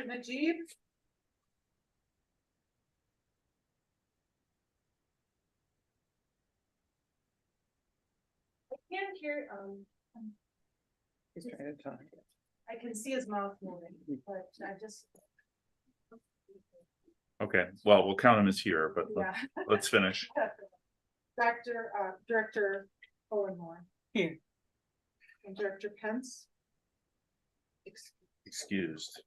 Najib. I can't hear, He's trying to talk. I can see his mouth moving, but I just. Okay, well, we'll count him as here, but Yeah. let's finish. Director Owenmore. Here. And Director Pence. Excused.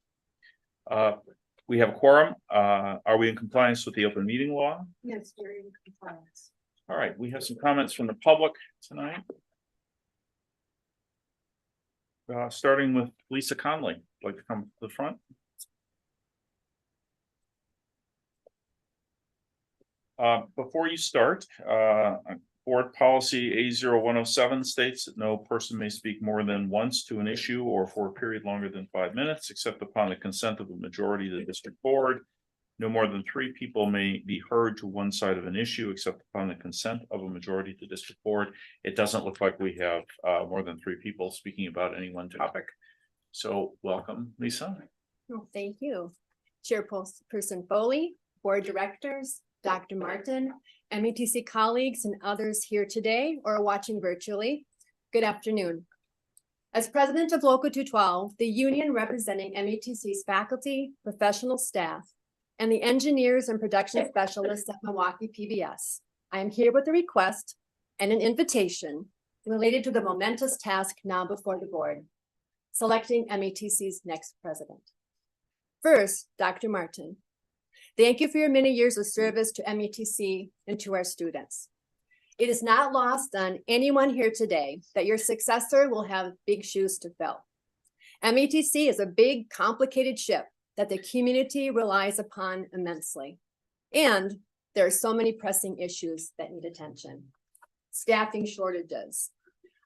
We have a quorum. Are we in compliance with the open meeting law? Yes, we're in compliance. All right, we have some comments from the public tonight. Starting with Lisa Conley, like to come to the front. Before you start, board policy A0107 states that no person may speak more than once to an issue or for a period longer than 5 minutes, except upon the consent of a majority of the district board. No more than 3 people may be heard to one side of an issue, except upon the consent of a majority of the district board. It doesn't look like we have more than 3 people speaking about any one topic. So welcome, Lisa. Well, thank you. Chairperson Foley, board directors, Dr. Martin, MATC colleagues, and others here today or watching virtually. Good afternoon. As president of Local 212, the union representing MATC's faculty, professional staff, and the engineers and production specialists at Milwaukee PBS, I am here with a request and an invitation related to the momentous task now before the board, selecting MATC's next president. First, Dr. Martin, thank you for your many years of service to MATC and to our students. It is not lost on anyone here today that your successor will have big shoes to fill. MATC is a big, complicated ship that the community relies upon immensely. And there are so many pressing issues that need attention. Staffing shortages,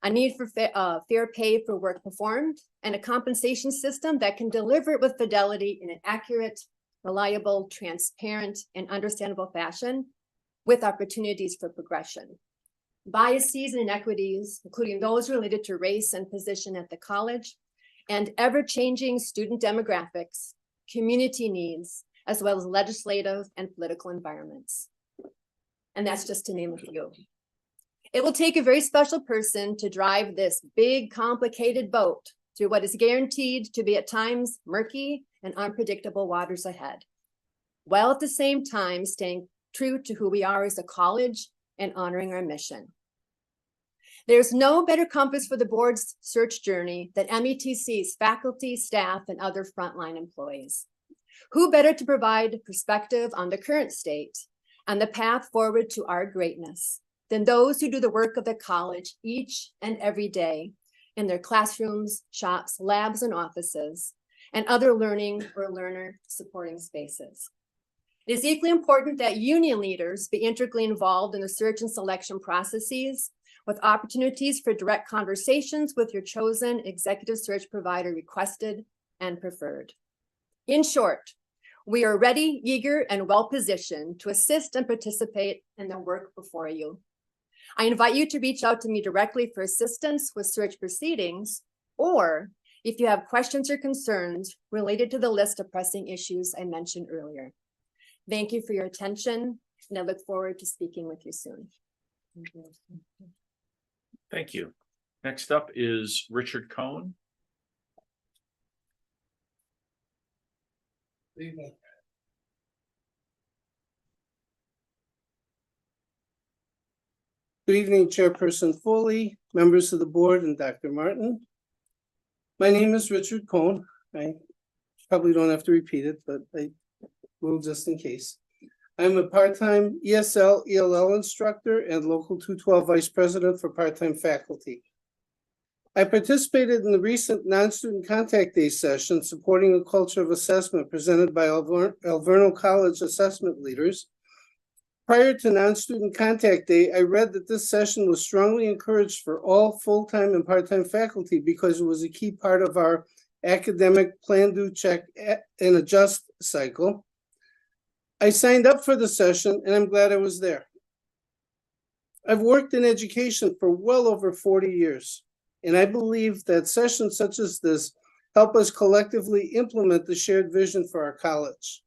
a need for fair pay for work performed, and a compensation system that can deliver it with fidelity in an accurate, reliable, transparent, and understandable fashion with opportunities for progression. Biases and inequities, including those related to race and position at the college, and ever-changing student demographics, community needs, as well as legislative and political environments. And that's just to name a few. It will take a very special person to drive this big, complicated boat through what is guaranteed to be at times murky and unpredictable waters ahead, while at the same time staying true to who we are as a college and honoring our mission. There's no better compass for the board's search journey than MATC's faculty, staff, and other frontline employees. Who better to provide perspective on the current state and the path forward to our greatness than those who do the work of the college each and every day in their classrooms, shops, labs, and offices, and other learning or learner supporting spaces. It is equally important that union leaders be integrally involved in the search and selection processes with opportunities for direct conversations with your chosen executive search provider requested and preferred. In short, we are ready, eager, and well-positioned to assist and participate in the work before you. I invite you to reach out to me directly for assistance with search proceedings, or if you have questions or concerns related to the list of pressing issues I mentioned earlier. Thank you for your attention, and I look forward to speaking with you soon. Thank you. Next up is Richard Cohn. Good evening. Good evening, Chairperson Foley, members of the board, and Dr. Martin. My name is Richard Cohn. I probably don't have to repeat it, but I will just in case. I'm a part-time ESL, ELL instructor and Local 212 Vice President for part-time faculty. I participated in the recent non-student contact day session supporting a culture of assessment presented by Alverno College assessment leaders. Prior to non-student contact day, I read that this session was strongly encouraged for all full-time and part-time faculty because it was a key part of our academic plan, do, check, and adjust cycle. I signed up for the session and I'm glad I was there. I've worked in education for well over 40 years, and I believe that sessions such as this help us collectively implement the shared vision for our college.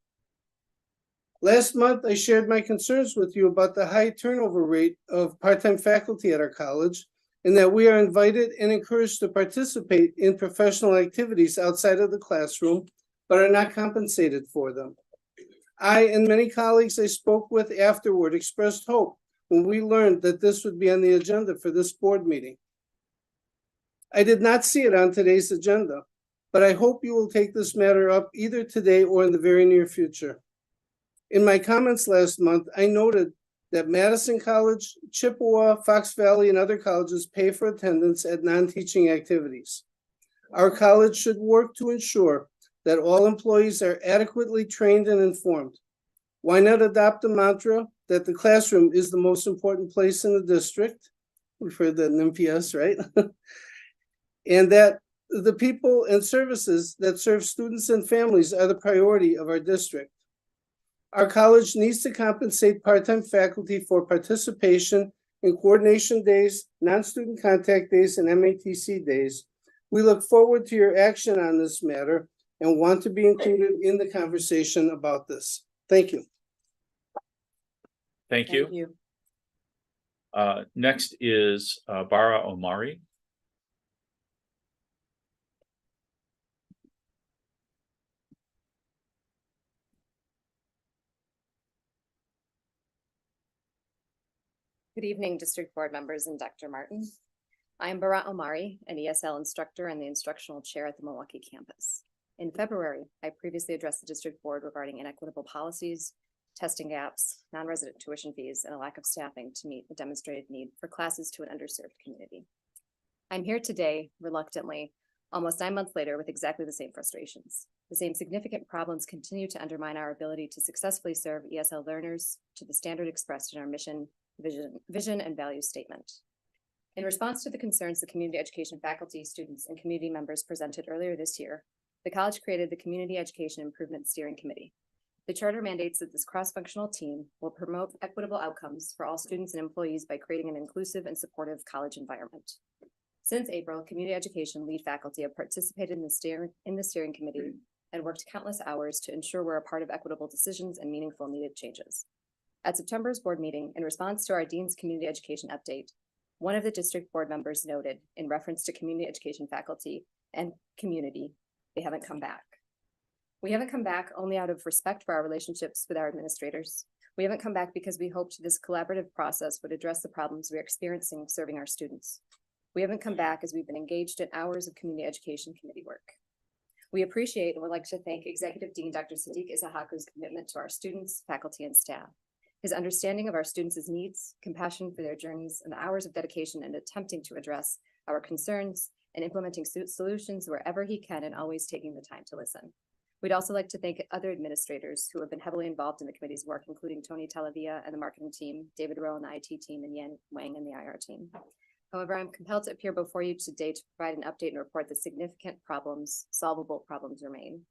Last month, I shared my concerns with you about the high turnover rate of part-time faculty at our college, and that we are invited and encouraged to participate in professional activities outside of the classroom, but are not compensated for them. I and many colleagues I spoke with afterward expressed hope when we learned that this would be on the agenda for this board meeting. I did not see it on today's agenda, but I hope you will take this matter up either today or in the very near future. In my comments last month, I noted that Madison College, Chippewa, Fox Valley, and other colleges pay for attendance at non-teaching activities. Our college should work to ensure that all employees are adequately trained and informed. Why not adopt the mantra that the classroom is the most important place in the district? We've heard that in MPS, right? And that the people and services that serve students and families are the priority of our district. Our college needs to compensate part-time faculty for participation in coordination days, non-student contact days, and MATC days. We look forward to your action on this matter and want to be included in the conversation about this. Thank you. Thank you. Next is Bara Omari. Good evening, District Board members and Dr. Martin. I am Bara Omari, an ESL instructor and the instructional chair at the Milwaukee campus. In February, I previously addressed the District Board regarding inequitable policies, testing gaps, non-resident tuition fees, and a lack of staffing to meet the demonstrated need for classes to an underserved community. I'm here today, reluctantly, almost 9 months later, with exactly the same frustrations. The same significant problems continue to undermine our ability to successfully serve ESL learners to the standard expressed in our mission, vision, and value statement. In response to the concerns the community education faculty, students, and community members presented earlier this year, the college created the Community Education Improvement Steering Committee. The charter mandates that this cross-functional team will promote equitable outcomes for all students and employees by creating an inclusive and supportive college environment. Since April, community education lead faculty have participated in the steering committee and worked countless hours to ensure we're a part of equitable decisions and meaningful needed changes. At September's board meeting, in response to our Dean's Community Education update, one of the district board members noted, in reference to community education faculty and community, they haven't come back. We haven't come back only out of respect for our relationships with our administrators. We haven't come back because we hoped this collaborative process would address the problems we're experiencing serving our students. We haven't come back as we've been engaged in hours of community education committee work. We appreciate and would like to thank Executive Dean Dr. Sadiq Issahaku's commitment to our students, faculty, and staff. His understanding of our students' needs, compassion for their journeys, and the hours of dedication in attempting to address our concerns and implementing solutions wherever he can and always taking the time to listen. We'd also like to thank other administrators who have been heavily involved in the committee's work, including Tony Talavia and the marketing team, David Rowe and the IT team, and Yan Wang and the IR team. However, I'm compelled to appear before you today to provide an update and report that significant problems, solvable problems remain.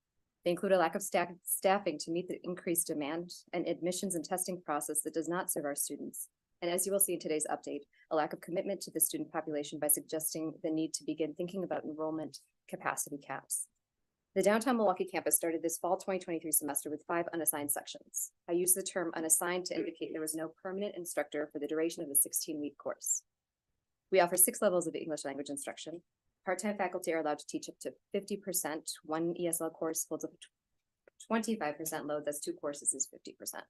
They include a lack of staffing to meet the increased demand, an admissions and testing process that does not serve our students, and as you will see in today's update, a lack of commitment to the student population by suggesting the need to begin thinking about enrollment capacity caps. The downtown Milwaukee campus started this fall 2023 semester with 5 unassigned sections. I use the term unassigned to indicate there was no permanent instructor for the duration of the 16-week course. We offer 6 levels of English language instruction. Part-time faculty are allowed to teach up to 50%. One ESL course holds a 25% load, that's 2 courses is 50%.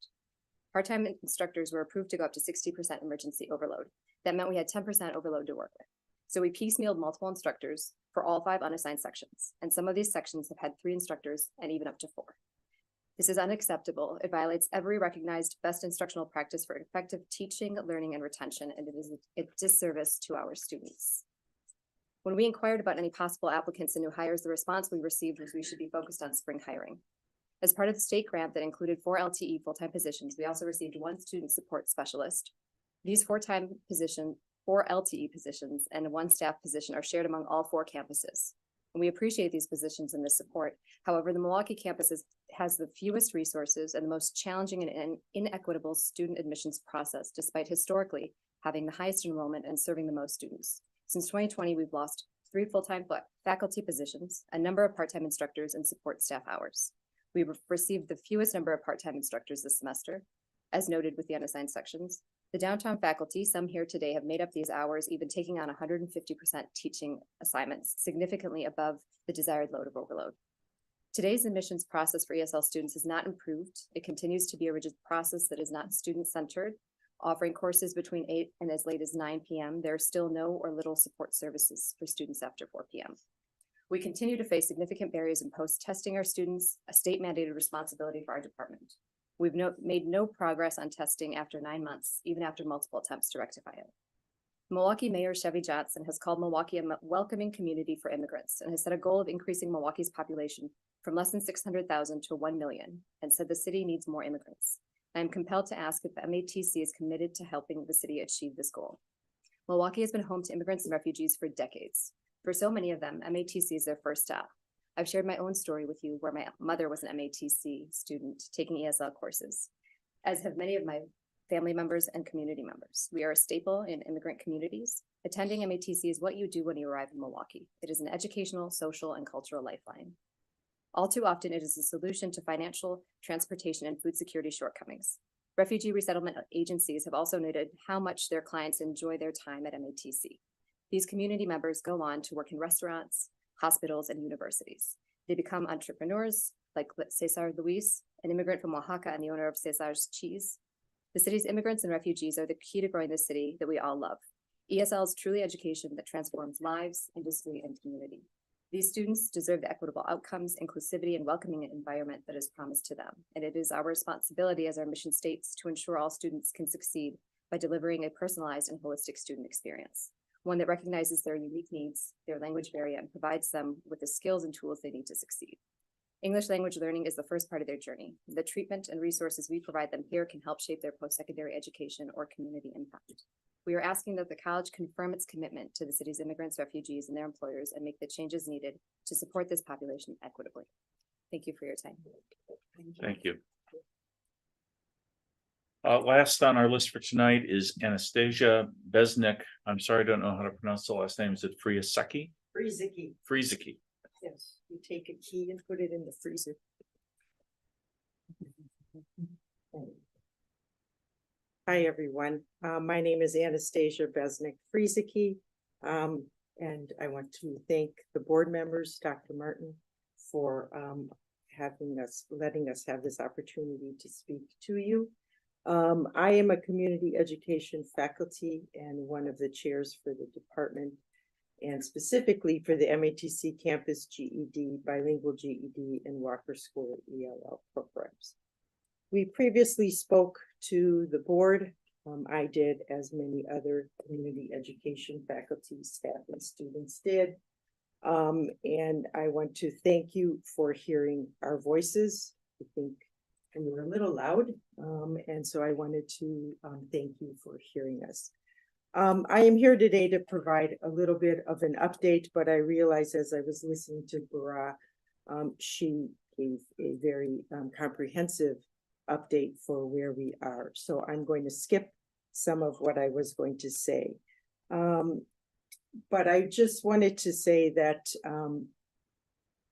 Part-time instructors were approved to go up to 60% emergency overload. That meant we had 10% overload to work with. So we piecemealed multiple instructors for all 5 unassigned sections, and some of these sections have had 3 instructors and even up to 4. This is unacceptable. It violates every recognized best instructional practice for effective teaching, learning, and retention, and it is a disservice to our students. When we inquired about any possible applicants and new hires, the response we received was we should be focused on spring hiring. As part of the state grant that included 4 LTE full-time positions, we also received 1 student support specialist. These 4 LTE positions and 1 staff position are shared among all 4 campuses. And we appreciate these positions and this support. However, the Milwaukee campus has the fewest resources and the most challenging and inequitable student admissions process, despite historically having the highest enrollment and serving the most students. Since 2020, we've lost 3 full-time faculty positions, a number of part-time instructors, and support staff hours. We received the fewest number of part-time instructors this semester, as noted with the unassigned sections. The downtown faculty, some here today, have made up these hours, even taking on 150% teaching assignments, significantly above the desired load of overload. Today's admissions process for ESL students has not improved. It continues to be a rigid process that is not student-centered. Offering courses between 8 and as late as 9 p.m., there are still no or little support services for students after 4 p.m. We continue to face significant barriers in post-testing our students, a state-mandated responsibility for our department. We've made no progress on testing after 9 months, even after multiple attempts to rectify it. Milwaukee Mayor Chevy Johnson has called Milwaukee a welcoming community for immigrants and has set a goal of increasing Milwaukee's population from less than 600,000 to 1 million, and said the city needs more immigrants. I am compelled to ask if the MATC is committed to helping the city achieve this goal. Milwaukee has been home to immigrants and refugees for decades. For so many of them, MATC is their first stop. I've shared my own story with you where my mother was an MATC student taking ESL courses, as have many of my family members and community members. We are a staple in immigrant communities. Attending MATC is what you do when you arrive in Milwaukee. It is an educational, social, and cultural lifeline. All too often, it is a solution to financial, transportation, and food security shortcomings. Refugee resettlement agencies have also noted how much their clients enjoy their time at MATC. These community members go on to work in restaurants, hospitals, and universities. They become entrepreneurs, like Cesar Luis, an immigrant from Oaxaca and the owner of Cesar's Cheese. The city's immigrants and refugees are the key to growing this city that we all love. ESL is truly education that transforms lives, industry, and community. These students deserve the equitable outcomes, inclusivity, and welcoming environment that is promised to them. And it is our responsibility, as our mission states, to ensure all students can succeed by delivering a personalized and holistic student experience, one that recognizes their unique needs, their language barrier, and provides them with the skills and tools they need to succeed. English language learning is the first part of their journey. The treatment and resources we provide them here can help shape their post-secondary education or community impact. We are asking that the college confirm its commitment to the city's immigrants, refugees, and their employers, and make the changes needed to support this population equitably. Thank you for your time. Thank you. Last on our list for tonight is Anastasia Besnik. I'm sorry, I don't know how to pronounce the last name. Is it Friasecki? Freezicky. Friesecke. Yes, you take a key and put it in the freezer. Hi, everyone. My name is Anastasia Besnik Friesecke. And I want to thank the board members, Dr. Martin, for letting us have this opportunity to speak to you. I am a community education faculty and one of the chairs for the department, and specifically for the MATC Campus GED, Bilingual GED, and Walker School ELL programs. We previously spoke to the board. I did, as many other community education faculty, staff, and students did. And I want to thank you for hearing our voices. I think we were a little loud, and so I wanted to thank you for hearing us. I am here today to provide a little bit of an update, but I realized as I was listening to Bara, she gave a very comprehensive update for where we are. So I'm going to skip some of what I was going to say. But I just wanted to say that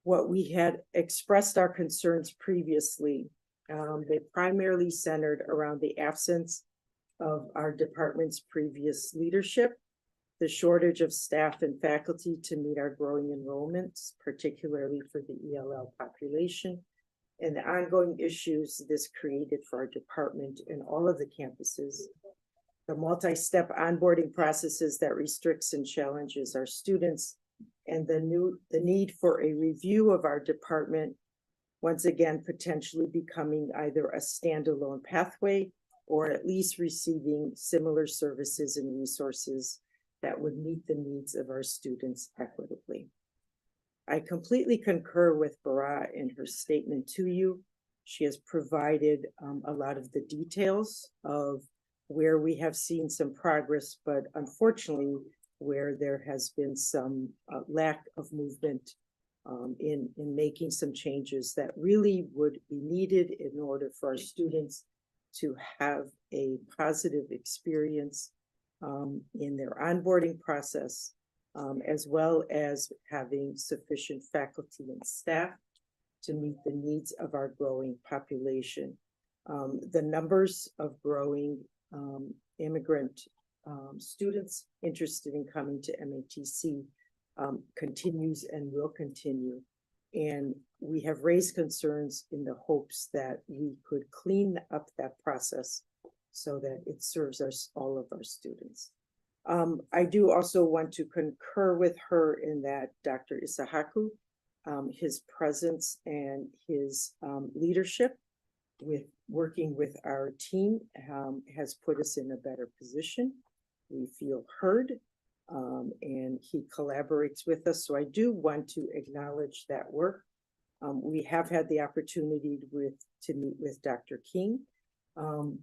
what we had expressed our concerns previously, they primarily centered around the absence of our department's previous leadership, the shortage of staff and faculty to meet our growing enrollments, particularly for the ELL population, and the ongoing issues this created for our department and all of the campuses, the multi-step onboarding processes that restricts and challenges our students, and the need for a review of our department, once again, potentially becoming either a standalone pathway or at least receiving similar services and resources that would meet the needs of our students equitably. I completely concur with Bara in her statement to you. She has provided a lot of the details of where we have seen some progress, but unfortunately, where there has been some lack of movement in making some changes that really would be needed in order for our students to have a positive experience in their onboarding process, as well as having sufficient faculty and staff to meet the needs of our growing population. The numbers of growing immigrant students interested in coming to MATC continues and will continue. And we have raised concerns in the hopes that we could clean up that process so that it serves us, all of our students. I do also want to concur with her in that Dr. Isahaku, his presence and his leadership with working with our team has put us in a better position. We feel heard, and he collaborates with us. So I do want to acknowledge that work. We have had the opportunity to meet with Dr. King,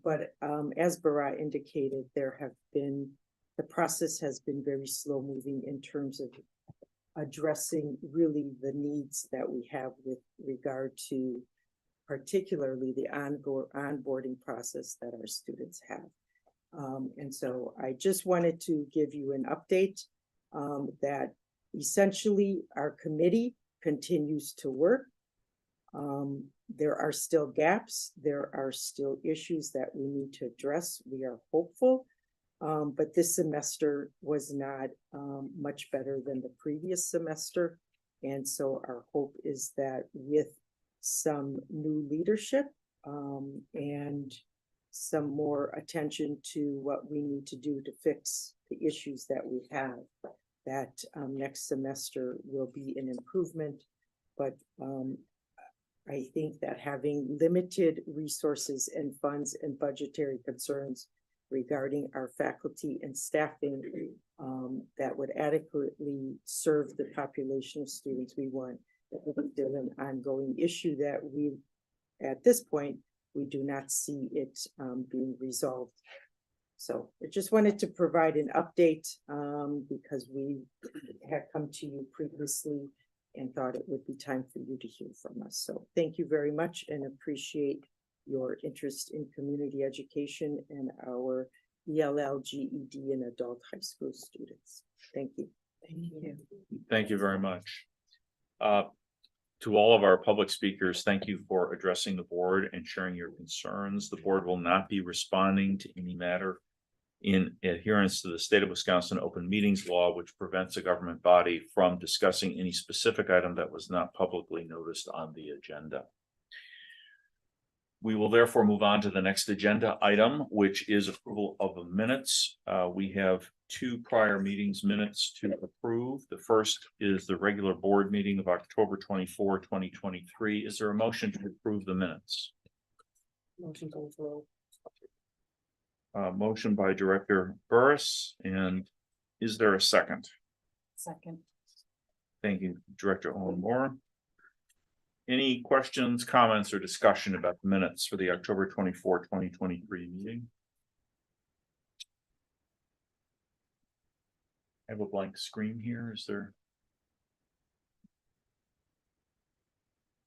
but as Bara indicated, the process has been very slow moving in terms of addressing really the needs that we have with regard to particularly the onboarding process that our students have. And so I just wanted to give you an update that essentially our committee continues to work. There are still gaps. There are still issues that we need to address. We are hopeful, but this semester was not much better than the previous semester. And so our hope is that with some new leadership and some more attention to what we need to do to fix the issues that we have, that next semester will be an improvement. But I think that having limited resources and funds and budgetary concerns regarding our faculty and staffing that would adequately serve the population of students we want, is still an ongoing issue that we, at this point, we do not see it being resolved. So I just wanted to provide an update because we had come to you previously and thought it would be time for you to hear from us. So thank you very much and appreciate your interest in community education and our ELL, GED, and adult high school students. Thank you. Thank you. Thank you very much. To all of our public speakers, thank you for addressing the board and sharing your concerns. The board will not be responding to any matter in adherence to the state of Wisconsin open meetings law, which prevents a government body from discussing any specific item that was not publicly noticed on the agenda. We will therefore move on to the next agenda item, which is approval of the minutes. We have two prior meetings minutes to approve. The first is the regular board meeting of October 24, 2023. Is there a motion to approve the minutes? Motion to approve. Motion by Director Burris, and is there a second? Second. Thank you, Director Owen Moore. Any questions, comments, or discussion about the minutes for the October 24, 2023 meeting? I have a blank screen here. Is there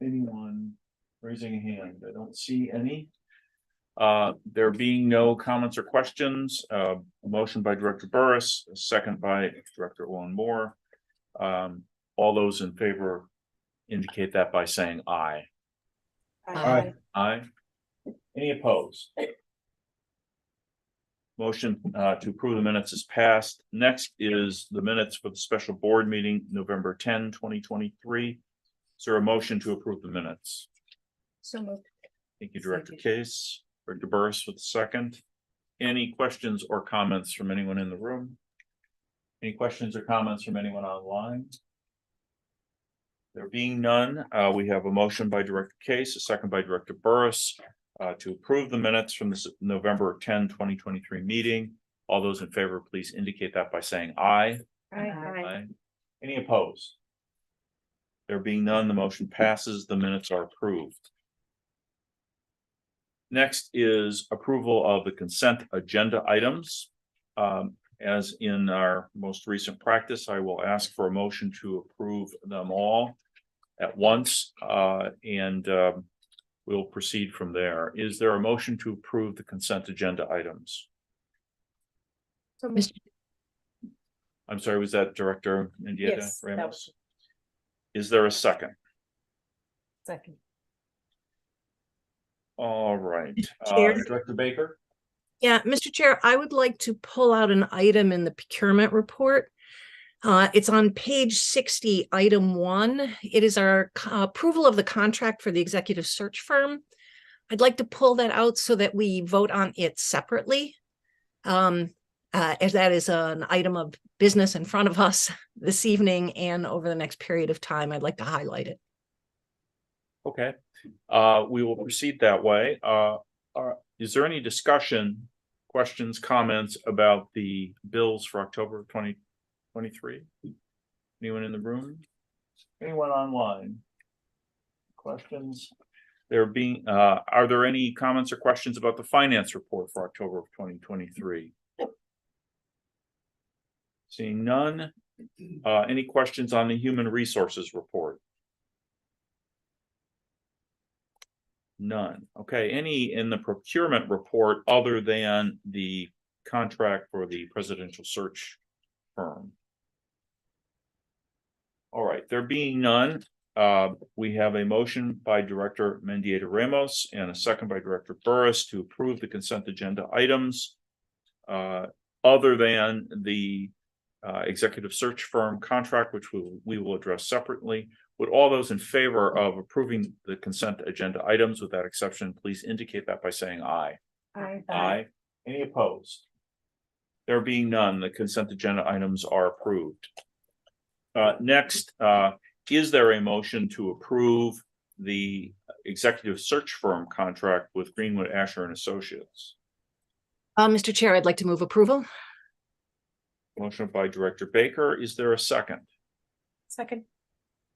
anyone raising a hand? I don't see any. There being no comments or questions, a motion by Director Burris, a second by Director Owen Moore. All those in favor indicate that by saying aye. Aye. Aye. Any opposed? Motion to approve the minutes is passed. Next is the minutes for the special board meeting, November 10, 2023. Is there a motion to approve the minutes? So moved. Thank you, Director Second. Case. Director Burris with the second. Any questions or comments from anyone in the room? Any questions or comments from anyone online? There being none, we have a motion by Director Case, a second by Director Burris to approve the minutes from this November 10, 2023 meeting. All those in favor, please indicate that by saying aye. Aye. Any opposed? There being none, the motion passes. The minutes are approved. Next is approval of the consent agenda items. As in our most recent practice, I will ask for a motion to approve them all at once, and we'll proceed from there. Is there a motion to approve the consent agenda items? So Mr. I'm sorry, was that Director Mendieta Yes, that Ramos? was- Is there a second? Second. All right, Chair? Director Baker? Yeah, Mr. Chair, I would like to pull out an item in the procurement report. It's on page 60, item 1. It is our approval of the contract for the executive search firm. I'd like to pull that out so that we vote on it separately. As that is an item of business in front of us this evening and over the next period of time, I'd like to highlight it. Okay, we will proceed that way. Is there any discussion, questions, comments about the bills for October 2023? Anyone in the room? Anyone online? Questions? Are there any comments or questions about the finance report for October of 2023? Seeing none, any questions on the human resources report? None. Okay, any in the procurement report other than the contract for the presidential search firm? All right, there being none, we have a motion by Director Mendieta Ramos and a second by Director Burris to approve the consent agenda items other than the executive search firm contract, which we will address separately. Would all those in favor of approving the consent agenda items with that exception, please indicate that by saying aye. Aye. Aye. Any opposed? There being none, the consent agenda items are approved. Next, is there a motion to approve the executive search firm contract with Greenwood Asher and Associates? Mr. Chair, I'd like to move approval. Motion by Director Baker. Is there a second? Second.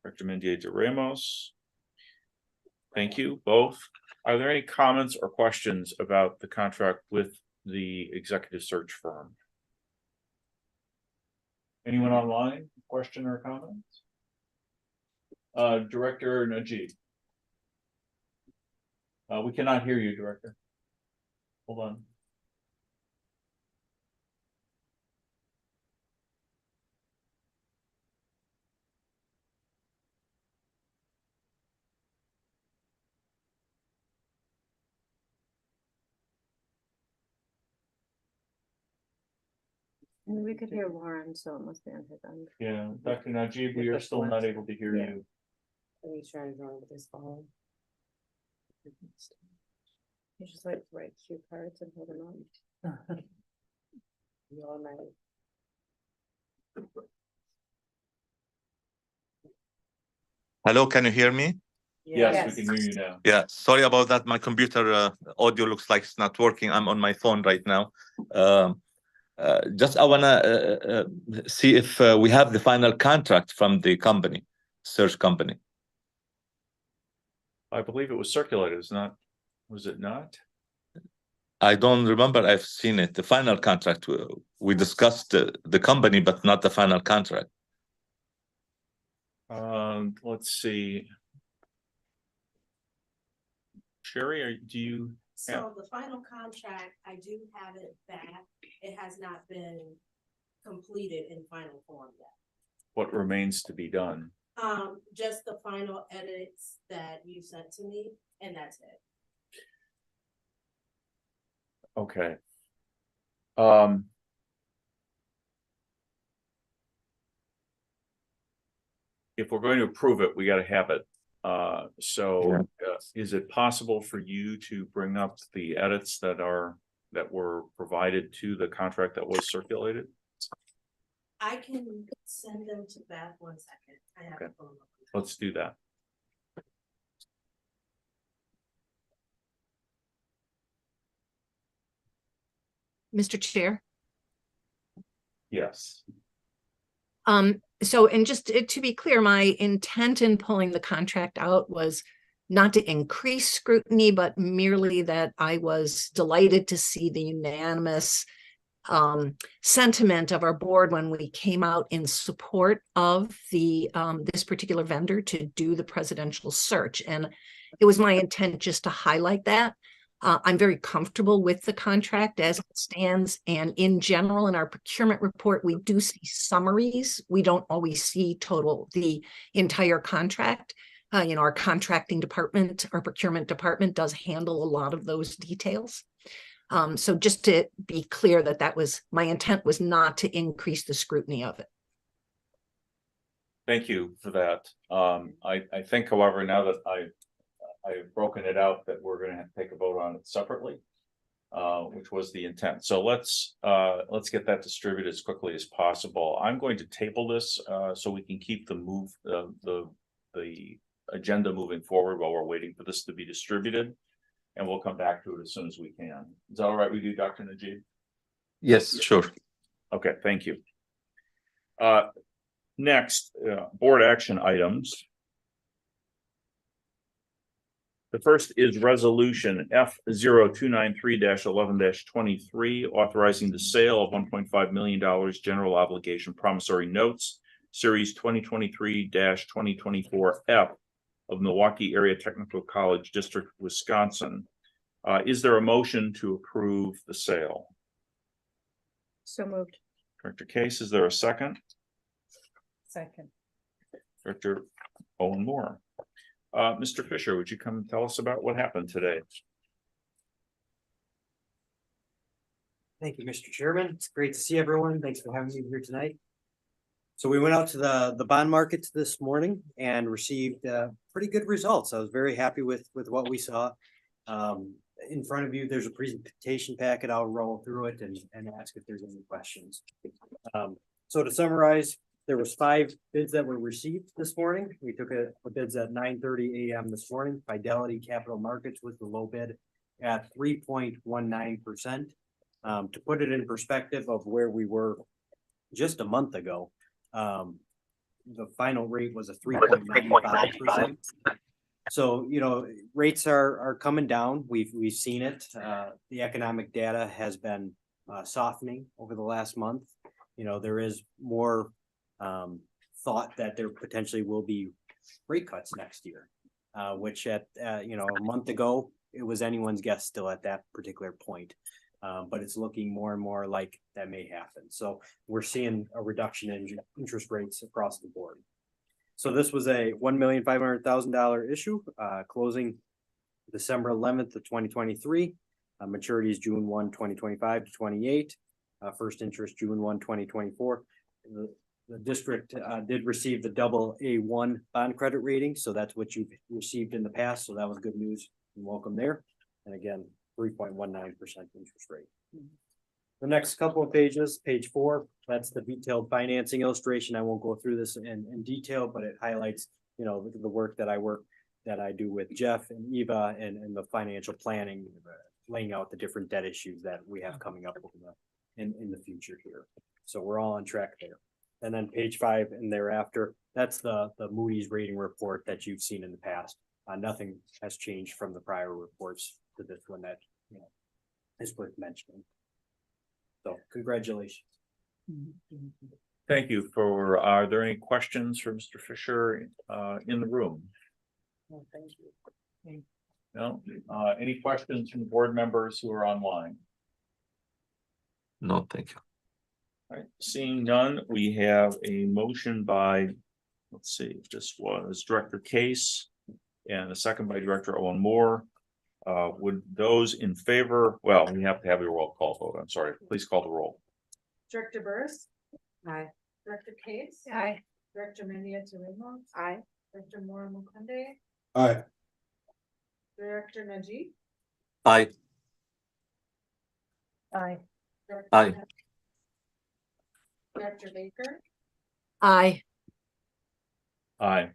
Director Mendieta Ramos. Thank you both. Are there any comments or questions about the contract with the executive search firm? Anyone online? Question or comments? Director Najib. We cannot hear you, Director. Hold on. And we could hear Lauren, so it must be on his end. Yeah, Dr. Najib, we are still not able to hear you. Are you trying to join with his phone? You just like write cue cards and hold them on. You all night. Hello, can you hear me? Yes, we can hear you now. Yeah, sorry about that. My computer audio looks like it's not working. I'm on my phone right now. Just I wanna see if we have the final contract from the company, search company. I believe it was circulated, was it not? I don't remember. I've seen it. The final contract. We discussed the company, but not the final contract. Let's see. Sherry, do you? So the final contract, I do have it back. It has not been completed in final form yet. What remains to be done? Just the final edits that you sent to me, and that's it. Okay. If we're going to approve it, we got to have it. Is it possible for you to bring up the edits that were provided to the contract that was circulated? I can send them to Beth 1 second. I have Okay. a phone number. Let's do that. Mr. Chair. Yes. So, and just to be clear, my intent in pulling the contract out was not to increase scrutiny, but merely that I was delighted to see the unanimous sentiment of our board when we came out in support of the this particular vendor to do the presidential search. And it was my intent just to highlight that. I'm very comfortable with the contract as it stands, and in general, in our procurement report, we do see summaries. We don't always see the entire contract. Our contracting department, our procurement department does handle a lot of those details. So just to be clear that my intent was not to increase the scrutiny of it. Thank you for that. I think, however, now that I've broken it out, that we're gonna have to take a vote on it separately, which was the intent. So let's get that distributed as quickly as possible. I'm going to table this, so we can keep the agenda moving forward while we're waiting for this to be distributed. And we'll come back to it as soon as we can. Is that all right with you, Dr. Najib? Yes, sure. Okay, thank you. Next, board action items. The first is resolution F0293-11-23, authorizing the sale of $1.5 million general obligation promissory notes, series 2023-2024F of Milwaukee Area Technical College District, Wisconsin. Is there a motion to approve the sale? So moved. Director Case, is there a second? Second. Director Owen Moore. Mr. Fisher, would you come and tell us about what happened today? Thank you, Mr. Chairman. It's great to see everyone. Thanks for having me here tonight. So we went out to the bond markets this morning and received pretty good results. I was very happy with what we saw. In front of you, there's a presentation packet. I'll roll through it and ask if there's any questions. So to summarize, there was 5 bids that were received this morning. We took a bids at 9:30 a.m. this morning. Fidelity Capital Markets was the low bid at 3.19%. To put it in perspective of where we were just a month ago, the final rate was a 3.95%. So, rates are coming down. We've seen it. The economic data has been softening over the last month. There is more thought that there potentially will be rate cuts next year, which at a month ago, it was anyone's guess still at that particular point. But it's looking more and more like that may happen. So we're seeing a reduction in interest rates across the board. So this was a $1,500,000 issue, closing December 11th of 2023. Maturity is June 1, 2025 to 28. First interest June 1, 2024. The district did receive the AA1 bond credit rating. So that's what you've received in the past. So that was good news and welcome there. And again, 3.19% interest rate. The next couple of pages, page 4, that's the detailed financing illustration. I won't go through this in detail, but it highlights, the work that I do with Jeff and Eva and the financial planning, laying out the different debt issues that we have coming up in the future here. So we're all on track there. And then page 5 and thereafter, that's the Moody's rating report that you've seen in the past. Nothing has changed from the prior reports to this one that is worth mentioning. So congratulations. Thank you. Are there any questions for Mr. Fisher in the room? Well, thank you. No? Any questions from board members who are online? No, thank you. All right, seeing none, we have a motion by, let's see, if this was Director Case and a second by Director Owen Moore. Would those in favor, well, we have to have a roll call vote. I'm sorry. Please call the roll. Director Burris, Aye. Director Case, Aye. Director Mendieta-Ramos, Aye. Director Moore Mukunde, Aye. Director Najib. Aye. Aye. Director Aye. Director Baker, Aye. Aye.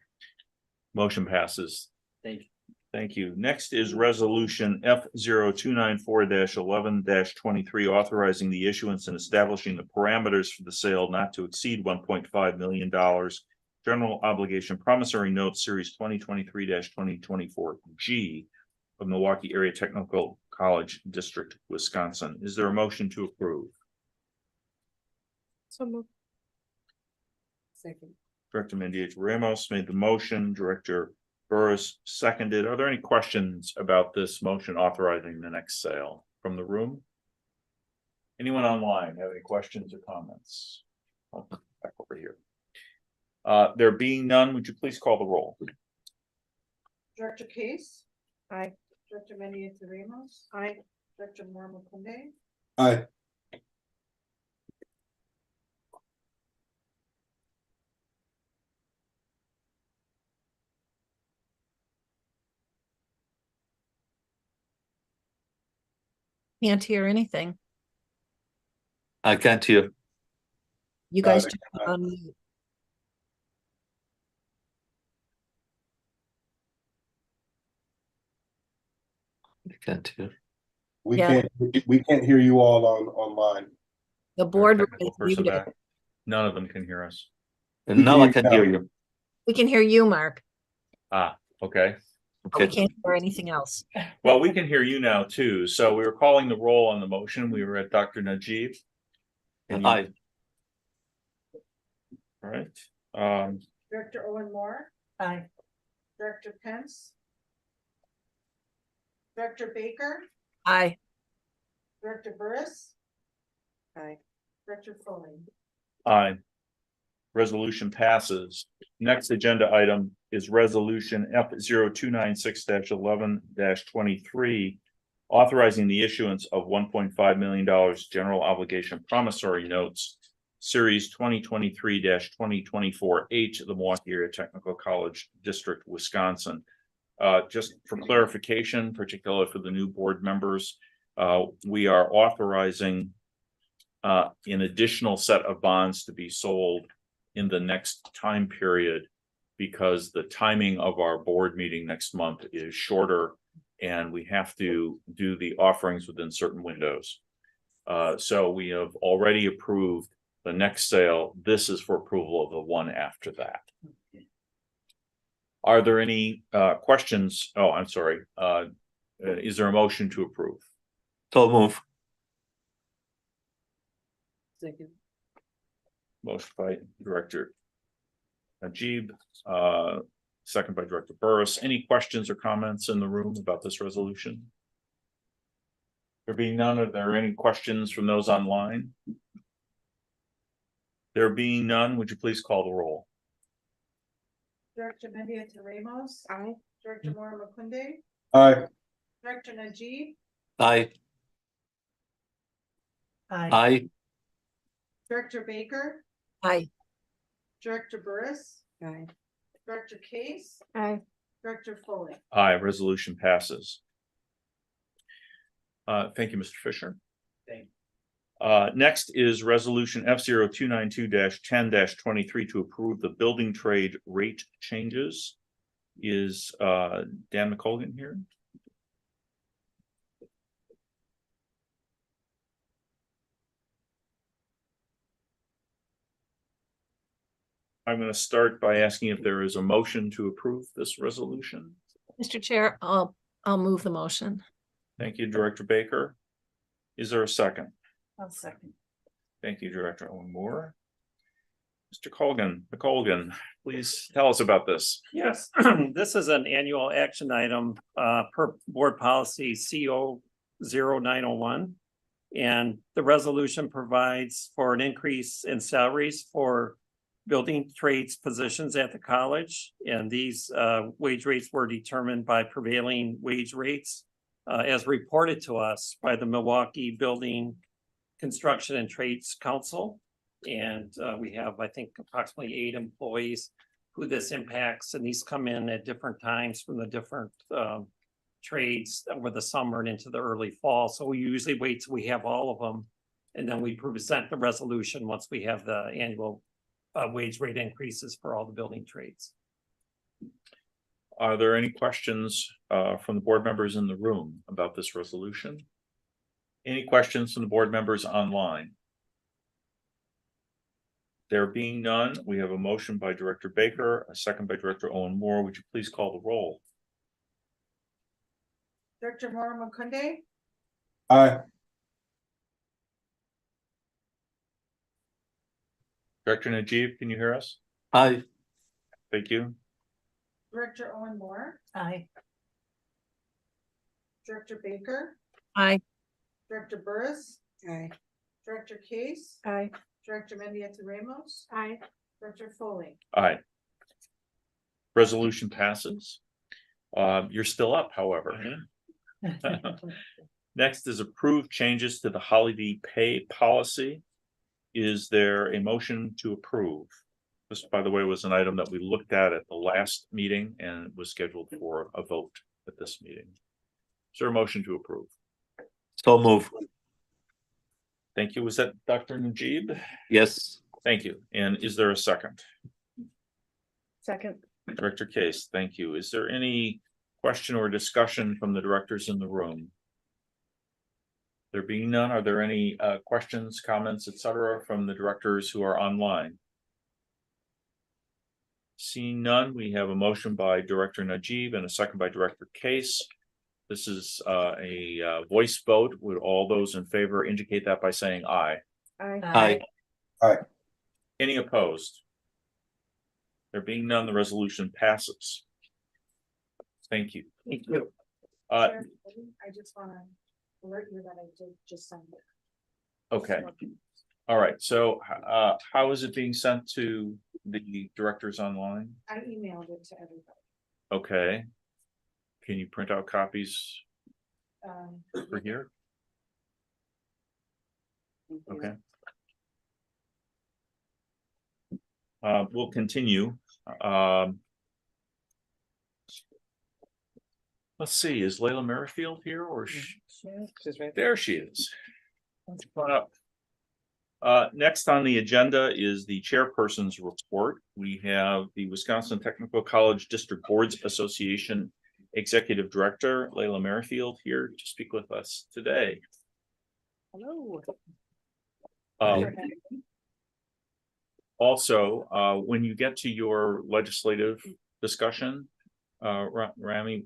Motion passes. Thank you. Thank you. Next is resolution F0294-11-23, authorizing the issuance and establishing the parameters for the sale not to exceed $1.5 million. General obligation promissory note series 2023-2024G of Milwaukee Area Technical College District, Wisconsin. Is there a motion to approve? So moved. Second. Director Mendieta-Ramos made the motion. Director Burris seconded. Are there any questions about this motion authorizing the next sale from the room? Anyone online have any questions or comments? Oh, back over here. There being none, would you please call the roll? Director Case. Aye. Director Mendieta Ramos. Aye. Director Mormon-Kunde. Aye. Can't hear anything. I can't hear. You guys turn it on mute. I can't hear. Yeah. We can't hear you all online. The board Technical is person muted. back. None of them can hear us. And now I can hear you. We can hear you, Mark, Ah, okay. but we Okay. can't hear anything else. Well, we can hear you now too. So we were calling the roll on the motion. We were at Dr. Najib. And you- Aye. All right. Director Owen Moore. Aye. Director Pence. Director Baker. Aye. Director Burris. Aye. Director Foley. Aye. Resolution passes. Next agenda item is resolution F 296 11 23. Authorizing the issuance of $1.5 million general obligation promissory notes. Series 2023-2024H of the Milwaukee Area Technical College District, Wisconsin. Just for clarification, particularly for the new board members, we are authorizing an additional set of bonds to be sold in the next time period because the timing of our board meeting next month is shorter and we have to do the offerings within certain windows. So we have already approved the next sale. This is for approval of the one after that. Are there any questions? Oh, I'm sorry. Is there a motion to approve? So move. Second. Motion by Director Najib, second by Director Burris. Any questions or comments in the room about this resolution? There being none, are there any questions from those online? There being none, would you please call the roll? Director Mendieta Ramos. Aye. Director Mormon-Kunde. Aye. Director Najib. Aye. Aye. Director Baker. Aye. Director Burris. Aye. Director Case. Aye. Director Foley. Aye, resolution passes. Thank you, Mr. Fisher. Thank Next is resolution F 292 10 23 to approve the building trade rate changes. Is Dan McColgan here? I'm going to start by asking if there is a motion to approve this resolution. Mr. Chair, I'll move the motion. Thank you, Director Baker. Is there a second? I'll second. Thank you, Director Owen Moore. Mr. McColgan, please tell us about this. Yes, this is an annual action item per board policy CO 0901. And the resolution provides for an increase in salaries for building trades positions at the college. And these wage rates were determined by prevailing wage rates as reported to us by the Milwaukee Building Construction and Trades Council. And we have, I think, approximately 8 employees who this impacts, and these come in at different times from the different trades over the summer and into the early fall. So we usually wait till we have all of them, and then we present the resolution once we have the annual wage rate increases for all the building trades. Are there any questions from the board members in the room about this resolution? Any questions from the board members online? There being none, we have a motion by Director Baker, a second by Director Owen Moore. Would you please call the roll? Director Mormon-Kunde. Aye. Director Najib, can you hear us? Aye. Thank you. Director Owen Moore, Aye. Director Baker, Aye. Director Burris, Aye. Director Case, Aye. Director Mendieta Ramos, Aye. Director Foley. Aye. Resolution passes. You're still up, however. Next is approved changes to the holiday pay policy. Is there a motion to approve? This, by the way, was an item that we looked at the last meeting and was scheduled for a vote at this meeting. Is there a motion to approve? So move. Thank you. Was that Dr. Najib? Yes. Thank you. And is there a second? Second. Director Case, thank you. Is there any question or discussion from the directors in the room? There being none, are there any questions, comments, etc., from the directors who are online? Seeing none, we have a motion by Director Najib and a second by Director Case. This is a voice vote. Would all those in favor indicate that by saying aye? Aye. Any opposed? There being none, the resolution passes. Thank you. Thank you. I just wanna alert you that I did just send it. Okay. All right. So how is it being sent to the directors online? I emailed it to everybody. Okay. Can you print out copies for here? Okay. We'll continue. Let's see, is Layla Merrifield here or there she is. Come on up. Next on the agenda is the chairperson's report. We have the Wisconsin Technical College District Boards Association Executive Director, Layla Merrifield, here to speak with us today. Hello. Also, when you get to your legislative discussion, Rami,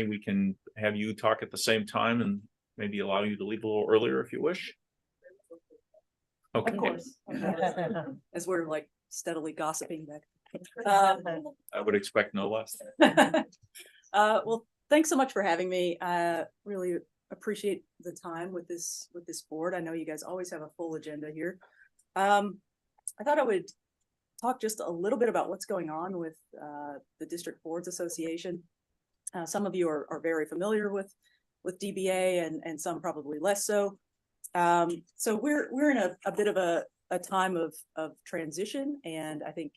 we can have you talk at the same time and maybe allow you to leave a little earlier if you wish. Okay. Of course. As we're like steadily gossiping back. I would expect no less. Well, thanks so much for having me. I really appreciate the time with this board. I know you guys always have a full agenda here. I thought I would talk just a little bit about what's going on with the District Boards Association. Some of you are very familiar with DBA and some probably less so. So we're in a bit of a time of transition, and I think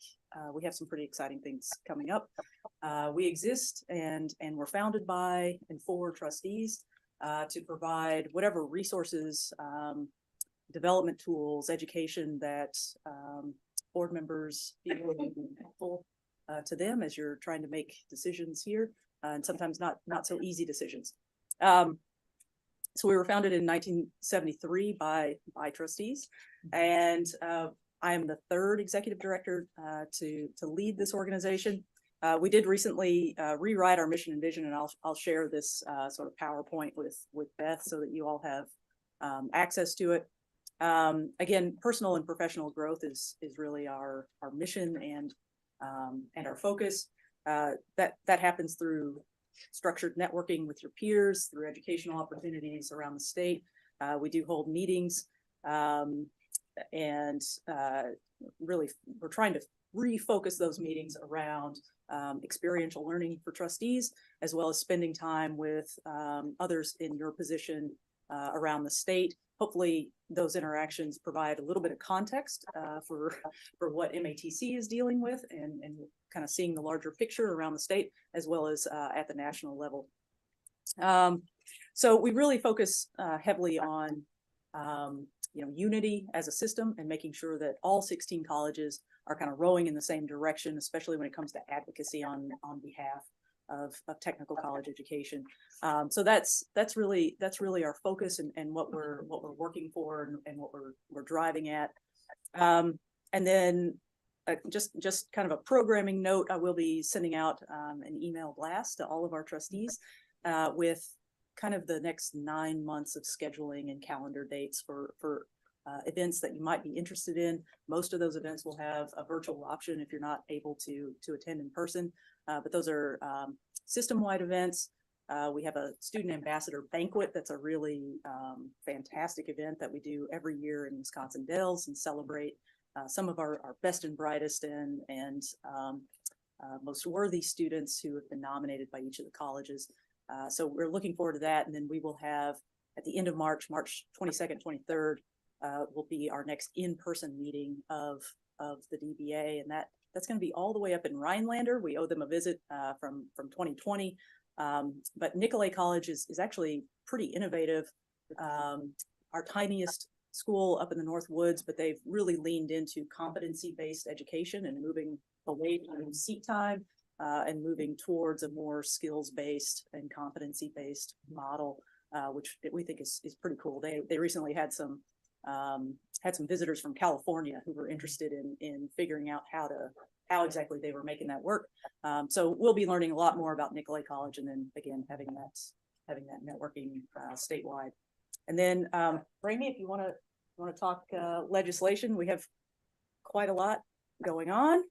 we have some pretty exciting things coming up. We exist and we're founded by and for trustees to provide whatever resources, development tools, education that board members feel helpful to them as you're trying to make decisions here, and sometimes not so easy decisions. So we were founded in 1973 by trustees, and I am the third executive director to lead this organization. We did recently rewrite our mission and vision, and I'll share this sort of PowerPoint with Beth so that you all have access to it. Again, personal and professional growth is really our mission and our focus. That happens through structured networking with your peers, through educational opportunities around the state. We do hold meetings, and really we're trying to refocus those meetings around experiential learning for trustees, as well as spending time with others in your position around the state. Hopefully those interactions provide a little bit of context for what MATC is dealing with and kind of seeing the larger picture around the state, as well as at the national level. So we really focus heavily on unity as a system and making sure that all 16 colleges are kind of rowing in the same direction, especially when it comes to advocacy on behalf of technical college education. So that's really our focus and what we're working for and what we're driving at. And then just kind of a programming note, I will be sending out an email blast to all of our trustees with kind of the next 9 months of scheduling and calendar dates for events that you might be interested in. Most of those events will have a virtual option if you're not able to attend in person. but those are system-wide events. We have a student ambassador banquet. That's a really fantastic event that we do every year in Wisconsin Dells and celebrate some of our best and brightest and most worthy students who have been nominated by each of the colleges. So we're looking forward to that. And then we will have at the end of March, March 22nd, 23rd, will be our next in-person meeting of the DBA. And that's going to be all the way up in Rhinelander. We owe them a visit from 2020. But Nicolay College is actually pretty innovative. Our tiniest school up in the North Woods, but they've really leaned into competency-based education and moving away from seat time and moving towards a more skills-based and competency-based model, which we think is pretty cool. They recently had some visitors from California who were interested in figuring out how exactly they were making that work. So we'll be learning a lot more about Nicolay College, and then again having that networking statewide. And then Ramey, if you want to talk legislation, we have quite a lot going on.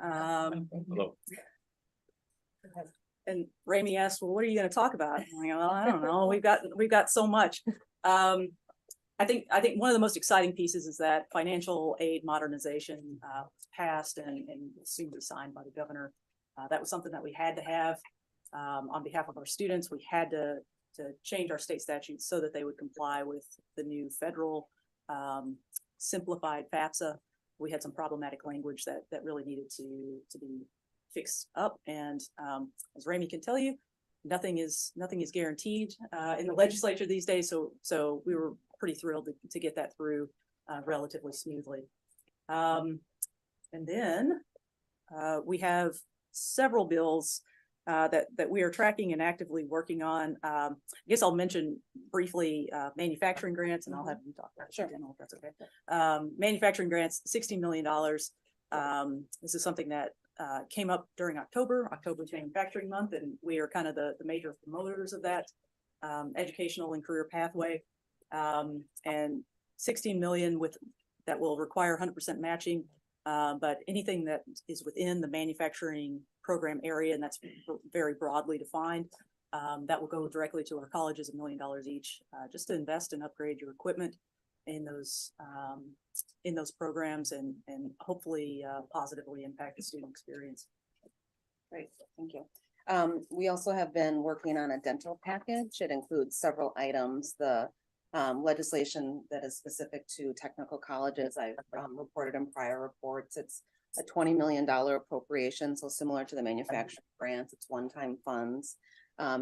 Hello. And Ramey asked, well, what are you going to talk about? I'm like, well, I don't know. We've got so much. I think one of the most exciting pieces is that financial aid modernization was passed and soon be signed by the governor. That was something that we had to have on behalf of our students. We had to change our state statutes so that they would comply with the new federal simplified FAFSA. We had some problematic language that really needed to be fixed up. And as Ramey can tell you, nothing is guaranteed in the legislature these days. So we were pretty thrilled to get that through relatively smoothly. And then we have several bills that we are tracking and actively working on. I guess I'll mention briefly manufacturing grants, and I'll have you talk about it. Sure. If that's okay. Manufacturing grants, $16 million. This is something that came up during October's Manufacturing Month, and we are kind of the major promoters of that educational and career pathway. And 16 million that will require 100% matching, but anything that is within the manufacturing program area, and that's very broadly defined, that will go directly to our colleges, $1 million each, just to invest and upgrade your equipment in those programs and hopefully positively impact the student experience. Great, thank you. We also have been working on a dental package. It includes several items. The legislation that is specific to technical colleges, I've reported in prior reports. It's a $20 million appropriation, so similar to the manufacturing grants. It's one-time funds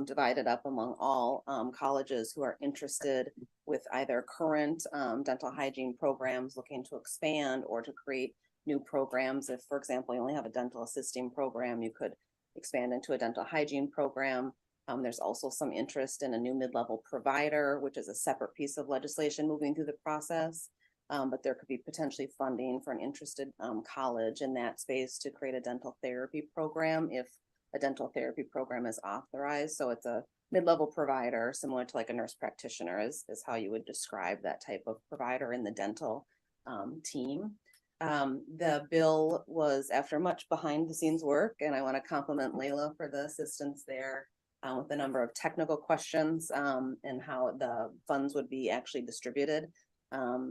divided up among all colleges who are interested with either current dental hygiene programs looking to expand or to create new programs. If, for example, you only have a dental assisting program, you could expand into a dental hygiene program. There's also some interest in a new mid-level provider, which is a separate piece of legislation moving through the process. But there could be potentially funding for an interested college in that space to create a dental therapy program if a dental therapy program is authorized. So it's a mid-level provider, similar to like a nurse practitioner is how you would describe that type of provider in the dental team. The bill was after much behind the scenes work, and I want to compliment Layla for the assistance there with the number of technical questions and how the funds would be actually distributed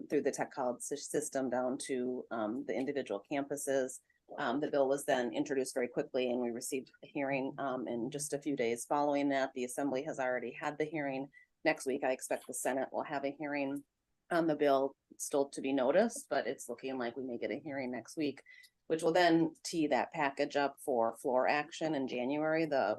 through the tech college system down to the individual campuses. The bill was then introduced very quickly, and we received a hearing in just a few days following that. The Assembly has already had the hearing. Next week, I expect the Senate will have a hearing on the bill, still to be noticed, but it's looking like we may get a hearing next week, which will then tee that package up for floor action in January. The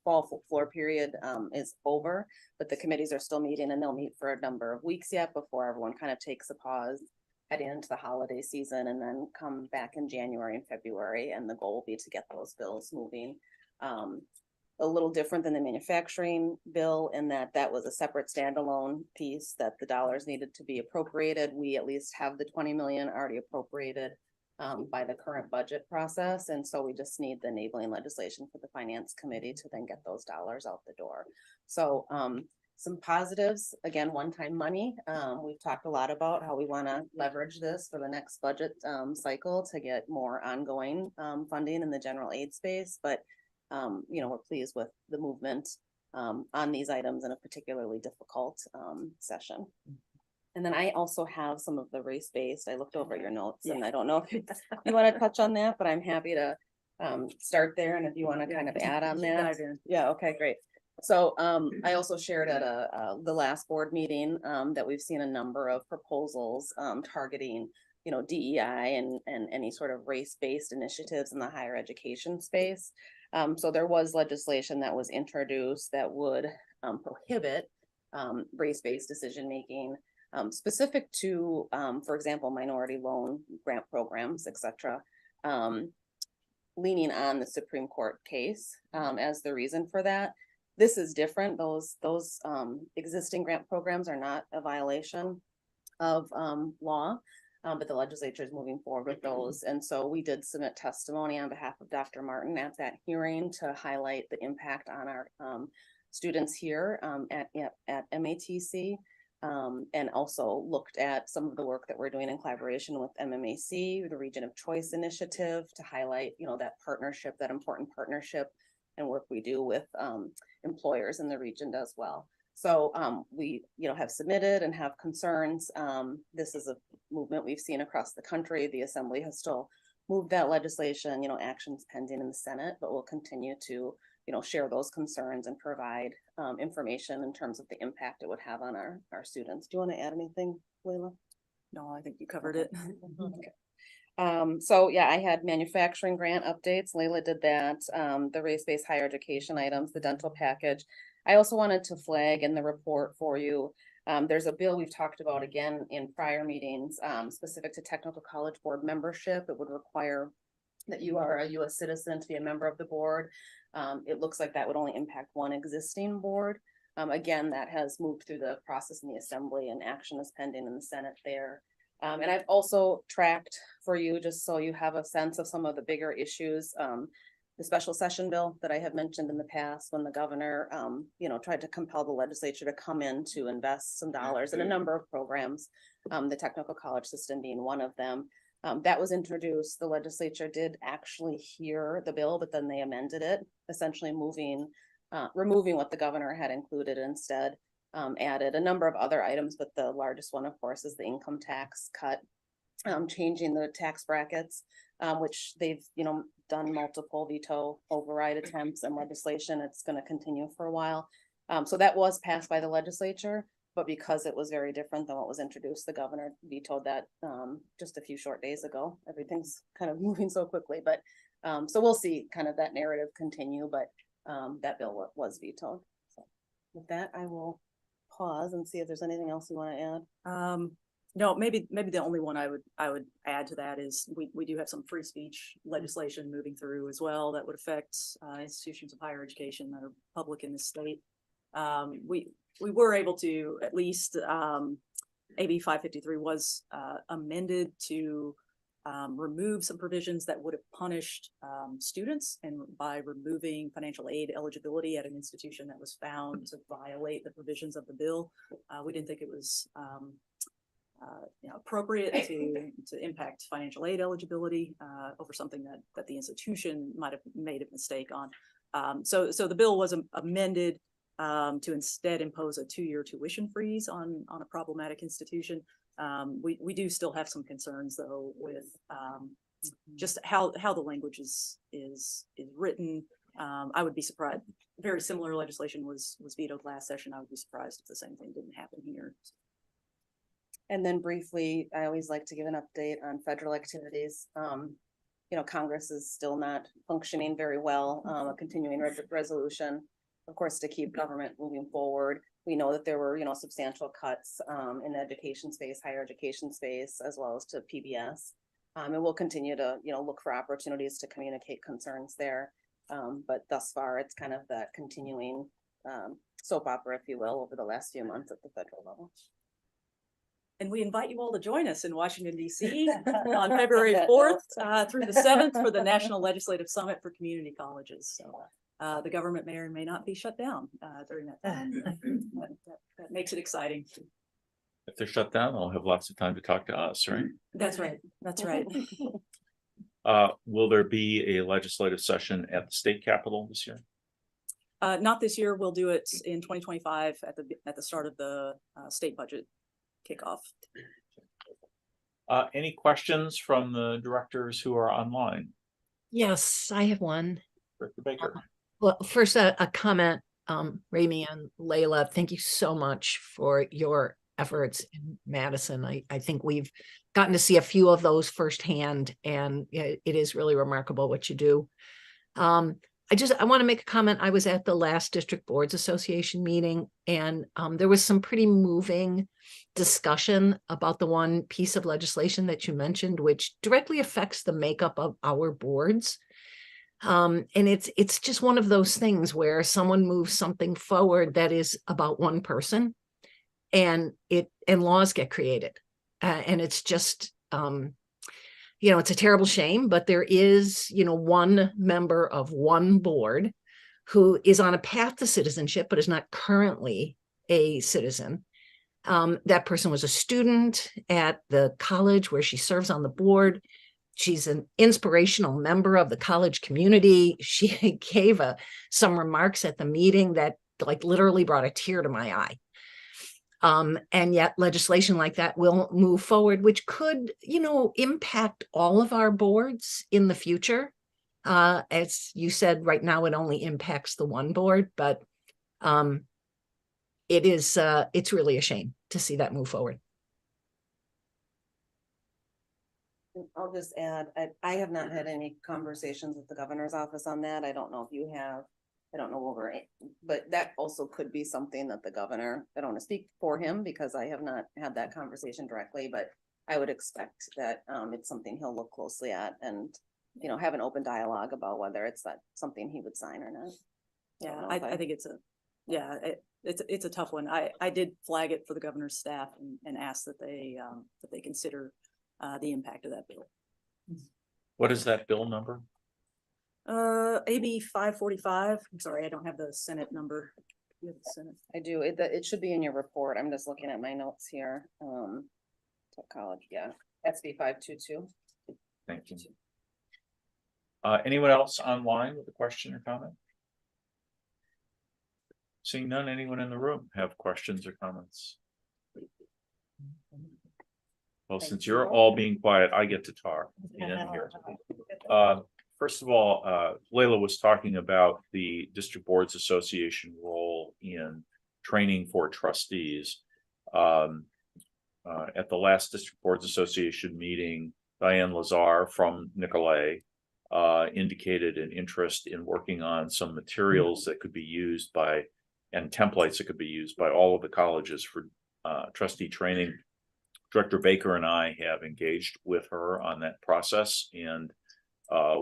fall floor period is over, but the committees are still meeting, and they'll meet for a number of weeks yet before everyone kind of takes a pause heading into the holiday season, and then come back in January and February. And the goal will be to get those bills moving. A little different than the manufacturing bill in that was a separate standalone piece that the dollars needed to be appropriated. We at least have the 20 million already appropriated by the current budget process. And so we just need the enabling legislation for the finance committee to then get those dollars out the door. So some positives, again, one-time money. We've talked a lot about how we want to leverage this for the next budget cycle to get more ongoing funding in the general aid space. But, you know, we're pleased with the movement on these items in a particularly difficult session. And then I also have some of the race-based. I looked over your notes and I don't know if you want to touch on that, but I'm happy to start there. And if you want to kind of add on that. Yeah, okay, great. So I also shared at the last board meeting that we've seen a number of proposals targeting, you know, DEI and any sort of race-based initiatives in the higher education space. So there was legislation that was introduced that would prohibit race-based decision-making specific to, for example, minority loan grant programs, et cetera, leaning on the Supreme Court case as the reason for that. This is different. Those existing grant programs are not a violation of law, but the legislature is moving forward with those. And so we did submit testimony on behalf of Dr. Martin at that hearing to highlight the impact on our students here at MATC. And also looked at some of the work that we're doing in collaboration with MMAC, the Region of Choice Initiative, to highlight, you know, that partnership, that important partnership and work we do with employers in the region as well. So we, you know, have submitted and have concerns. This is a movement we've seen across the country. The Assembly has still moved that legislation, you know, actions pending in the Senate, but we'll continue to, you know, share those concerns and provide information in terms of the impact it would have on our students. Do you want to add anything, Leila? No, I think you covered it. Okay. So yeah, I had manufacturing grant updates. Leila did that. The race-based higher education items, the dental package. I also wanted to flag in the report for you. There's a bill we've talked about again in prior meetings, specific to technical college board membership. It would require that you are a U.S. citizen to be a member of the board. It looks like that would only impact one existing board. Again, that has moved through the process in the Assembly and action is pending in the Senate there. And I've also tracked for you, just so you have a sense of some of the bigger issues. The special session bill that I have mentioned in the past, when the governor, you know, tried to compel the legislature to come in to invest some dollars in a number of programs, the technical college system being one of them. That was introduced. The legislature did actually hear the bill, but then they amended it, essentially removing what the governor had included, instead added a number of other items, but the largest one, of course, is the income tax cut, changing the tax brackets, which they've, you know, done multiple veto override attempts and legislation. It's going to continue for a while. So that was passed by the legislature, but because it was very different than what was introduced, the governor vetoed that just a few short days ago. Everything's kind of moving so quickly, but so we'll see kind of that narrative continue, but that bill was vetoed. So with that, I will pause and see if there's anything else you want to add. No, maybe the only one I would add to that is we do have some free speech legislation moving through as well that would affect institutions of higher education that are public in the state. We were able to, at least AB 553 was amended to remove some provisions that would have punished students, and by removing financial aid eligibility at an institution that was found to violate the provisions of the bill. We didn't think it was you know, appropriate to impact financial aid eligibility over something that the institution might have made a mistake on. So the bill was amended to instead impose a 2-year tuition freeze on a problematic institution. We do still have some concerns though with just how the language is written. I would be surprised. Very similar legislation was vetoed last session. I would be surprised if the same thing didn't happen here. And then briefly, I always like to give an update on federal activities. You know, Congress is still not functioning very well. A continuing resolution, of course, to keep government moving forward. We know that there were, you know, substantial cuts in the education space, higher education space, as well as to PBS. And we'll continue to, you know, look for opportunities to communicate concerns there. But thus far, it's kind of that continuing soap opera, if you will, over the last few months at the federal level. And we invite you all to join us in Washington, D.C. on February 4th through the 7th for the National Legislative Summit for Community Colleges. So The government may or may not be shut down during that time. That makes it exciting. If they're shut down, I'll have lots of time to talk to us, right? That's right. That's right. Will there be a legislative session at the state capitol this year? Not this year. We'll do it in 2025 at the start of the state budget kickoff. Any questions from the directors who are online? Yes, I have one. Director Baker. Well, first, a comment, Rami and Layla, thank you so much for your efforts in Madison. I think we've gotten to see a few of those firsthand, and it is really remarkable what you do. I want to make a comment. I was at the last District Boards Association meeting, and there was some pretty moving discussion about the one piece of legislation that you mentioned, which directly affects the makeup of our boards. And it's just one of those things where someone moves something forward that is about one person, and laws get created. And it's just, it's a terrible shame, but there is, one member of one board who is on a path to citizenship, but is not currently a citizen. That person was a student at the college where she serves on the board. She's an inspirational member of the college community. She gave some remarks at the meeting that literally brought a tear to my eye. And yet legislation like that will move forward, which could, impact all of our boards in the future. As you said, right now it only impacts the one board, but it's really a shame to see that move forward. I'll just add, I have not had any conversations with the governor's office on that. I don't know if you have. I don't know over it, but that also could be something that the governor, I don't want to speak for him because I have not had that conversation directly, but I would expect that it's something he'll look closely at and, have an open dialogue about whether it's something he would sign or not. Yeah, I think it's it's a tough one. I did flag it for the governor's staff and ask that they consider the impact of that bill. What is that bill number? AB 545. I'm sorry, I don't have the Senate number. You have the Senate. I do. It should be in your report. I'm just looking at my notes here. Tech college, yeah. SB 522. Thank you. Anyone else online with a question or comment? Seeing none, anyone in the room have questions or comments? Well, since you're all being quiet, I get to talk in here. First of all, Layla was talking about the District Boards Association role in training for trustees. At the last District Boards Association meeting, Diane Lazar from Nicolay indicated an interest in working on some materials that could be used and templates that could be used by all of the colleges for trustee training. Director Baker and I have engaged with her on that process, and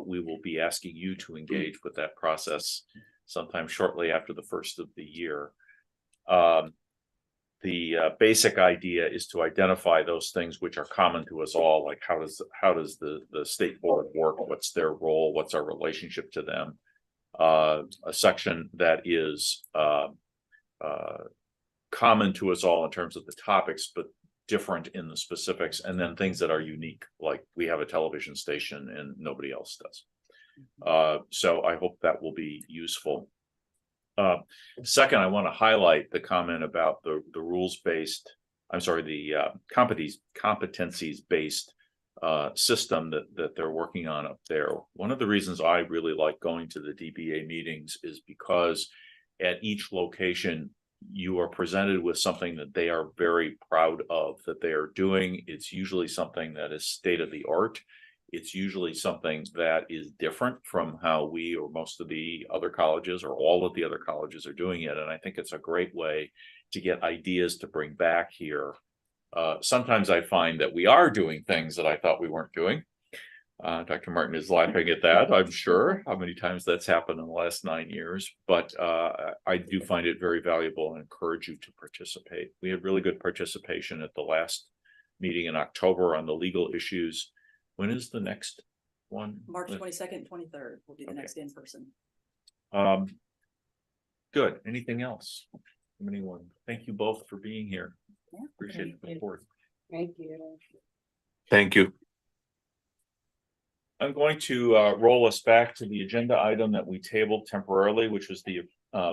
we will be asking you to engage with that process sometime shortly after the first of the year. The basic idea is to identify those things which are common to us all, like how does the state board work? What's their role? What's our relationship to them? A section that is common to us all in terms of the topics, but different in the specifics, and then things that are unique, like we have a television station and nobody else does. So I hope that will be useful. Second, I want to highlight the comment about the rules-based, the competencies-based system that they're working on up there. One of the reasons I really like going to the DBA meetings is because at each location, you are presented with something that they are very proud of that they are doing. It's usually something that is state of the art. It's usually something that is different from how we or most of the other colleges or all of the other colleges are doing it. And I think it's a great way to get ideas to bring back here. Sometimes I find that we are doing things that I thought we weren't doing. Dr. Martin is laughing at that, I'm sure, how many times that's happened in the last 9 years, but I do find it very valuable and encourage you to participate. We had really good participation at the last meeting in October on the legal issues. When is the next one? March 22nd, 23rd will be the next in-person. Good. Anything else from anyone? Thank you both for being here. Appreciate the support. Thank you. Thank you. I'm going to roll us back to the agenda item that we tabled temporarily, which was the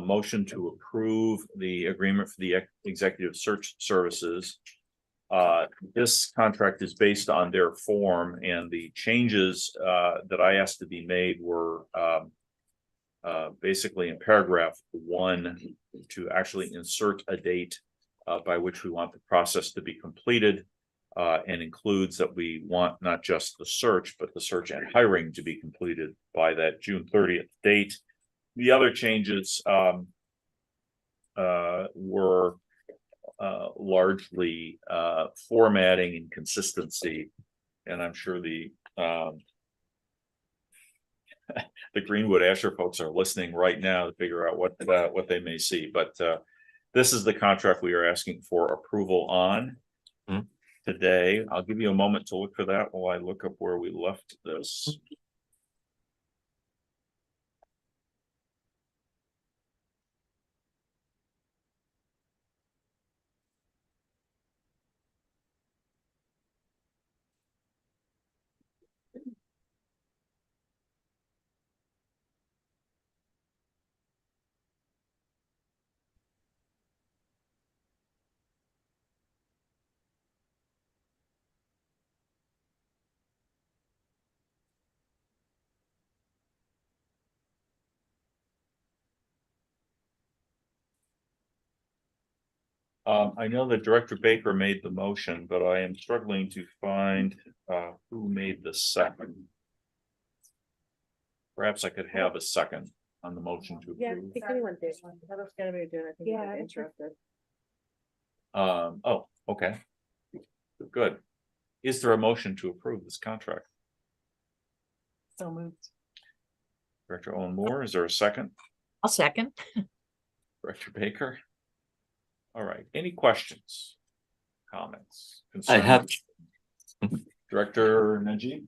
motion to approve the agreement for the executive search services. This contract is based on their form, and the changes that I asked to be made were basically in paragraph 1 to actually insert a date by which we want the process to be completed. And includes that we want not just the search, but the search and hiring to be completed by that June 30th date. The other changes were largely formatting and consistency, and I'm sure the Greenwood Asher folks are listening right now to figure out what they may see. But this is the contract we are asking for approval on. Today. I'll give you a moment to look for that while I look up where we left this. I know that Director Baker made the motion, but I am struggling to find who made the second. Perhaps I could have a second on the motion to Yeah, I approve. think anyone did. I was gonna be doing, I think. Yeah, Interested. Oh, okay. Good. Is there a motion to approve this contract? So moved. Director Owen Moore, is there a second? I'll second. Director Baker? All right, any questions? Comments? I have, concerns? Director Najib?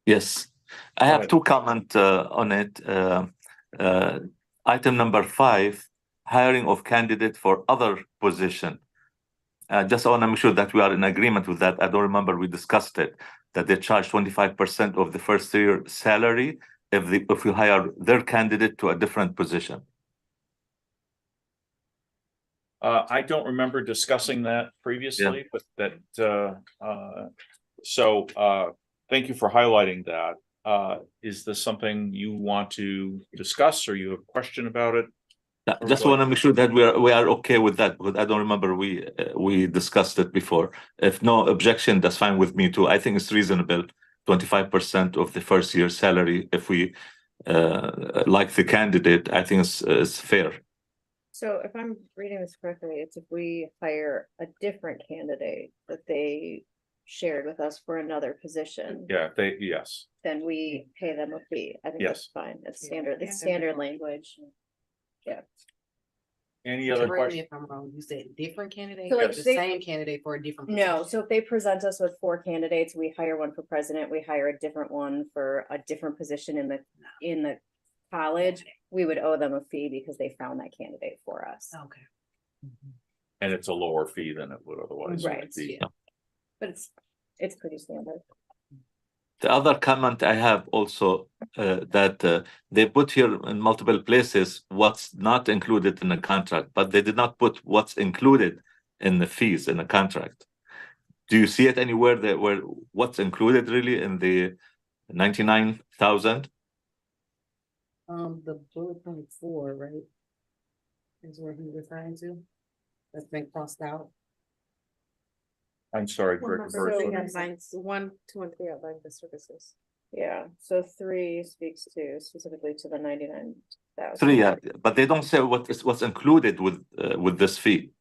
yes, I Go have ahead. two comments on it. Item number 5, hiring of candidate for other position. Just I want to make sure that we are in agreement with that. I don't remember we discussed it, that they charge 25% of the first year salary if you hire their candidate to a different position. I don't remember discussing that previously, but that, thank you for highlighting that. Is this something you want to discuss, or you have a question about it? Just want to make sure that we are okay with that, because I don't remember we discussed it before. If no objection, that's fine with me too. I think it's reasonable, 25% of the first year salary. If we like the candidate, I think it's fair. So if I'm reading this correctly, it's if we hire a different candidate that they shared with us for another position, Yeah, yes. then we pay them a fee. I think that's fine. It's standard, it's standard language. Yeah. Any other Correct me questions? if I'm wrong, you said different candidate, So, or like, the they- same candidate for a different No, position? so if they present us with 4 candidates, we hire one for president, we hire a different one for a different position in the college, we would owe them a fee because they found that candidate for us. Okay. And it's a lower fee than it would otherwise Right, be. yeah. But it's pretty standard. The other comment I have also that they put here in multiple places what's not included in the contract, but they did not put what's included in the fees in the contract. Do you see it anywhere that where what's included really in the 99,000? The bullet point 4, right? Is where he's referring to, that's been crossed out. I'm sorry, Well, Director number Burris. three, what- lines 1, 2, and 3 outline the services. Yeah, so 3 speaks to specifically to the 99,000. 3, yeah, but they don't say what's included with this fee.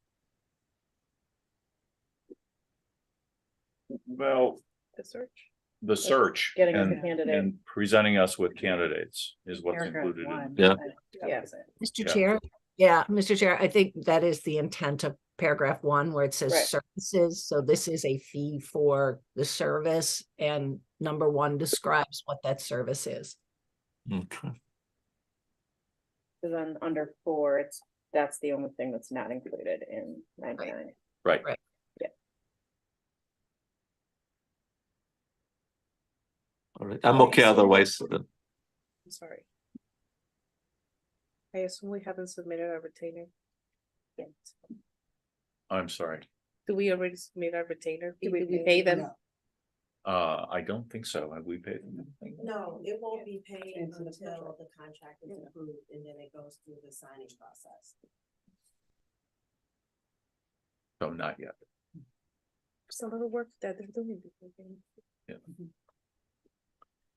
Well, The search. the search Getting us a and, candidate. and presenting us with candidates is what's Paragraph included in. 1. Yeah. Yeah. Mr. Yeah. Chair, yeah, Mr. Chair, I think that is the intent of paragraph 1 where it says Right. services. So this is a fee for the service, and number 1 describes what that service is. Okay. So then under 4, that's the only thing that's not included in 99. Right. All right, I'm okay otherwise. I'm sorry. I assume we haven't submitted our retainer yet. I'm sorry. Do we already submit our retainer? Did we pay them? I don't think so. Have we paid them? No, it won't be paid until the contract is approved and then it goes through the signing process. So not yet. It's a little work that they're doing. Yeah.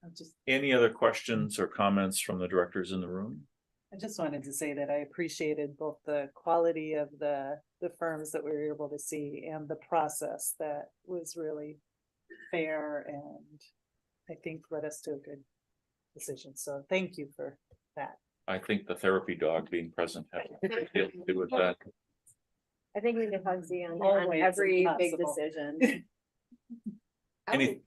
I'm just, Any other questions or comments from the directors in the room? I just wanted to say that I appreciated both the quality of the firms that we were able to see and the process that was really fair and I think led us to a good decision. So thank you for that. I think the therapy dog being present has a great deal to do with that. I think we can hug on Always every big impossible. decision.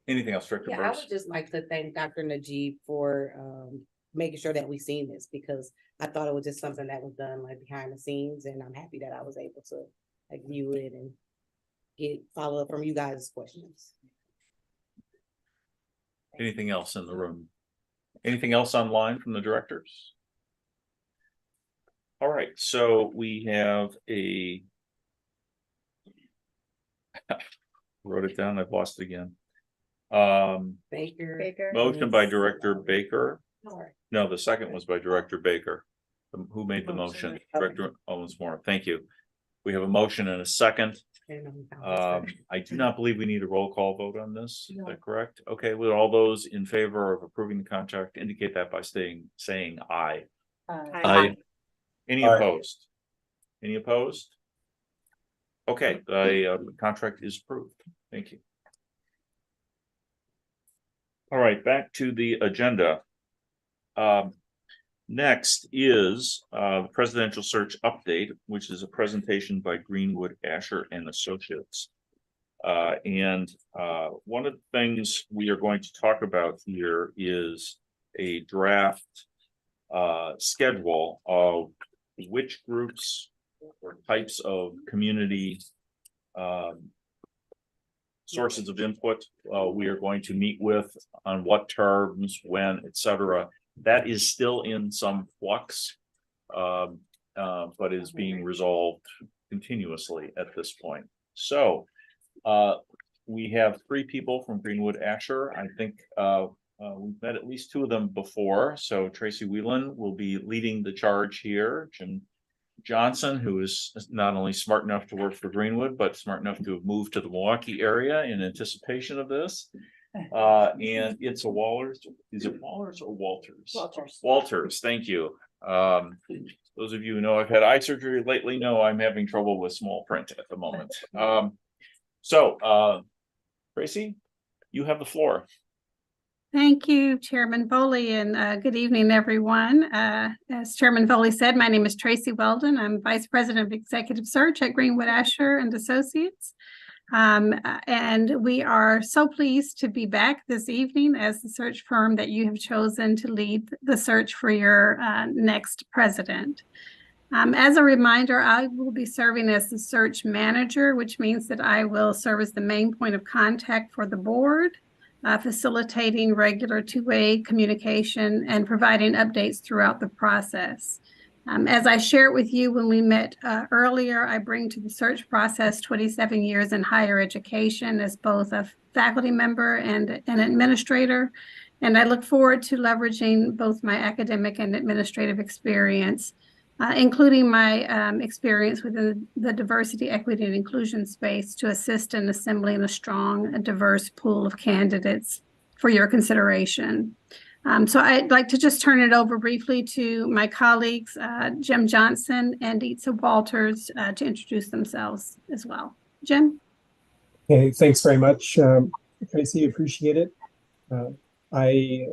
Anything else, Director Yeah, I Burris? would just like to thank Dr. Najib for making sure that we seen this, because I thought it was just something that was done like behind the scenes, and I'm happy that I was able to like view it and get follow up from you guys' questions. Anything else in the room? Anything else online from the directors? All right, so we have a wrote it down, I've lost it again. Baker. Motion by Director Baker. Sorry. No, the second was by Director Baker. Who made the motion? Motion. Director Owens-Moore. Thank you. We have a motion and a second. I do not believe we need a roll call vote on this. Is that correct? Okay, with all those in favor of approving the contract, indicate that by saying aye. Aye. Any Aye. opposed? Any opposed? Okay, the contract is approved. Thank you. All right, back to the agenda. Next is the presidential search update, which is a presentation by Greenwood, Asher and Associates. One of the things we are going to talk about here is a draft schedule of which groups or types of community sources of input we are going to meet with, on what terms, when, etc. That is still in some flux, but is being resolved continuously at this point. So we have 3 people from Greenwood Asher. I think we've met at least 2 of them before. So Tracy Whelan will be leading the charge here. Jim Johnson, who is not only smart enough to work for Greenwood, but smart enough to have moved to the Milwaukee area in anticipation of this. And it's a Walters. Is it Walters or Walters? Walters, thank you. Those of you who know I've had eye surgery lately know I'm having trouble with small print at the moment. Tracy, you have the floor. Thank you, Chairman Foley, and good evening, everyone. As Chairman Foley said, my name is Tracy Weldon. I'm Vice President of Executive Search at Greenwood Asher and Associates. And we are so pleased to be back this evening as the search firm that you have chosen to lead the search for your next president. As a reminder, I will be serving as the search manager, which means that I will serve as the main point of contact for the board, facilitating regular two-way communication and providing updates throughout the process. As I shared with you when we met earlier, I bring to the search process 27 years in higher education as both a faculty member and an administrator, and I look forward to leveraging both my academic and administrative experience, including my experience within the diversity, equity, and inclusion space to assist in assembling a strong and diverse pool of candidates for your consideration. So I'd like to just turn it over briefly to my colleagues, Jim Johnson and Itza Walters, to introduce themselves as well. Jim? Okay, thanks very much, Tracy, appreciate it. I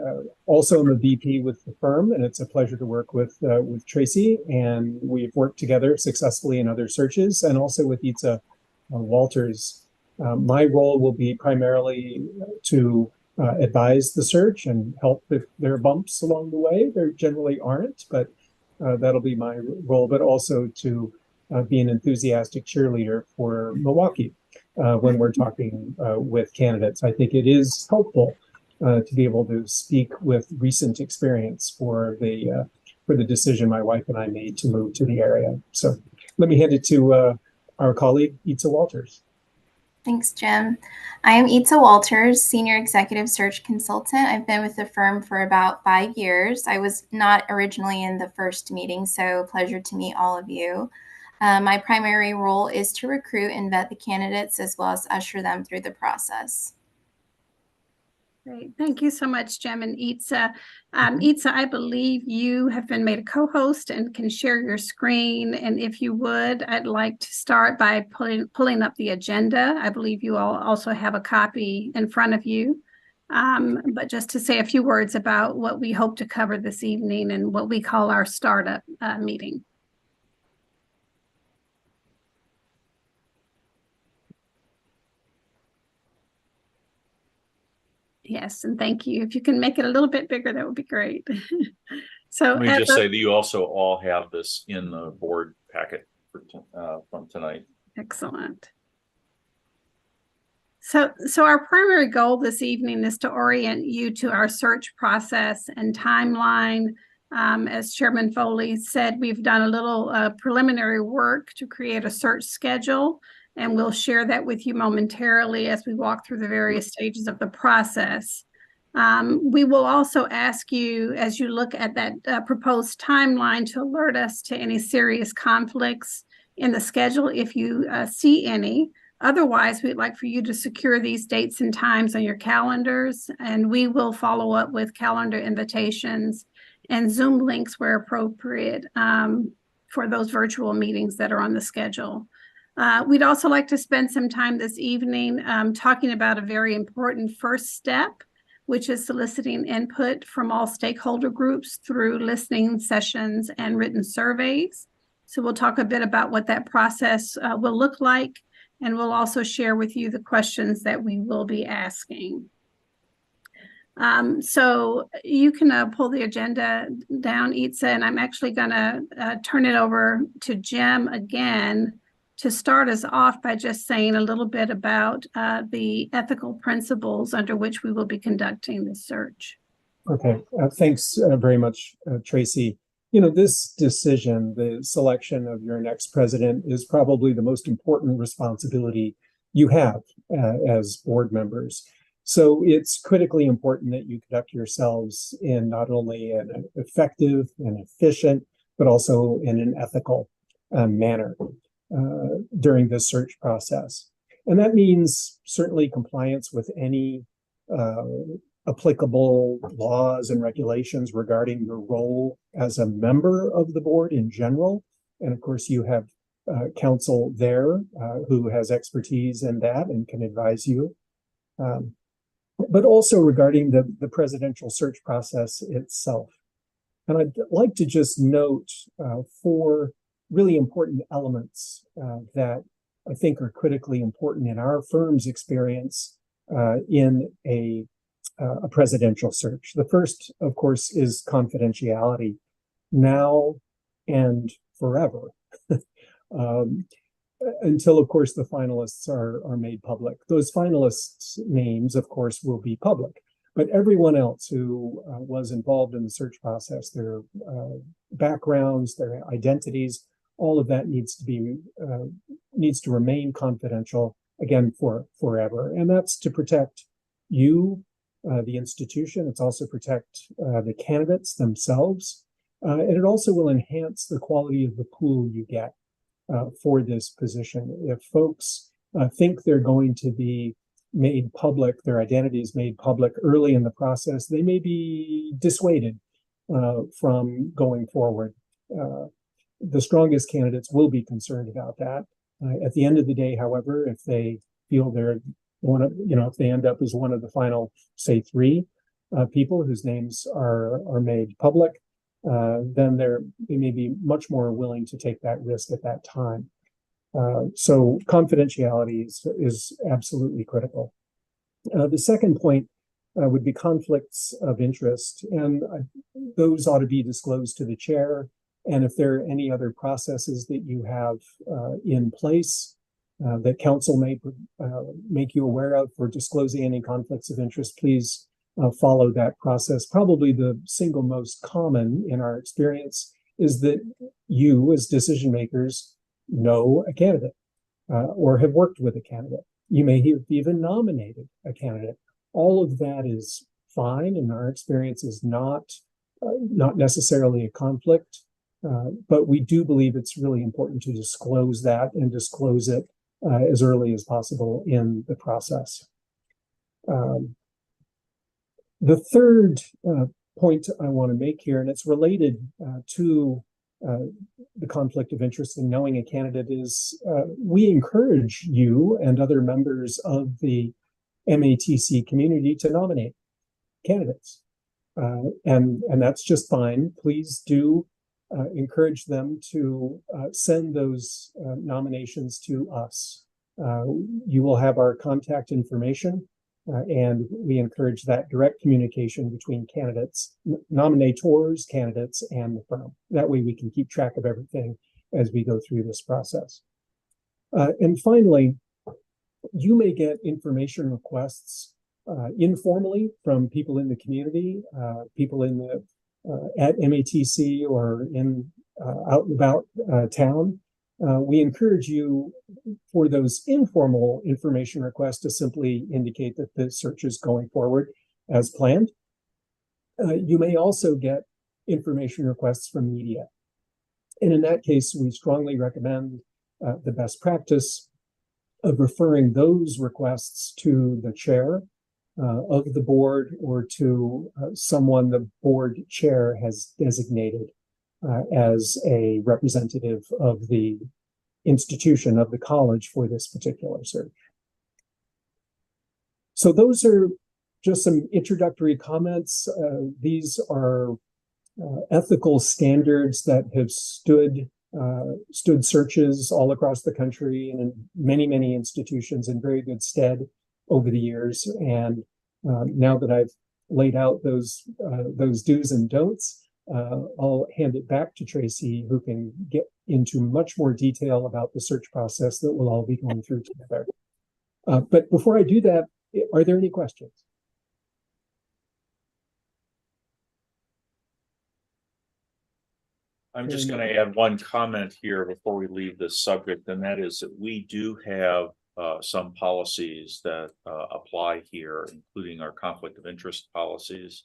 also am a VP with the firm, and it's a pleasure to work with Tracy, and we've worked together successfully in other searches, and also with Itza Walters. My role will be primarily to advise the search and help if there are bumps along the way. There generally aren't, but That'll be my role, but also to be an enthusiastic cheerleader for Milwaukee when we're talking with candidates. I think it is helpful to be able to speak with recent experience for the decision my wife and I made to move to the area. So let me hand it to our colleague, Itza Walters. Thanks, Jim. I am Itza Walters, Senior Executive Search Consultant. I've been with the firm for about 5 years. I was not originally in the first meeting, so pleasure to meet all of you. My primary role is to recruit and vet the candidates as well as usher them through the process. Great. Thank you so much, Jim and Itza. Itza, I believe you have been made a co-host and can share your screen. And if you would, I'd like to start by pulling up the agenda. I believe you all also have a copy in front of you. But just to say a few words about what we hope to cover this evening and what we call our startup meeting. Yes, and thank you. If you can make it a little bit bigger, that would be great. So Let me just say that you also all have this in the board packet for from tonight. Excellent. So our primary goal this evening is to orient you to our search process and timeline. As Chairman Foley said, we've done a little preliminary work to create a search schedule, and we'll share that with you momentarily as we walk through the various stages of the process. We will also ask you, as you look at that proposed timeline, to alert us to any serious conflicts in the schedule if you see any. Otherwise, we'd like for you to secure these dates and times on your calendars, and we will follow up with calendar invitations and Zoom links where appropriate for those virtual meetings that are on the schedule. We'd also like to spend some time this evening talking about a very important first step, which is soliciting input from all stakeholder groups through listening sessions and written surveys. So we'll talk a bit about what that process will look like, and we'll also share with you the questions that we will be asking. So you can pull the agenda down, Itza, and I'm actually going to turn it over to Jim again to start us off by just saying a little bit about the ethical principles under which we will be conducting the search. Okay, thanks very much, Tracy. You know, this decision, the selection of your next president, is probably the most important responsibility you have as board members. So it's critically important that you conduct yourselves in not only an effective and efficient, but also in an ethical manner during this search process. And that means certainly compliance with any applicable laws and regulations regarding your role as a member of the board in general. And of course, you have counsel there who has expertise in that and can advise you. But also regarding the presidential search process itself. And I'd like to just note 4 really important elements that I think are critically important in our firm's experience in a presidential search. The first, of course, is confidentiality, now and forever, until, of course, the finalists are made public. Those finalists' names, of course, will be public, but everyone else who was involved in the search process, their backgrounds, their identities, all of that needs to remain confidential, again, forever. And that's to protect you, the institution. It's also protect the candidates themselves. And it also will enhance the quality of the pool you get for this position. If folks think they're going to be made public, their identities made public early in the process, they may be dissuaded from going forward. The strongest candidates will be concerned about that. At the end of the day, however, if they feel they're one of, if they end up as one of the final, say, 3 people whose names are made public, then they may be much more willing to take that risk at that time. So confidentiality is absolutely critical. The second point would be conflicts of interest, and those ought to be disclosed to the chair And if there are any other processes that you have in place that council may make you aware of for disclosing any conflicts of interest, please follow that process. Probably the single most common in our experience is that you, as decision makers, know a candidate or have worked with a candidate. You may have even nominated a candidate. All of that is fine, and our experience is not necessarily a conflict. But we do believe it's really important to disclose that and disclose it as early as possible in the process. The third point I want to make here, and it's related to the conflict of interest in knowing a candidate, is we encourage you and other members of the MATC community to nominate candidates. And that's just fine. Please do encourage them to send those nominations to us. You will have our contact information, and we encourage that direct communication between candidates, nominators, candidates, and the firm. That way we can keep track of everything as we go through this process. And finally, you may get information requests informally from people in the community, people in the at MATC or in out and about town. We encourage you for those informal information requests to simply indicate that the search is going forward as planned. You may also get information requests from media. And in that case, we strongly recommend the best practice of referring those requests to the chair of the board or to someone the board chair has designated as a representative of the institution of the college for this particular search. So those are just some introductory comments. These are ethical standards that have stood searches all across the country and in many institutions in very good stead over the years. And now that I've laid out those do's and don'ts, I'll hand it back to Tracy, who can get into much more detail about the search process that we'll all be going through together. But before I do that, are there any questions? I'm just going to add one comment here before we leave this subject, and that is that we do have some policies that apply here, including our conflict of interest policies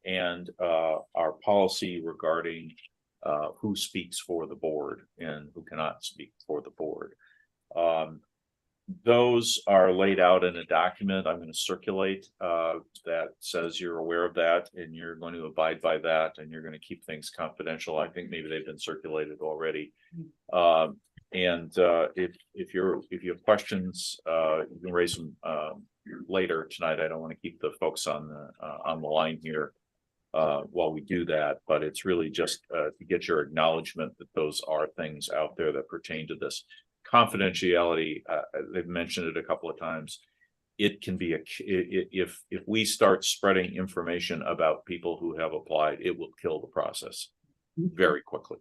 and our policy regarding who speaks for the board and who cannot speak for the board. Those are laid out in a document I'm going to circulate that says you're aware of that and you're going to abide by that and you're going to keep things confidential. I think maybe they've been circulated already. And if you have questions, you can raise them later tonight. I don't want to keep the folks on the line here while we do that, but it's really just to get your acknowledgement that those are things out there that pertain to this. Confidentiality, they've mentioned it a couple of times. It can be if we start spreading information about people who have applied, it will kill the process very quickly.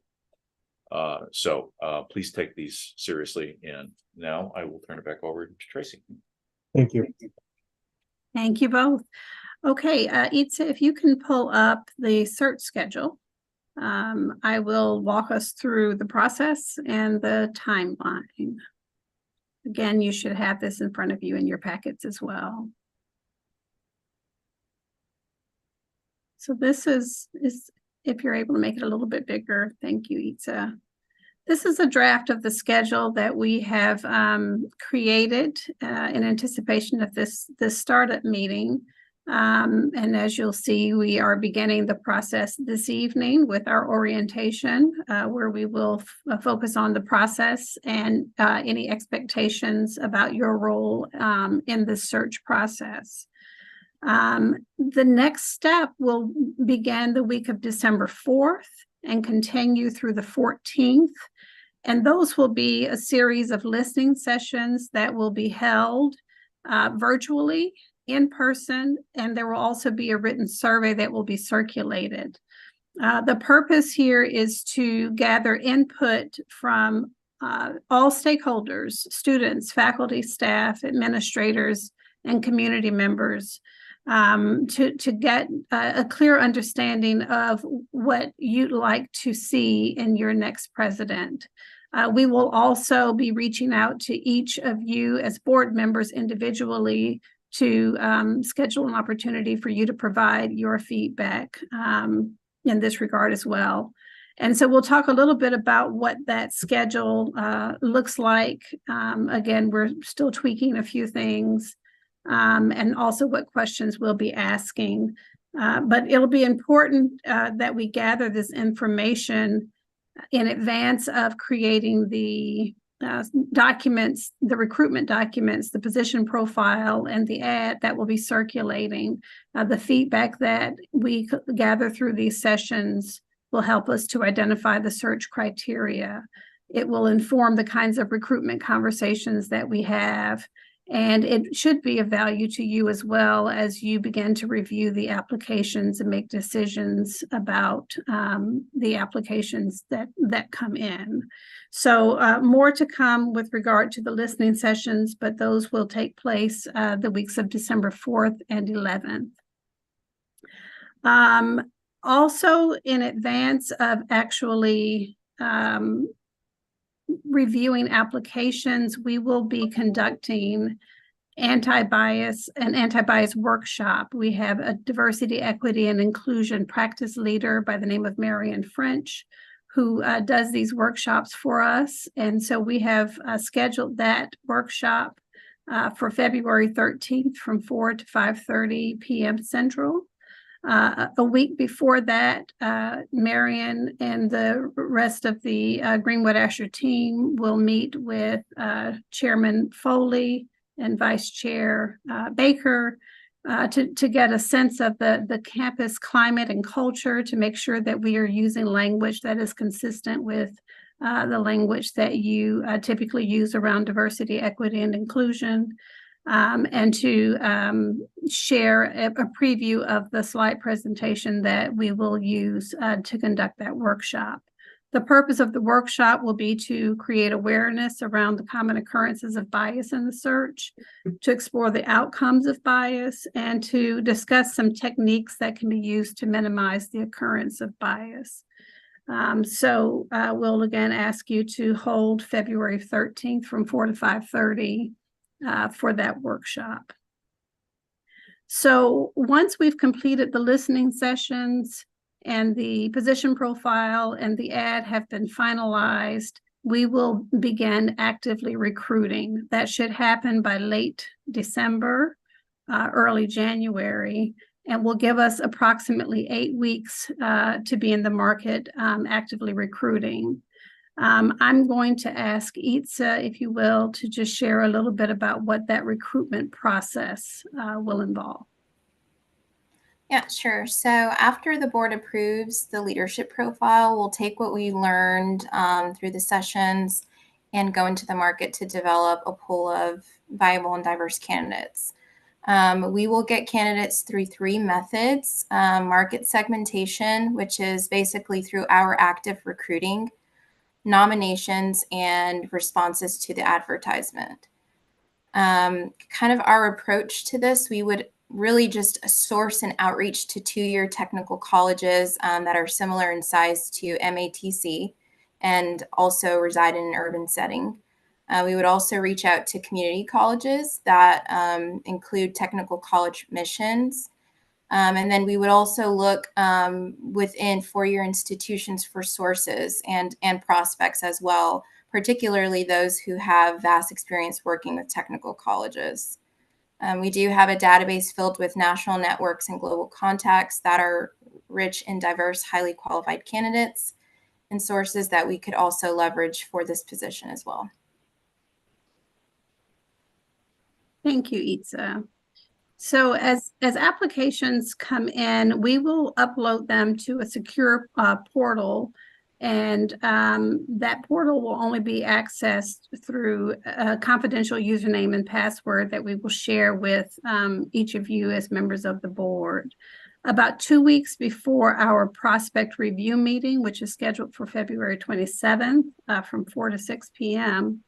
So please take these seriously. And now I will turn it back over to Tracy. Thank you. Thank you both. Okay, Itza, if you can pull up the search schedule. I will walk us through the process and the timeline. Again, you should have this in front of you in your packets as well. So this is if you're able to make it a little bit bigger, thank you, Itza. This is a draft of the schedule that we have created in anticipation of this startup meeting. And as you'll see, we are beginning the process this evening with our orientation, where we will focus on the process and any expectations about your role in the search process. The next step will begin the week of December 4th and continue through the 14th. And those will be a series of listening sessions that will be held virtually, in person, and there will also be a written survey that will be circulated. The purpose here is to gather input from all stakeholders, students, faculty, staff, administrators, and community members to get a clear understanding of what you'd like to see in your next president. We will also be reaching out to each of you as board members individually to schedule an opportunity for you to provide your feedback in this regard as well. And so we'll talk a little bit about what that schedule looks like. Again, we're still tweaking a few things and also what questions we'll be asking. But it'll be important that we gather this information in advance of creating the documents, the recruitment documents, the position profile, and the ad that will be circulating. The feedback that we gather through these sessions will help us to identify the search criteria. It will inform the kinds of recruitment conversations that we have, and it should be of value to you as well as you begin to review the applications and make decisions about the applications that come in. So more to come with regard to the listening sessions, but those will take place the weeks of December 4th and 11th. Also, in advance of actually reviewing applications, we will be conducting an anti-bias workshop. We have a diversity, equity, and inclusion practice leader by the name of Marion French, who does these workshops for us. And so we have scheduled that workshop for February 13th from 4 to 5:30 p.m. Central. A week before that, Marion and the rest of the Greenwood Asher team will meet with Chairman Foley and Vice Chair Baker to get a sense of the campus climate and culture, to make sure that we are using language that is consistent with the language that you typically use around diversity, equity, and inclusion. And to share a preview of the slide presentation that we will use to conduct that workshop. The purpose of the workshop will be to create awareness around the common occurrences of bias in the search, to explore the outcomes of bias, and to discuss some techniques that can be used to minimize the occurrence of bias. So we'll again ask you to hold February 13th from 4 to 5:30 for that workshop. So once we've completed the listening sessions and the position profile and the ad have been finalized, we will begin actively recruiting. That should happen by late December, early January, and will give us approximately 8 weeks to be in the market actively recruiting. I'm going to ask Itza, if you will, to just share a little bit about what that recruitment process will involve. Yeah, sure. So after the board approves the leadership profile, we'll take what we learned through the sessions and go into the market to develop a pool of viable and diverse candidates. We will get candidates through 3 methods: market segmentation, which is basically through our active recruiting, nominations, and responses to the advertisement. Kind of our approach to this, we would really just source and outreach to 2-year technical colleges that are similar in size to MATC and also reside in an urban setting. We would also reach out to community colleges that include technical college missions. And then we would also look within 4-year institutions for sources and prospects as well, particularly those who have vast experience working with technical colleges. We do have a database filled with national networks and global contacts that are rich in diverse, highly qualified candidates and sources that we could also leverage for this position as well. Thank you, Itza. So as applications come in, we will upload them to a secure portal, and that portal will only be accessed through a confidential username and password that we will share with each of you as members of the board. About 2 weeks before our prospect review meeting, which is scheduled for February 27th from 4 to 6 p.m.,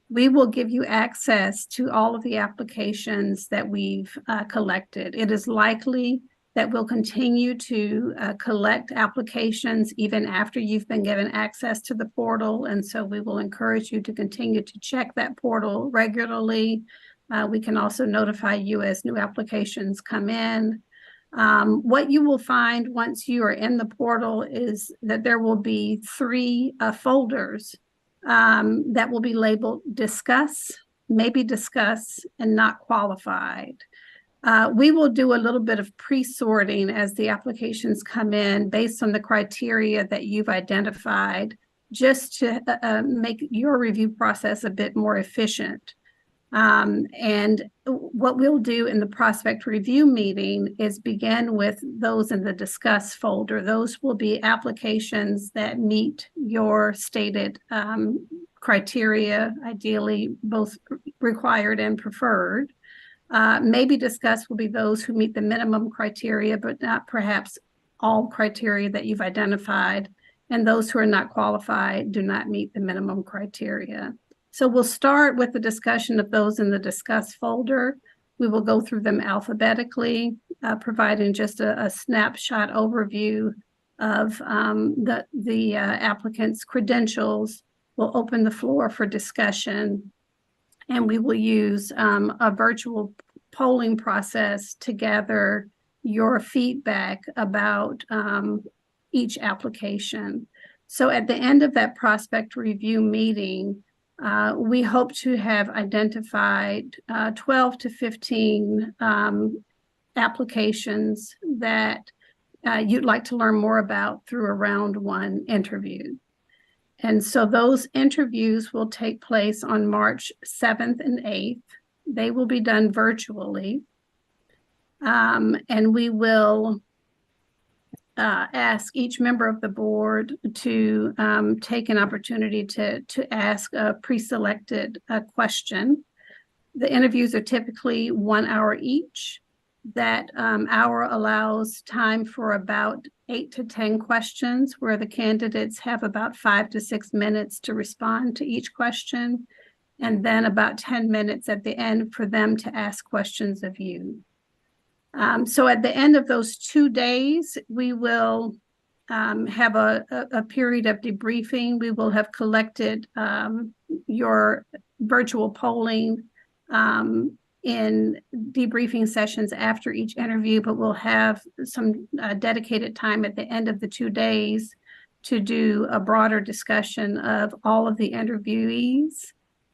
we will give you access to all of the applications that we've collected. It is likely that we'll continue to collect applications even after you've been given access to the portal. And so we will encourage you to continue to check that portal regularly. We can also notify you as new applications come in. What you will find once you are in the portal is that there will be 3 folders that will be labeled discuss, maybe discuss, and not qualified. We will do a little bit of pre-sorting as the applications come in based on the criteria that you've identified, just to make your review process a bit more efficient. And what we'll do in the prospect review meeting is begin with those in the discuss folder. Those will be applications that meet your stated criteria, ideally both required and preferred. Maybe discuss will be those who meet the minimum criteria, but not perhaps all criteria that you've identified. And those who are not qualified do not meet the minimum criteria. So we'll start with the discussion of those in the discuss folder. We will go through them alphabetically, providing just a snapshot overview of the applicant's credentials. We'll open the floor for discussion, and we will use a virtual polling process to gather your feedback about each application. So at the end of that prospect review meeting, we hope to have identified 12 to 15 applications that you'd like to learn more about through a round 1 interview. And so those interviews will take place on March 7th and 8th. They will be done virtually. And we will ask each member of the board to take an opportunity to ask a pre-selected question. The interviews are typically 1 hour each. That hour allows time for about 8 to 10 questions, where the candidates have about 5 to 6 minutes to respond to each question, and then about 10 minutes at the end for them to ask questions of you. So at the end of those 2 days, we will have a period of debriefing. We will have collected your virtual polling in debriefing sessions after each interview, but we'll have some dedicated time at the end of the 2 days to do a broader discussion of all of the interviewees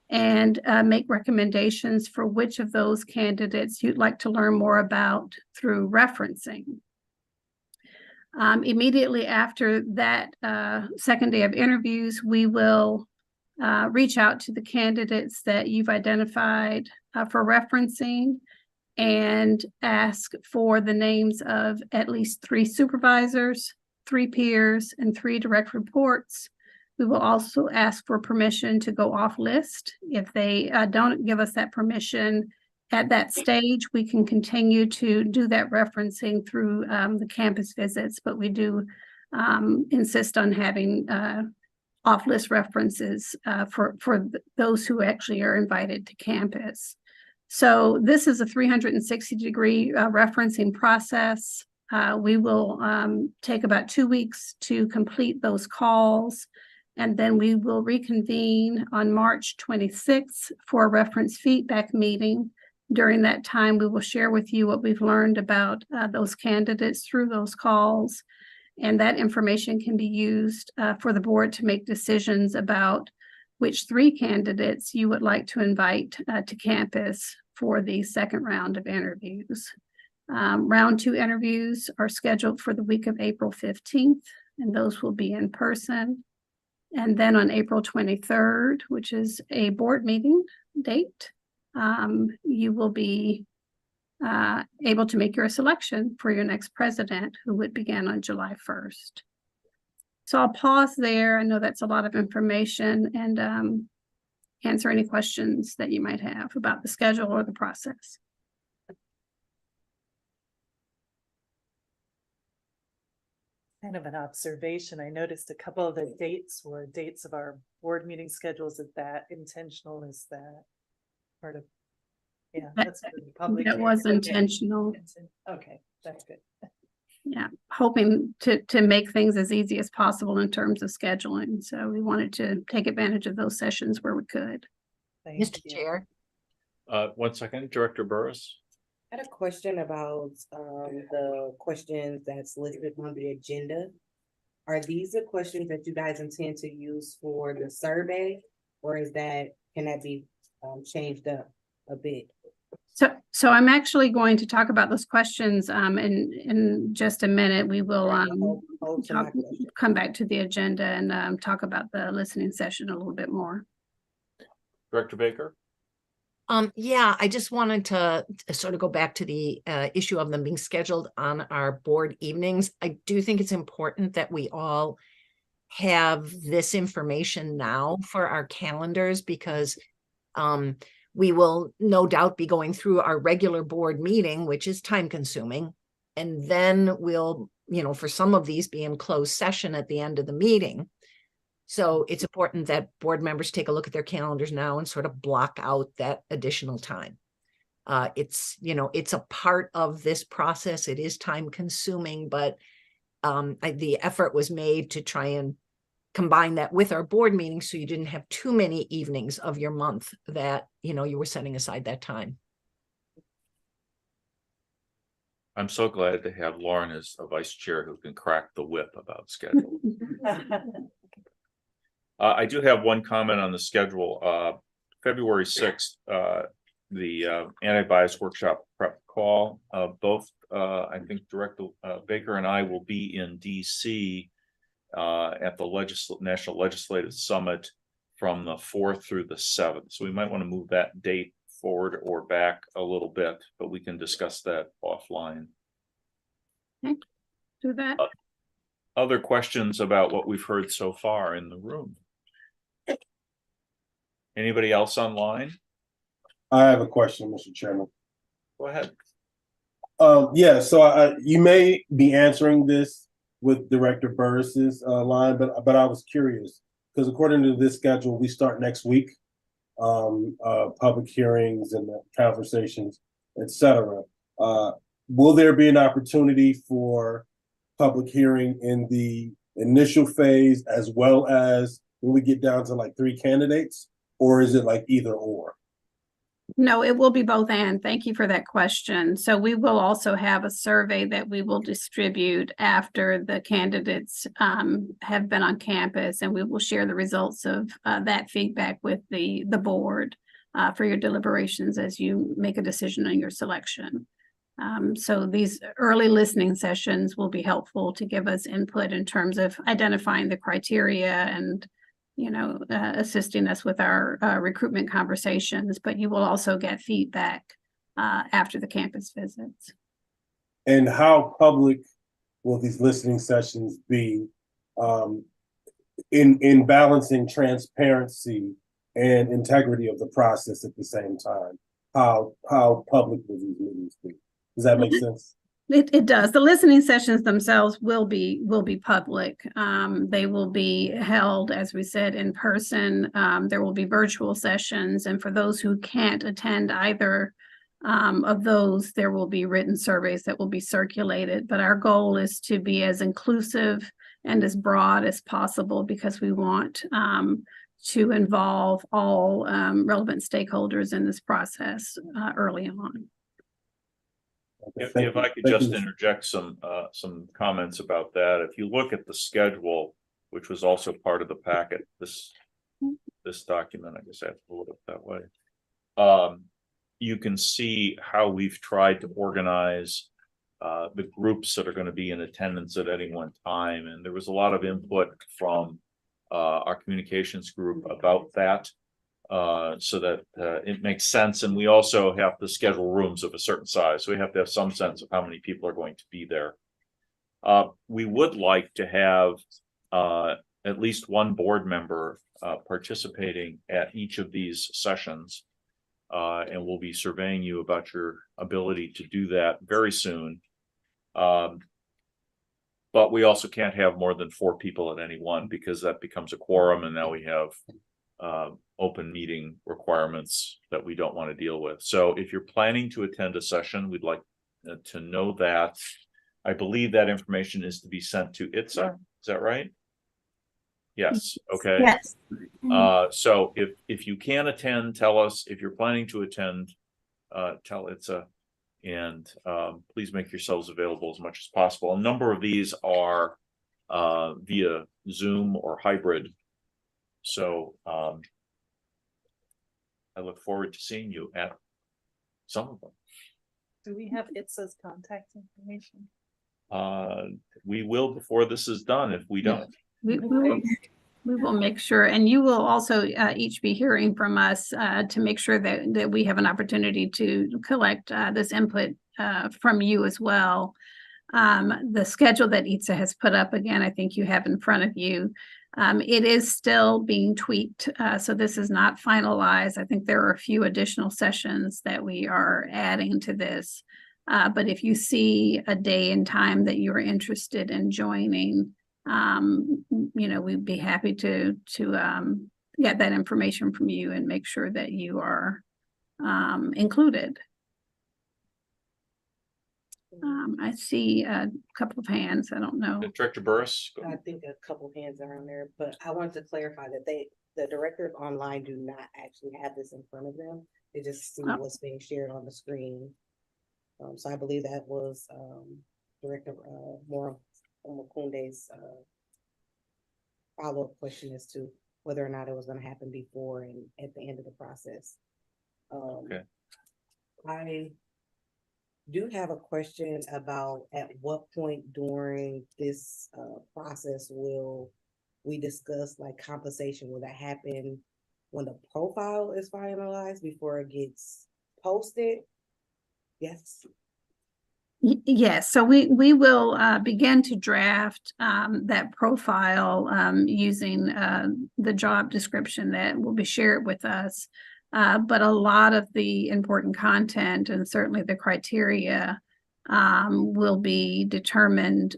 and make recommendations for which of those candidates you'd like to learn more about through referencing. Immediately after that second day of interviews, we will reach out to the candidates that you've identified for referencing and ask for the names of at least 3 supervisors, 3 peers, and 3 direct reports. We will also ask for permission to go off list. If they don't give us that permission at that stage, we can continue to do that referencing through the campus visits, but we do insist on having off-list references for those who actually are invited to campus. So this is a 360-degree referencing process. We will take about 2 weeks to complete those calls, and then we will reconvene on March 26th for a reference feedback meeting. During that time, we will share with you what we've learned about those candidates through those calls, and that information can be used for the board to make decisions about which 3 candidates you would like to invite to campus for the second round of interviews. Round 2 interviews are scheduled for the week of April 15th, and those will be in person. And then on April 23rd, which is a board meeting date, you will be able to make your selection for your next president, who would begin on July 1st. So I'll pause there. I know that's a lot of information, and answer any questions that you might have about the schedule or the process. Kind of an observation. I noticed a couple of the dates were dates of our board meeting schedules. Is that intentional? Is that part of? Yeah, that's for the public. That was hearing. intentional. Okay, that's good. Yeah, hoping to make things as easy as possible in terms of scheduling. So we wanted to take advantage of those sessions where we could. Mr. Chair. 1 second, Director Burris. I had a question about the questions that's listed on the agenda. Are these the questions that you guys intend to use for the survey, or can that be changed up a bit? So I'm actually going to talk about those questions in just a minute. We will come back to the agenda and talk about the listening session a little bit more. Director Baker. Yeah, I just wanted to sort of go back to the issue of them being scheduled on our board evenings. I do think it's important that we all have this information now for our calendars, because we will no doubt be going through our regular board meeting, which is time consuming. And then we'll, for some of these, be in closed session at the end of the meeting. So it's important that board members take a look at their calendars now and sort of block out that additional time. It's a part of this process. It is time consuming, but the effort was made to try and combine that with our board meetings, so you didn't have too many evenings of your month that, you were setting aside that time. I'm so glad to have Lauren as a vice chair who can crack the whip about schedule. I do have one comment on the schedule. February 6th, the anti-bias workshop prep call. Both, I think Director Baker and I will be in DC at the National Legislative Summit from the 4th through the 7th. So we might want to move that date forward or back a little bit, but we can discuss that offline. Okay, do that. Other questions about what we've heard so far in the room? Anybody else online? I have a question, Mr. Chairman. Go ahead. Yeah, so you may be answering this with Director Burris's line, but I was curious because according to this schedule, we start next week, public hearings and the conversations, etc. Will there be an opportunity for public hearing in the initial phase as well as when we get down to like 3 candidates, or is it like either or? No, it will be both and. Thank you for that question. So we will also have a survey that we will distribute after the candidates have been on campus, and we will share the results of that feedback with the board for your deliberations as you make a decision on your selection. So these early listening sessions will be helpful to give us input in terms of identifying the criteria and assisting us with our recruitment conversations, but you will also get feedback after the campus visits. And how public will these listening sessions be in balancing transparency and integrity of the process at the same time? How public will these meetings be? Does that make sense? It does. The listening sessions themselves will be public. They will be held, as we said, in person. There will be virtual sessions, and for those who can't attend either of those, there will be written surveys that will be circulated. But our goal is to be as inclusive and as broad as possible, because we want to involve all relevant stakeholders in this process early on. If I could just interject some comments about that. If you look at the schedule, which was also part of the packet, this document, I guess I have to hold it that way. You can see how we've tried to organize the groups that are going to be in attendance at any one time. And there was a lot of input from our communications group about that. So that it makes sense. And we also have to schedule rooms of a certain size. So we have to have some sense of how many people are going to be there. We would like to have at least one board member participating at each of these sessions. And we'll be surveying you about your ability to do that very soon. But we also can't have more than 4 people at any one, because that becomes a quorum, and now we have open meeting requirements that we don't want to deal with. So if you're planning to attend a session, we'd like to know that. I believe that information is to be sent to ITSA. Is that right? Yes. Okay. Yes. So if you can attend, tell us. If you're planning to attend, tell ITSA, and please make yourselves available as much as possible. A number of these are via Zoom or hybrid. So I look forward to seeing you at some of them. Do we have ITSA's contact information? We will before this is done. If we don't, We will make sure, and you will also each be hearing from us to make sure that we have an opportunity to collect this input from you as well. The schedule that ITSA has put up, again, I think you have in front of you. It is still being tweaked, so this is not finalized. I think there are a few additional sessions that we are adding to this. But if you see a day and time that you're interested in joining, we'd be happy to get that information from you and make sure that you are included. I see a couple of hands. I don't know. Director Burris. I think a couple of hands are on there, but I wanted to clarify that the directors online do not actually have this in front of them. They just see what's being shared on the screen. So I believe that was Director Omokunde's follow-up question as to whether or not it was going to happen before and at the end of the process. Okay. I do have a question about at what point during this process will we discuss like compensation? Will that happen when the profile is finalized before it gets posted? Yes. Yes, so we will begin to draft that profile using the job description that will be shared with us. But a lot of the important content and certainly the criteria will be determined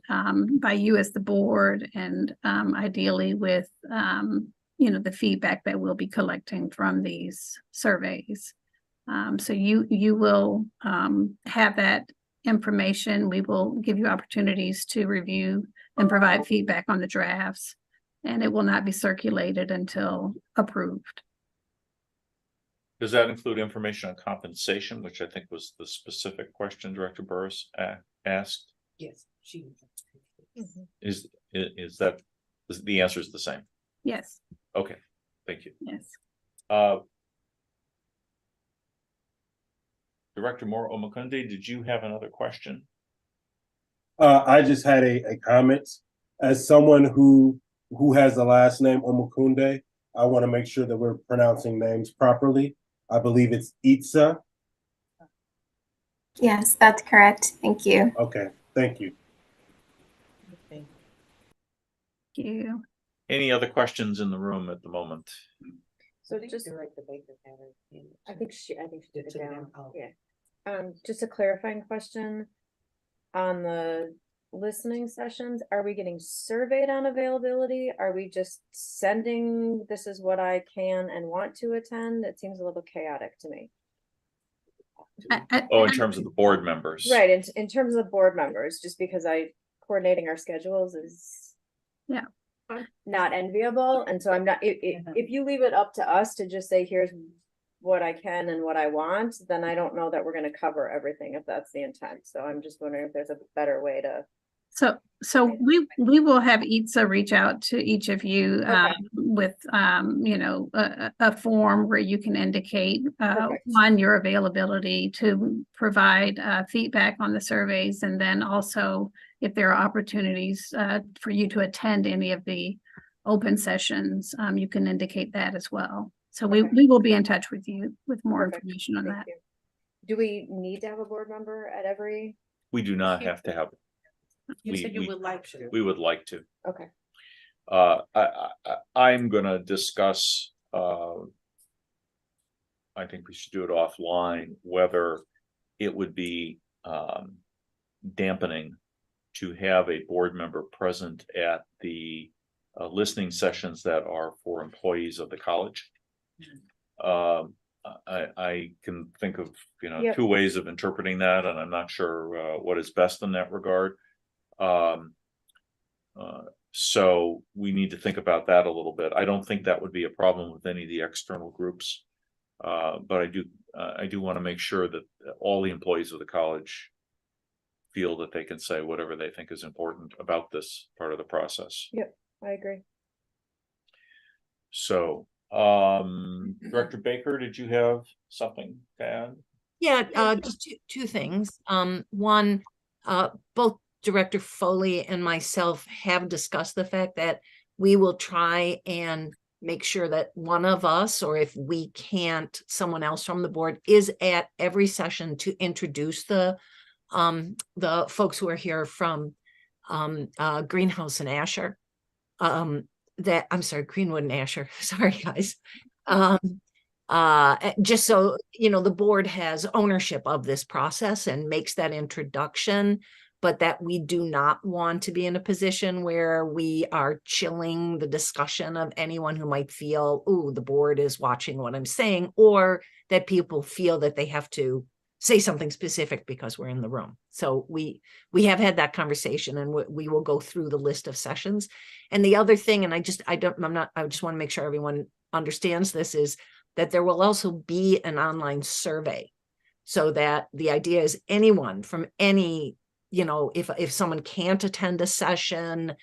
by you as the board, and ideally with the feedback that we'll be collecting from these surveys. So you will have that information. We will give you opportunities to review and provide feedback on the drafts, and it will not be circulated until approved. Does that include information on compensation, which I think was the specific question Director Burris asked? Yes, she. Is that the answer is the same? Yes. Okay, thank you. Yes. Director Moore Omokunde, did you have another question? I just had a comment. As someone who has the last name Omokunde, I want to make sure that we're pronouncing names properly. I believe it's Itza. Yes, that's correct. Thank you. Okay, thank you. Thank you. Any other questions in the room at the moment? So just, Director Baker had her hand. I think she did it took it down. down. Oh. Yeah. Just a clarifying question. On the listening sessions, are we getting surveyed on availability? Are we just sending, this is what I can and want to attend? It seems a little chaotic to me. In terms of the board members. Right, in terms of board members, just because coordinating our schedules is not enviable. And so I'm not, if you leave it up to us to just say, here's what I can and what I want, then I don't know that we're going to cover everything if that's the intent. So I'm just wondering if there's a better way to. So we will have ITSA reach out to each of you with a form where you can indicate on your availability to provide feedback on the surveys, and then also if there are opportunities for you to attend any of the open sessions, you can indicate that as well. So we will be in touch with you with more information on that. Do we need to have a board member at every? We do not have to have. You said you would like to. We would like to. Okay. I'm gonna discuss, I think we should do it offline, whether it would be dampening to have a board member present at the listening sessions that are for employees of the college. I can think of, Yep. two ways of interpreting that, and I'm not sure what is best in that regard. So we need to think about that a little bit. I don't think that would be a problem with any of the external groups. But I do want to make sure that all the employees of the college feel that they can say whatever they think is important about this part of the process. Yep, I agree. So, Director Baker, did you have something to add? Yeah, just two things. One, both Director Foley and myself have discussed the fact that we will try and make sure that one of us, or if we can't, someone else from the board is at every session to introduce the folks who are here from Greenhouse and Asher. I'm sorry, Greenwood and Asher. Sorry, guys. Just so the board has ownership of this process and makes that introduction, but that we do not want to be in a position where we are chilling the discussion of anyone who might feel, "Ooh, the board is watching what I'm saying," or that people feel that they have to say something specific because we're in the room. So we have had that conversation, and we will go through the list of sessions. And the other thing, and I just want to make sure everyone understands this, is that there will also be an online survey, so that the idea is anyone from any, if someone can't attend a session,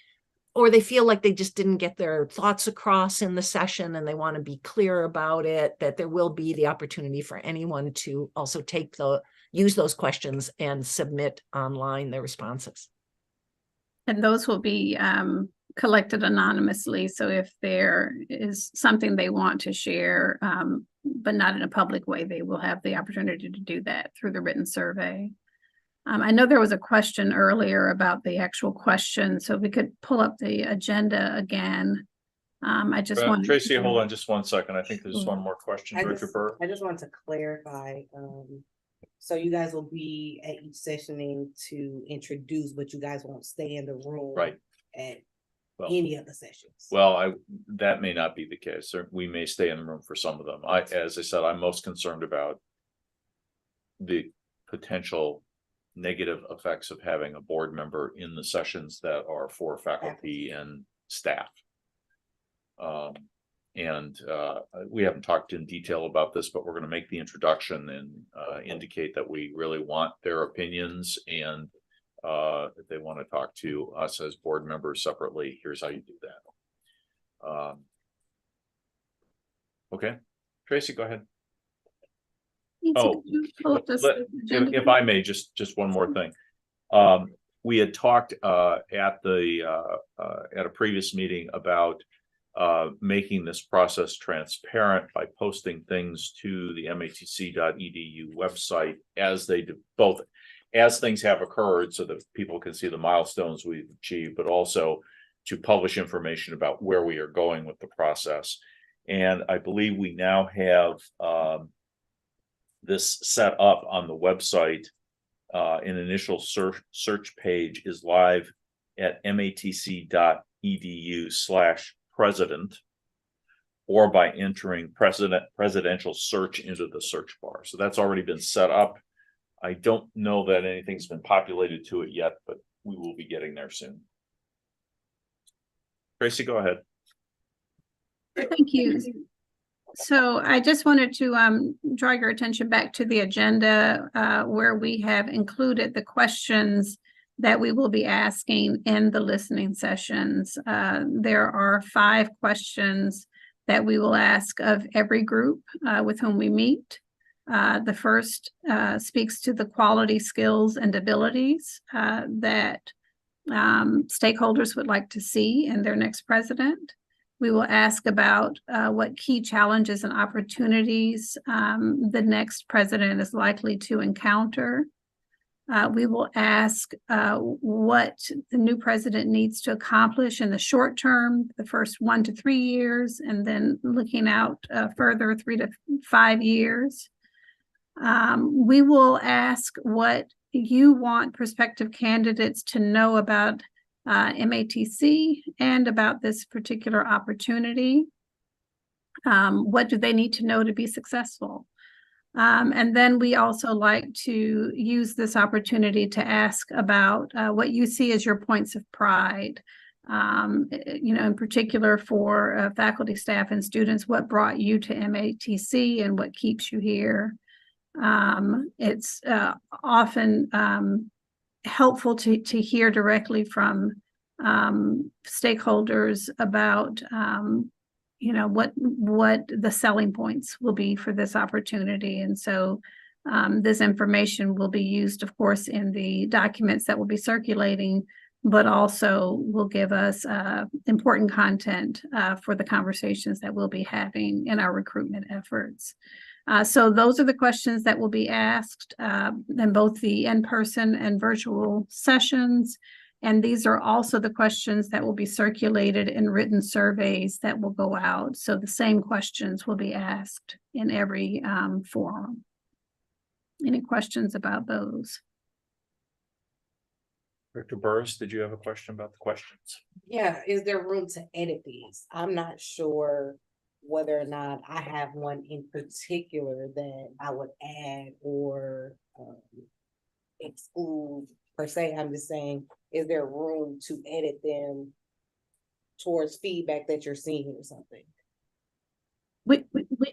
or they feel like they just didn't get their thoughts across in the session and they want to be clear about it, that there will be the opportunity for anyone to also use those questions and submit online their responses. And those will be collected anonymously. So if there is something they want to share, but not in a public way, they will have the opportunity to do that through the written survey. I know there was a question earlier about the actual question, so we could pull up the agenda again. I just want Tracy, hold on just 1 second. I think there's one more question. I Director Burke. just wanted to clarify, so you guys will be at each sessioning to introduce, but you guys won't stay in the room. Right. At Well, any of the sessions. Well, that may not be the case. We may stay in the room for some of them. As I said, I'm most concerned about the potential negative effects of having a board member in the sessions that are for faculty and staff. We haven't talked in detail about this, but we're going to make the introduction and indicate that we really want their opinions, and if they want to talk to us as board members separately, here's how you do that. Okay, Tracy, go ahead. Oh, if I may, just one more thing. We had talked at a previous meeting about making this process transparent by posting things to the matc.edu website as things have occurred, so that people can see the milestones we've achieved, but also to publish information about where we are going with the process. And I believe we now have this set up on the website. An initial search page is live at matc.edu/president, or by entering presidential search into the search bar. So that's already been set up. I don't know that anything's been populated to it yet, but we will be getting there soon. Tracy, go ahead. Thank you. So I just wanted to draw your attention back to the agenda where we have included the questions that we will be asking in the listening sessions. There are 5 questions that we will ask of every group with whom we meet. The first speaks to the quality, skills, and abilities that stakeholders would like to see in their next president. We will ask about what key challenges and opportunities the next president is likely to encounter. We will ask what the new president needs to accomplish in the short term, the first 1 to 3 years, and then looking out further 3 to 5 years. We will ask what you want prospective candidates to know about MATC and about this particular opportunity. What do they need to know to be successful? And then we also like to use this opportunity to ask about what you see as your points of pride. In particular for faculty, staff, and students, what brought you to MATC and what keeps you here? It's often helpful to hear directly from stakeholders about what the selling points will be for this opportunity. And so this information will be used, of course, in the documents that will be circulating, but also will give us important content for the conversations that we'll be having in our recruitment efforts. So those are the questions that will be asked in both the in-person and virtual sessions. And these are also the questions that will be circulated in written surveys that will go out. So the same questions will be asked in every forum. Any questions about those? Director Burris, did you have a question about the questions? Yeah, is there room to edit these? I'm not sure whether or not I have one in particular that I would add or exclude per se. I'm just saying, is there room to edit them towards feedback that you're seeing or something?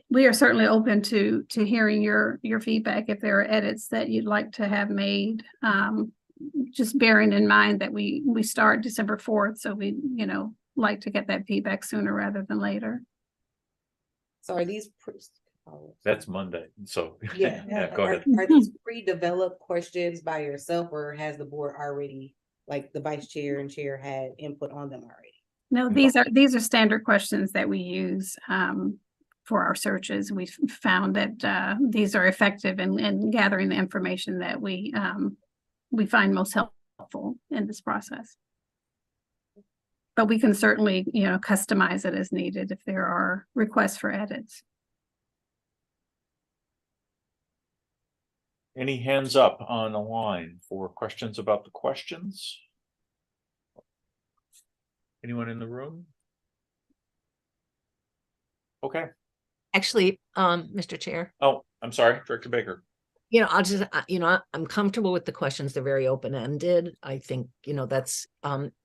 We are certainly open to hearing your feedback if there are edits that you'd like to have made. Just bearing in mind that we start December 4th, so we like to get that feedback sooner rather than later. So are these That's Monday, so yeah, go ahead. Are these pre-developed questions by yourself, or has the board already, like the vice chair and chair, had input on them already? No, these are standard questions that we use for our searches. We've found that these are effective in gathering the information that we find most helpful in this process. But we can certainly, customize it as needed if there are requests for edits. Any hands up on the line for questions about the questions? Anyone in the room? Okay. Actually, Mr. Chair. Oh, I'm sorry, Director Baker. I'll just, I'm comfortable with the questions. They're very open-ended. I think, that's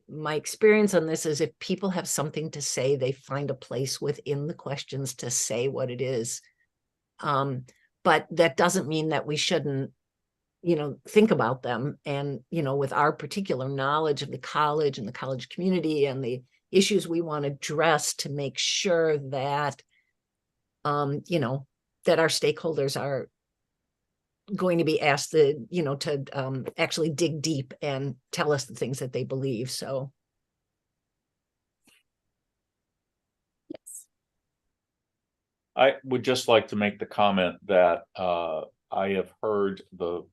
my experience on this is if people have something to say, they find a place within the questions to say what it is. But that doesn't mean that we shouldn't, think about them. And, with our particular knowledge of the college and the college community and the issues we want to address to make sure that, that our stakeholders are going to be asked to actually dig deep and tell us the things that they believe. So yes, I would just like to make the comment that I have heard the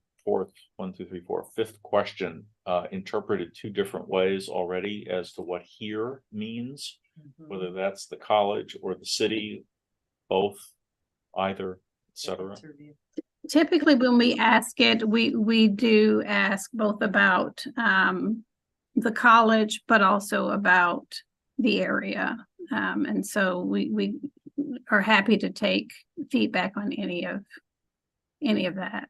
fifth question interpreted two different ways already as to what here means, whether that's the college or the city, both, either, etc. typically when we ask it, we do ask both about the college, but also about the area. And so we are happy to take feedback on any of that.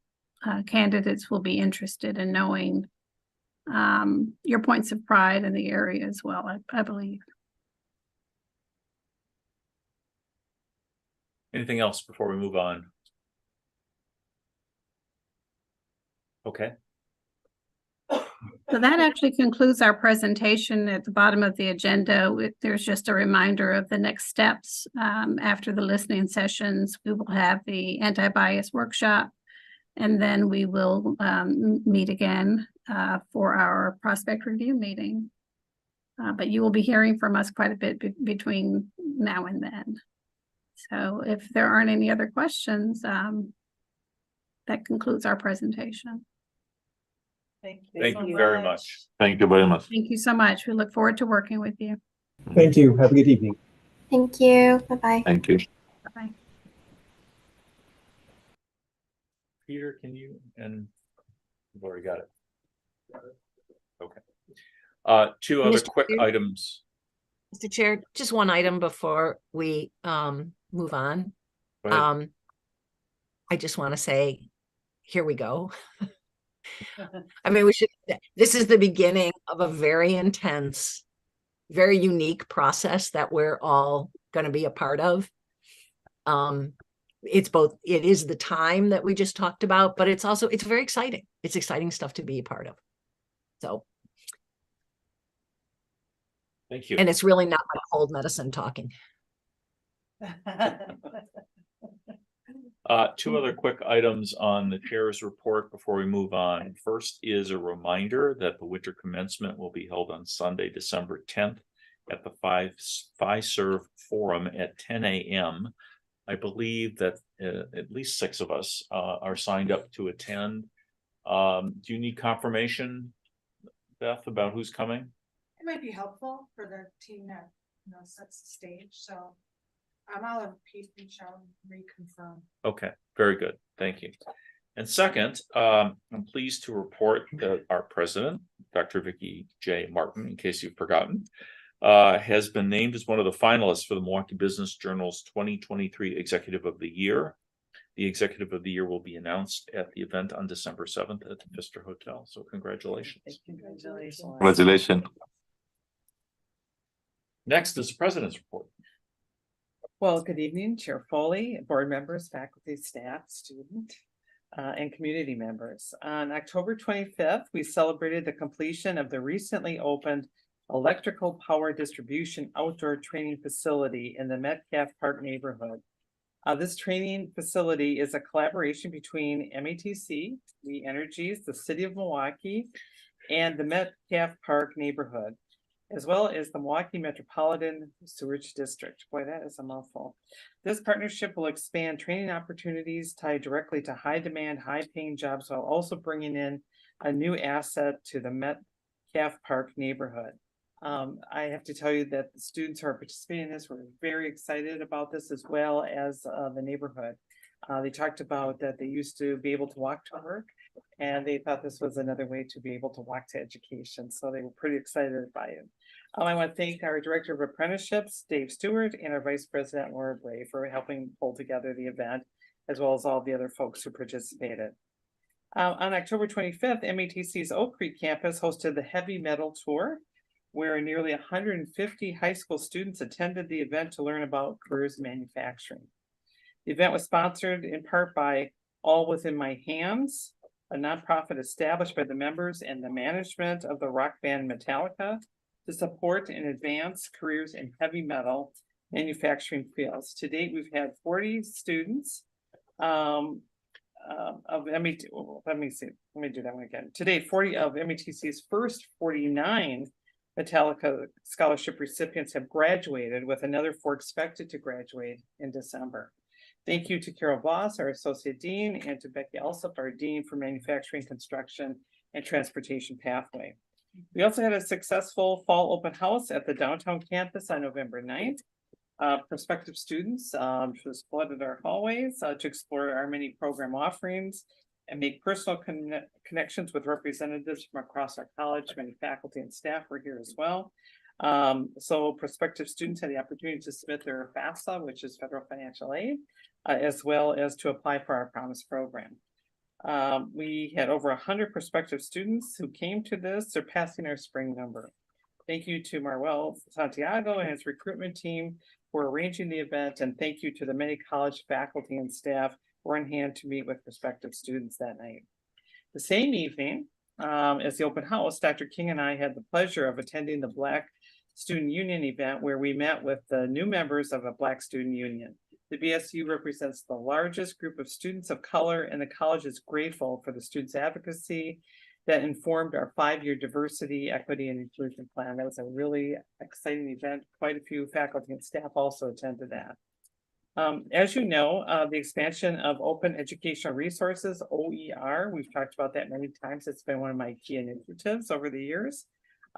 Candidates will be interested in knowing your points of pride in the area as well, I believe. Anything else before we move on? Okay. So that actually concludes our presentation. At the bottom of the agenda, there's just a reminder of the next steps. After the listening sessions, we will have the anti-bias workshop, and then we will meet again for our prospect review meeting. But you will be hearing from us quite a bit between now and then. So if there aren't any other questions, that concludes our presentation. Thank you very much. Thank you very much. Thank you so much. We look forward to working with you. Thank you. Have a good evening. Thank you. Bye-bye. Thank you. Bye-bye. Peter, can you and You've already got it. Okay. Two other Mr. quick Chair? items. Mr. Chair, just one item before we move on. Go ahead. I just want to say, here we go. I mean, this is the beginning of a very intense, very unique process that we're all going to be a part of. It is the time that we just talked about, but it's very exciting. It's exciting stuff to be a part of. So. Thank you. And it's really not my cold medicine talking. Two other quick items on the chair's report before we move on. First is a reminder that the winter commencement will be held on Sunday, December 10th at the Fiserv Forum at 10 a.m. I believe that at least 6 of us are signed up to attend. Do you need confirmation, Beth, about who's coming? It might be helpful for the team that, sets the stage, so I'll have Pete reach out and reconfirm. Okay, very good. Thank you. And second, I'm pleased to report that our president, Dr. Vicki J. Martin, in case you've forgotten, has been named as one of the finalists for the Milwaukee Business Journal's 2023 Executive of the Year. The Executive of the Year will be announced at the event on December 7th at the Pfister Hotel. So congratulations. Congratulations. Congratulations. Next is the President's report. Well, good evening, Chair Foley, board members, faculty, staff, student, and community members. On October 25th, we celebrated the completion of the recently opened electrical power distribution outdoor training facility in the Metcalf Park neighborhood. This training facility is a collaboration between MATC, We Energies, the City of Milwaukee, and the Metcalf Park neighborhood, as well as the Milwaukee Metropolitan Sewerage District. Boy, that is a mouthful. This partnership will expand training opportunities tied directly to high demand, high paying jobs, while also bringing in a new asset to the Metcalf Park neighborhood. I have to tell you that the students who are participating in this were very excited about this, as well as the neighborhood. They talked about that they used to be able to walk to work, and they thought this was another way to be able to walk to education. So they were pretty excited by it. I want to thank our Director of Apprenticeships, Dave Stewart, and our Vice President, Laura Bray, for helping pull together the event, as well as all the other folks who participated. On October 25th, MATC's Oak Creek campus hosted the Heavy Metal Tour, where nearly 150 high school students attended the event to learn about careers in manufacturing. The event was sponsored in part by All Within My Hands, a nonprofit established by the members and the management of the rock band Metallica to support and advance careers in heavy metal manufacturing fields. To date, we've had 40 students of MET. Let me do that one again. To date, 40 of METC's first 49 Metallica scholarship recipients have graduated, with another 4 expected to graduate in December. Thank you to Carol Voss, our Associate Dean, and to Becky Alsop, our Dean for Manufacturing, Construction, and Transportation Pathway. We also had a successful fall open house at the downtown campus on November 9th. Prospective students just flooded our hallways to explore our many program offerings and make personal connections with representatives from across our college. Many faculty and staff were here as well. So prospective students had the opportunity to submit their FAFSA, which is federal financial aid, as well as to apply for our Promise program. We had over 100 prospective students who came to this, surpassing our spring number. Thank you to Marwell Santiago and his recruitment team for arranging the event, and thank you to the many college faculty and staff who were on hand to meet with prospective students that night. The same evening, as the open house, Dr. King and I had the pleasure of attending the Black Student Union event, where we met with the new members of a Black Student Union. The BSU represents the largest group of students of color, and the college is grateful for the students' advocacy that informed our 5-year diversity, equity, and inclusion plan. That was a really exciting event. Quite a few faculty and staff also attended that. As you know, the expansion of open educational resources, OER, we've talked about that many times. It's been one of my key initiatives over the years,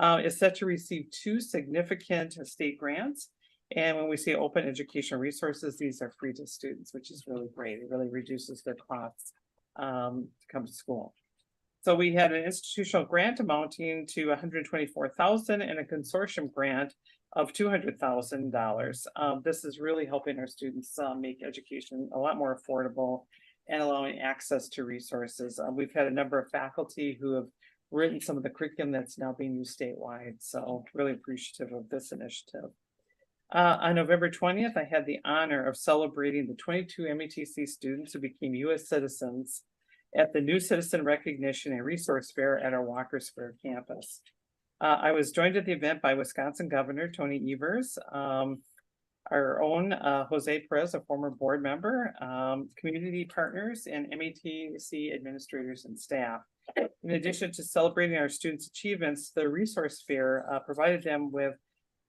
is set to receive 2 significant state grants. And when we say open educational resources, these are free to students, which is really great. It really reduces their costs to come to school. So we had an institutional grant amounting to $124,000 and a consortium grant of $200,000. This is really helping our students make education a lot more affordable and allowing access to resources. We've had a number of faculty who have written some of the curriculum that's now being used statewide. So really appreciative of this initiative. On November 20th, I had the honor of celebrating the 22 MATC students who became U.S. citizens at the New Citizen Recognition and Resource Fair at our Walker Square campus. I was joined at the event by Wisconsin Governor Tony Evers, our own Jose Perez, a former board member, community partners, and MATC administrators and staff. In addition to celebrating our students' achievements, the Resource Fair provided them with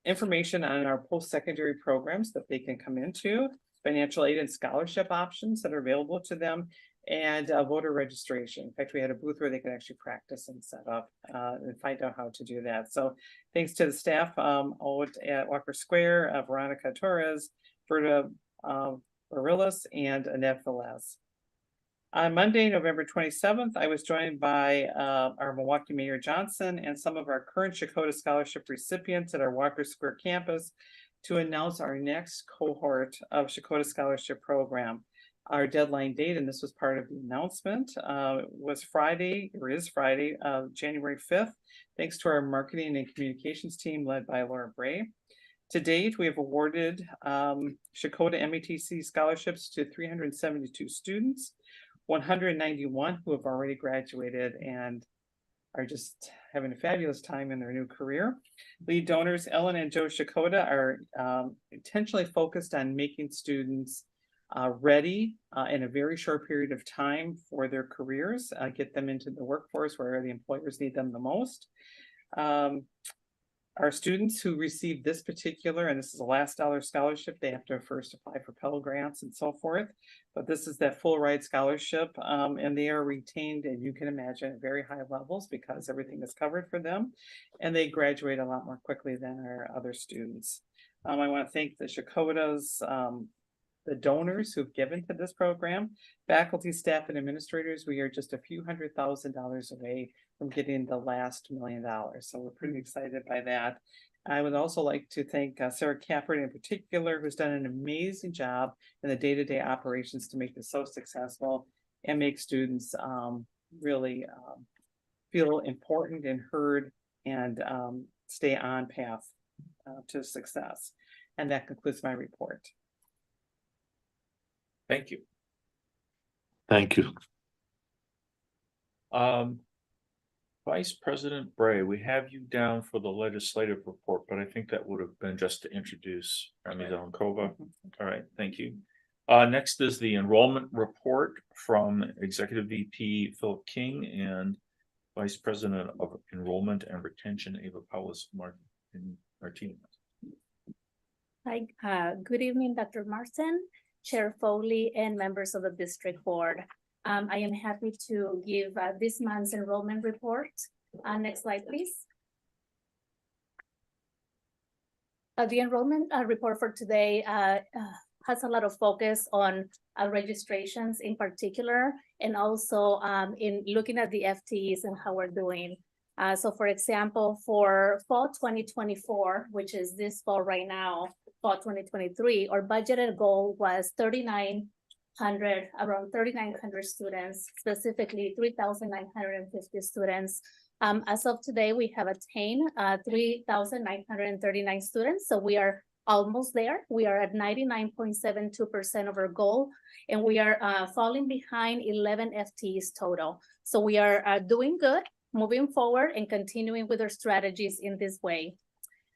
information on our post-secondary programs that they can come into, financial aid and scholarship options that are available to them, and voter registration. In fact, we had a booth where they could actually practice and set up and find out how to do that. So thanks to the staff out at Walker Square, Veronica Torres, Berta Barillas, and Annette Velez. On Monday, November 27th, I was joined by our Milwaukee Mayor Johnson and some of our current Shakota Scholarship recipients at our Walker Square campus to announce our next cohort of Shakota Scholarship Program. Our deadline date, and this was part of the announcement, was Friday, or is Friday, January 5th, thanks to our marketing and communications team led by Laura Bray. To date, we have awarded Shakota MATC scholarships to 372 students, 191 who have already graduated and are just having a fabulous time in their new career. Lead donors Ellen and Joe Shakota are intentionally focused on making students ready in a very short period of time for their careers, get them into the workforce where the employers need them the most. Our students who receive this particular, and this is a last dollar scholarship, they have to first apply for Pell Grants and so forth, but this is that full ride scholarship, and they are retained, and you can imagine, at very high levels because everything is covered for them, and they graduate a lot more quickly than our other students. I want to thank the Shakotas, the donors who've given to this program, faculty, staff, and administrators. We are just a few $100,000 away from getting the last $1 million. So we're pretty excited by that. I would also like to thank Sarah Cafford in particular, who's done an amazing job in the day-to-day operations to make this so successful and make students really feel important and heard and stay on path to success. And that concludes my report. Thank you. Thank you. Vice President Bray, we have you down for the legislative report, but I think that would have been just to introduce Rami Zelenkova. All right, thank you. Next is the enrollment report from Executive VP Philip King and Vice President of Enrollment and Retention Ava Paulus Martinez. Hi, good evening, Dr. Martin, Chair Foley, and members of the district board. I am happy to give this month's enrollment report. Next slide, please. The enrollment report for today has a lot of focus on registrations in particular, and also in looking at the FTEs and how we're doing. So for example, for fall 2024, which is this fall right now, fall 2023, our budgeted goal was around 3,900 students, specifically 3,950 students. As of today, we have attained 3,939 students. So we are almost there. We are at 99.72% of our goal, and we are falling behind 11 FTEs total. So we are doing good, moving forward and continuing with our strategies in this way.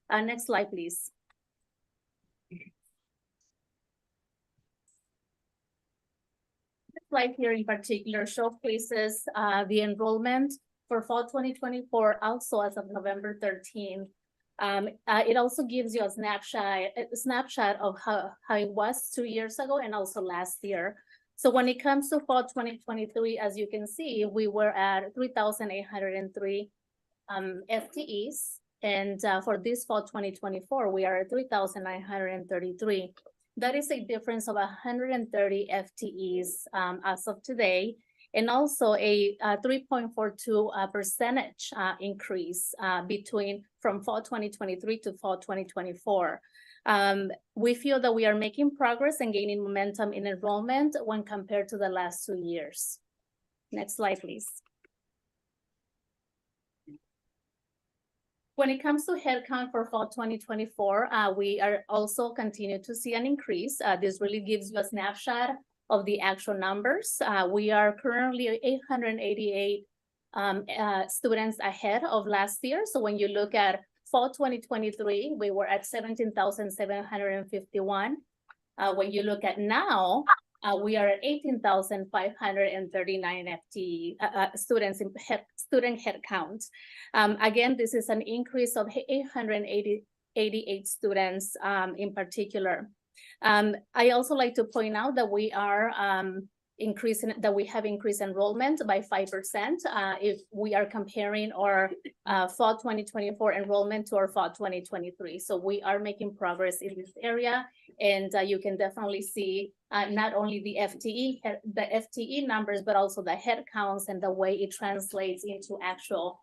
Next slide, please. Slide here in particular showcases the enrollment for fall 2024, also as of November 13th. It also gives you a snapshot of how it was 2 years ago and also last year. So when it comes to fall 2023, as you can see, we were at 3,803 FTEs. And for this fall 2024, we are at 3,933. That is a difference of 130 FTEs as of today. and also a 3.42 percentage increase from fall 2023 to fall 2024. We feel that we are making progress and gaining momentum in enrollment when compared to the last 2 years. Next slide, please. When it comes to headcount for fall 2024, we are also continue to see an increase. This really gives you a snapshot of the actual numbers. We are currently 888 students ahead of last year. So when you look at fall 2023, we were at 17,751. When you look at now, we are at 18,539 FTE students in student headcount. Again, this is an increase of 888 students in particular. I also like to point out that we are we have increased enrollment by 5% if we are comparing our fall 2024 enrollment to our fall 2023. So we are making progress in this area, and you can definitely see not only the FTE numbers, but also the head counts and the way it translates into actual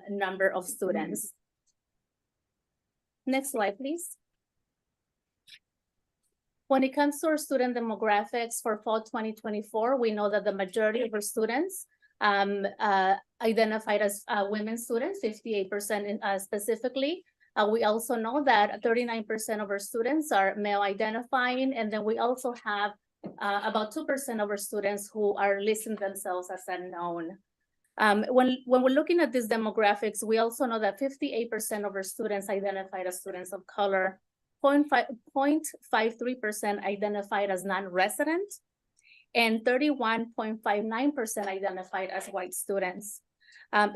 number of students. Next slide, please. When it comes to our student demographics for fall 2024, we know that the majority of our students identified as women students, 58% specifically. We also know that 39% of our students are male identifying, and then we also have about 2% of our students who are listing themselves as unknown. When we're looking at these demographics, we also know that 58% of our students identified as students of color, 0.53% identified as non-resident, and 31.59% identified as white students.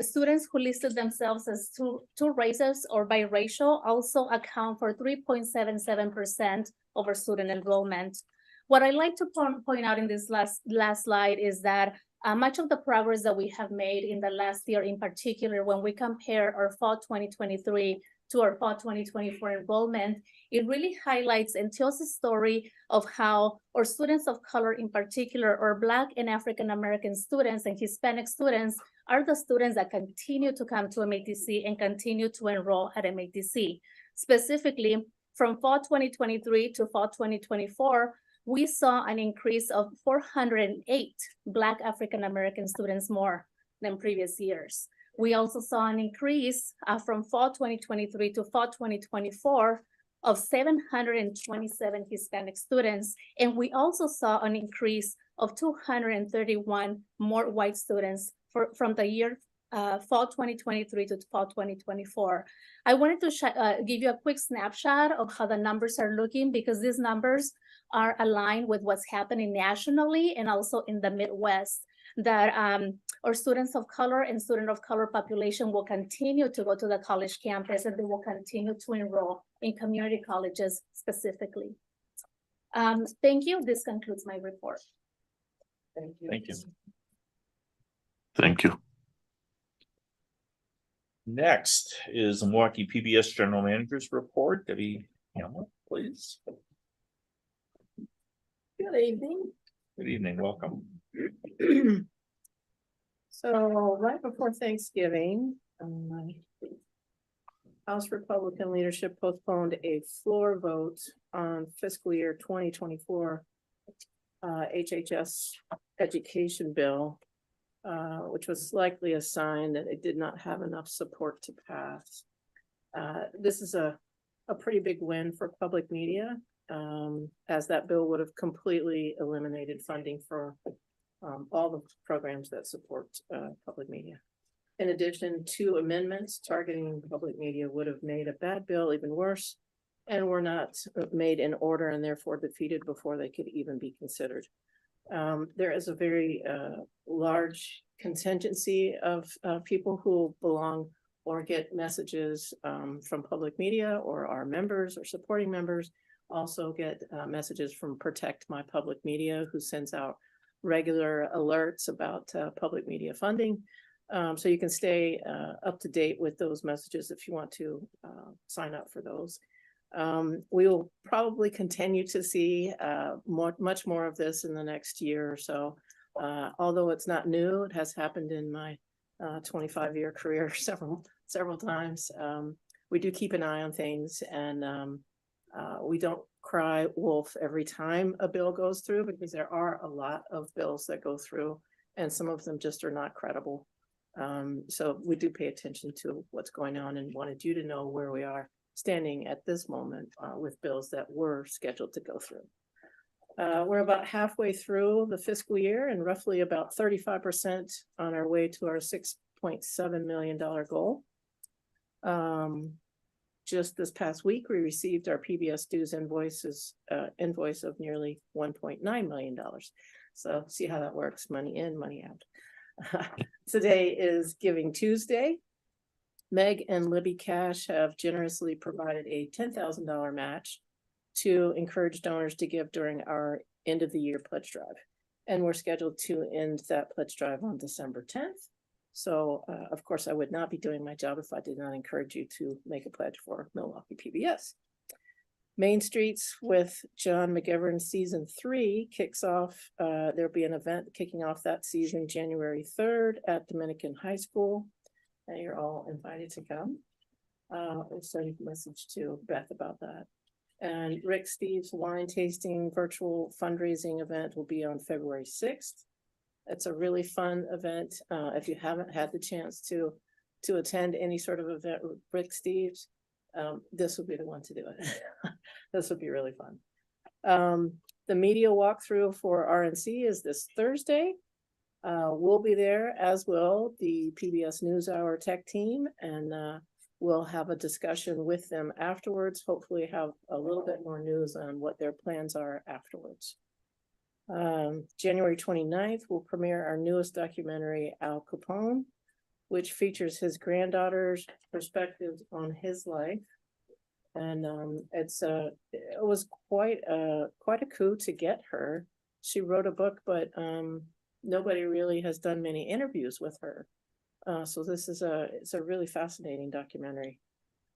Students who listed themselves as two races or biracial also account for 3.77% of our student enrollment. What I like to point out in this last slide is that much of the progress that we have made in the last year, in particular, when we compare our fall 2023 to our fall 2024 enrollment, it really highlights and tells a story of how our students of color in particular, or Black and African American students and Hispanic students, are the students that continue to come to MATC and continue to enroll at MATC. Specifically, from fall 2023 to fall 2024, we saw an increase of 408 Black African American students more than previous years. We also saw an increase from fall 2023 to fall 2024 of 727 Hispanic students. And we also saw an increase of 231 more white students from the year fall 2023 to fall 2024. I wanted to give you a quick snapshot of how the numbers are looking, because these numbers are aligned with what's happening nationally and also in the Midwest, that our students of color and student of color population will continue to go to the college campus, and they will continue to enroll in community colleges specifically. Thank you. This concludes my report. Thank you. Thank you. Thank you. Next is the Milwaukee PBS General Manager's Report. Debbie Hamlet, please. Good evening. Good evening. Welcome. So right before Thanksgiving, House Republican leadership postponed a floor vote on fiscal year 2024 HHS education bill, which was likely a sign that it did not have enough support to pass. This is a pretty big win for public media, as that bill would have completely eliminated funding for all the programs that support public media. In addition, 2 amendments targeting public media would have made a bad bill even worse, and were not made in order and therefore defeated before they could even be considered. There is a very large contingency of people who belong or get messages from public media, or are members or supporting members, also get messages from Protect My Public Media, who sends out regular alerts about public media funding. So you can stay up to date with those messages if you want to sign up for those. We will probably continue to see much more of this in the next year or so. Although it's not new, it has happened in my 25-year career several times. We do keep an eye on things, and we don't cry wolf every time a bill goes through, because there are a lot of bills that go through, and some of them just are not credible. So we do pay attention to what's going on and wanted you to know where we are standing at this moment with bills that were scheduled to go through. We're about halfway through the fiscal year and roughly about 35% on our way to our $6.7 million goal. Just this past week, we received our PBS dues invoice of nearly $1.9 million. So see how that works, money in, money out. Today is Giving Tuesday. Meg and Libby Cash have generously provided a $10,000 match to encourage donors to give during our end of the year pledge drive. And we're scheduled to end that pledge drive on December 10th. So of course, I would not be doing my job if I did not encourage you to make a pledge for Milwaukee PBS. Main Streets with John McGivern season 3 kicks off. There'll be an event kicking off that season January 3rd at Dominican High School. And you're all invited to come. I'll send a message to Beth about that. And Rick Steve's wine tasting virtual fundraising event will be on February 6th. It's a really fun event. If you haven't had the chance to attend any sort of event with Rick Steve's, this would be the one to do it. This would be really fun. The media walkthrough for RNC is this Thursday. We'll be there, as will the PBS NewsHour tech team, and we'll have a discussion with them afterwards. Hopefully have a little bit more news on what their plans are afterwards. January 29th, we'll premiere our newest documentary, Al Capone, which features his granddaughter's perspectives on his life. And it was quite a coup to get her. She wrote a book, but nobody really has done many interviews with her. So this is it's a really fascinating documentary.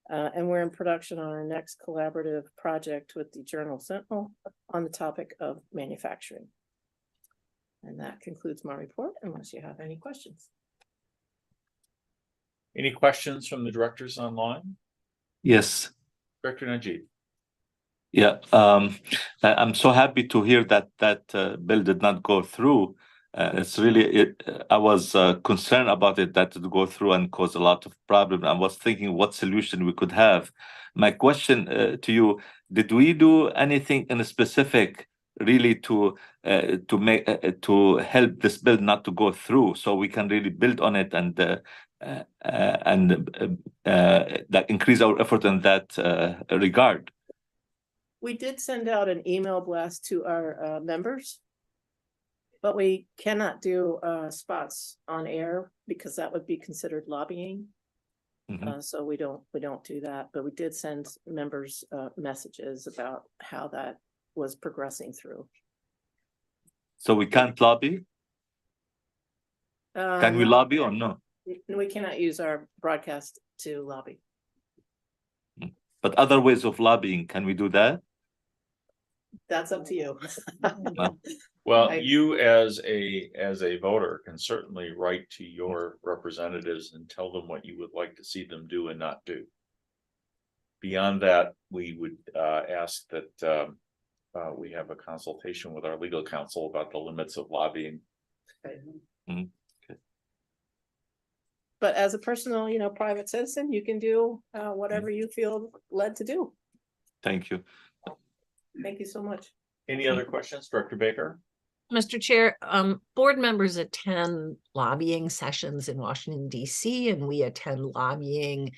And we're in production on our next collaborative project with the Journal Sentinel on the topic of manufacturing. And that concludes my report, unless you have any questions. Any questions from the directors online? Yes. Director Najib. Yeah, I'm so happy to hear that bill did not go through. It's really, I was concerned about it, that it would go through and cause a lot of problems. I was thinking what solution we could have. My question to you, did we do anything in specific really to help this bill not to go through, so we can really build on it and that increase our effort in that regard? We did send out an email blast to our members, but we cannot do spots on air because that would be considered lobbying. So we don't do that, but we did send members messages about how that was progressing through. So we can't lobby? Can we lobby or no? We cannot use our broadcast to lobby. But other ways of lobbying, can we do that? That's up to you. Well, you as a voter can certainly write to your representatives and tell them what you would like to see them do and not do. Beyond that, we would ask that we have a consultation with our legal counsel about the limits of lobbying. Okay. But as a personal, private citizen, you can do whatever you feel led to do. Thank you. Thank you so much. Any other questions, Director Baker? Mr. Chair, board members attend lobbying sessions in Washington, D.C., and we attend lobbying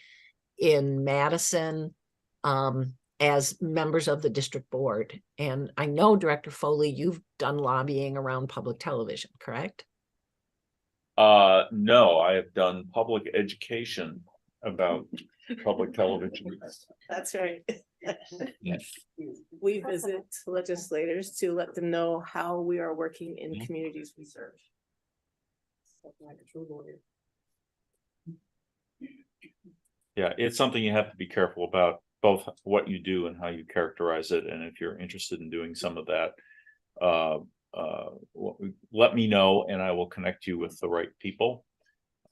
in Madison as members of the district board. And I know, Director Foley, you've done lobbying around public television, correct? No, I have done public education about public television. That's right. We visit legislators to let them know how we are working in communities we serve. Like a true lawyer. Yeah, it's something you have to be careful about, both what you do and how you characterize it. And if you're interested in doing some of that, let me know and I will connect you with the right people.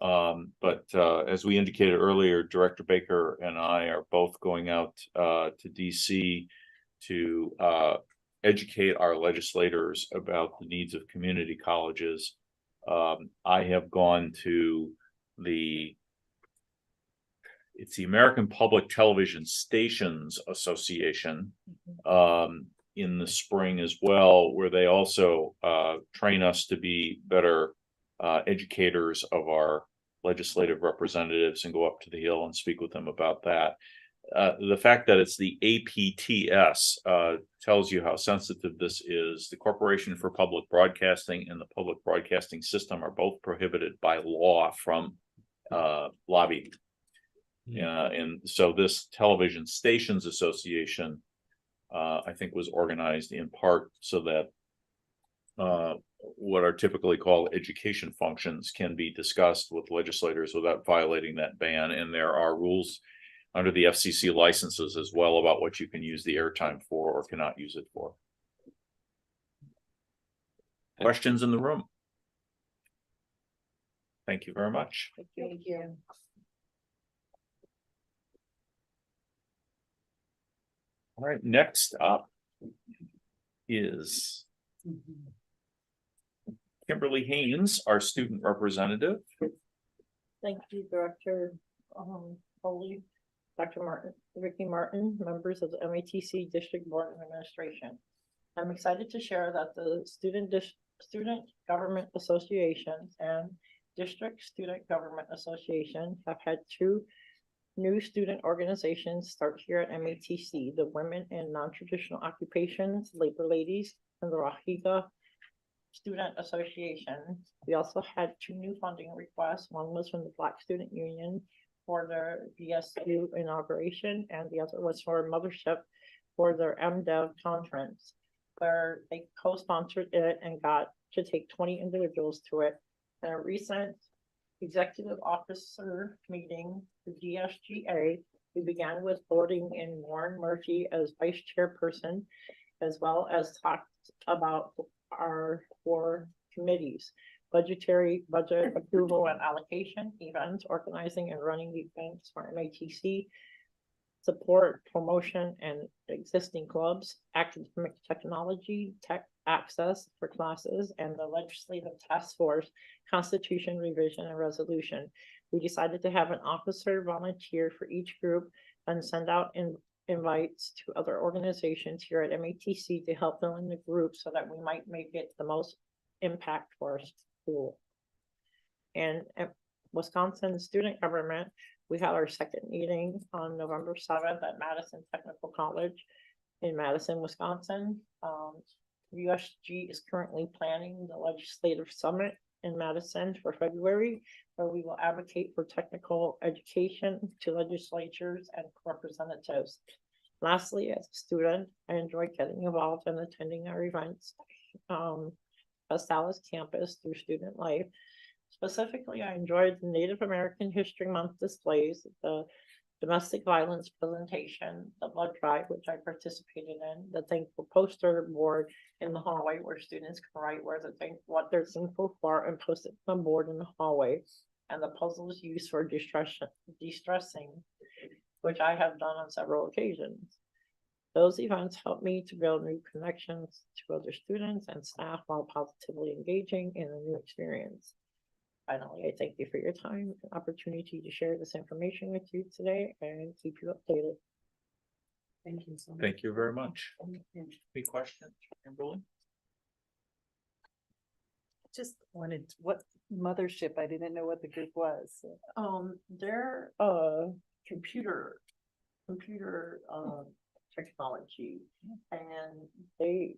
But as we indicated earlier, Director Baker and I are both going out to DC to educate our legislators about the needs of community colleges. I have gone to it's the American Public Television Stations Association in the spring as well, where they also train us to be better educators of our legislative representatives and go up to the Hill and speak with them about that. The fact that it's the APTS tells you how sensitive this is. The Corporation for Public Broadcasting and the Public Broadcasting System are both prohibited by law from lobbying. And so this Television Stations Association, I think, was organized in part so that what are typically called education functions can be discussed with legislators without violating that ban. And there are rules under the FCC licenses as well about what you can use the airtime for or cannot use it for. Questions in the room? Thank you very much. Thank you. All right, next up is Kimberly Haynes, our student representative. Thank you, Director Foley, Dr. Martin, Ricky Martin, members of the MATC District Board of Administration. I'm excited to share that the Student Government Associations and District Student Government Association have had 2 new student organizations start here at MATC, the Women in Non-Traditional Occupations, Labor Ladies, and the Rahiga Student Association. We also had 2 new funding requests. One was from the Black Student Union for their BSU inauguration, and the other was for Mothership for their MDev conference, where they co-sponsored it and got to take 20 individuals to it. In a recent executive officer meeting, the DSGA, we began with voting in Warren Murphy as vice chairperson, as well as talked about our 4 committees: budget approval and allocation, events, organizing and running the events for MATC, support, promotion, and existing clubs, academic technology, tech access for classes, and the legislative task force, constitution revision and resolution. We decided to have an officer volunteer for each group and send out invites to other organizations here at MATC to help fill in the group so that we might make it the most impact for our school. And at Wisconsin Student Government, we had our second meeting on November 7th at Madison Technical College in Madison, Wisconsin. USG is currently planning the legislative summit in Madison for February, where we will advocate for technical education to legislatures and representatives. Lastly, as a student, I enjoy getting involved in attending our events at Dallas campus through student life. Specifically, I enjoyed the Native American History Month displays, the domestic violence presentation, the blood drive, which I participated in, the thankful poster board in the hallway where students can write what they're thankful for and post it on board in the hallway, and the puzzles used for de-stressing, which I have done on several occasions. Those events helped me to build new connections to other students and staff while positively engaging in a new experience. Finally, I thank you for your time and opportunity to share this information with you today and keep you updated. Thank you so much. Thank you very much. Any questions, Kimberly? Just wanted, what Mothership, I didn't know what the group was. They're computer technology, and they're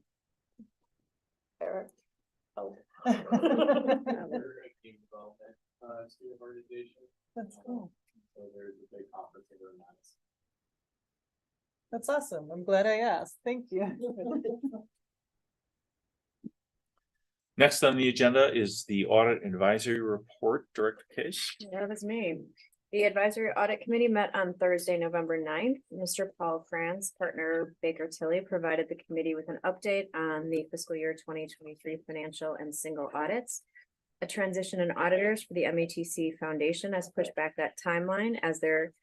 student organization. That's cool. So there's a big conference here in Madison. That's awesome. I'm glad I asked. Thank you. Next on the agenda is the Audit Advisory Report, Director Case. Yeah, that's me. The Advisory Audit Committee met on Thursday, November 9th. Mr. Paul Franz, partner Baker Tilly, provided the committee with an update on the fiscal year 2023 financial and single audits. A transition in auditors for the MATC Foundation has pushed back that timeline as there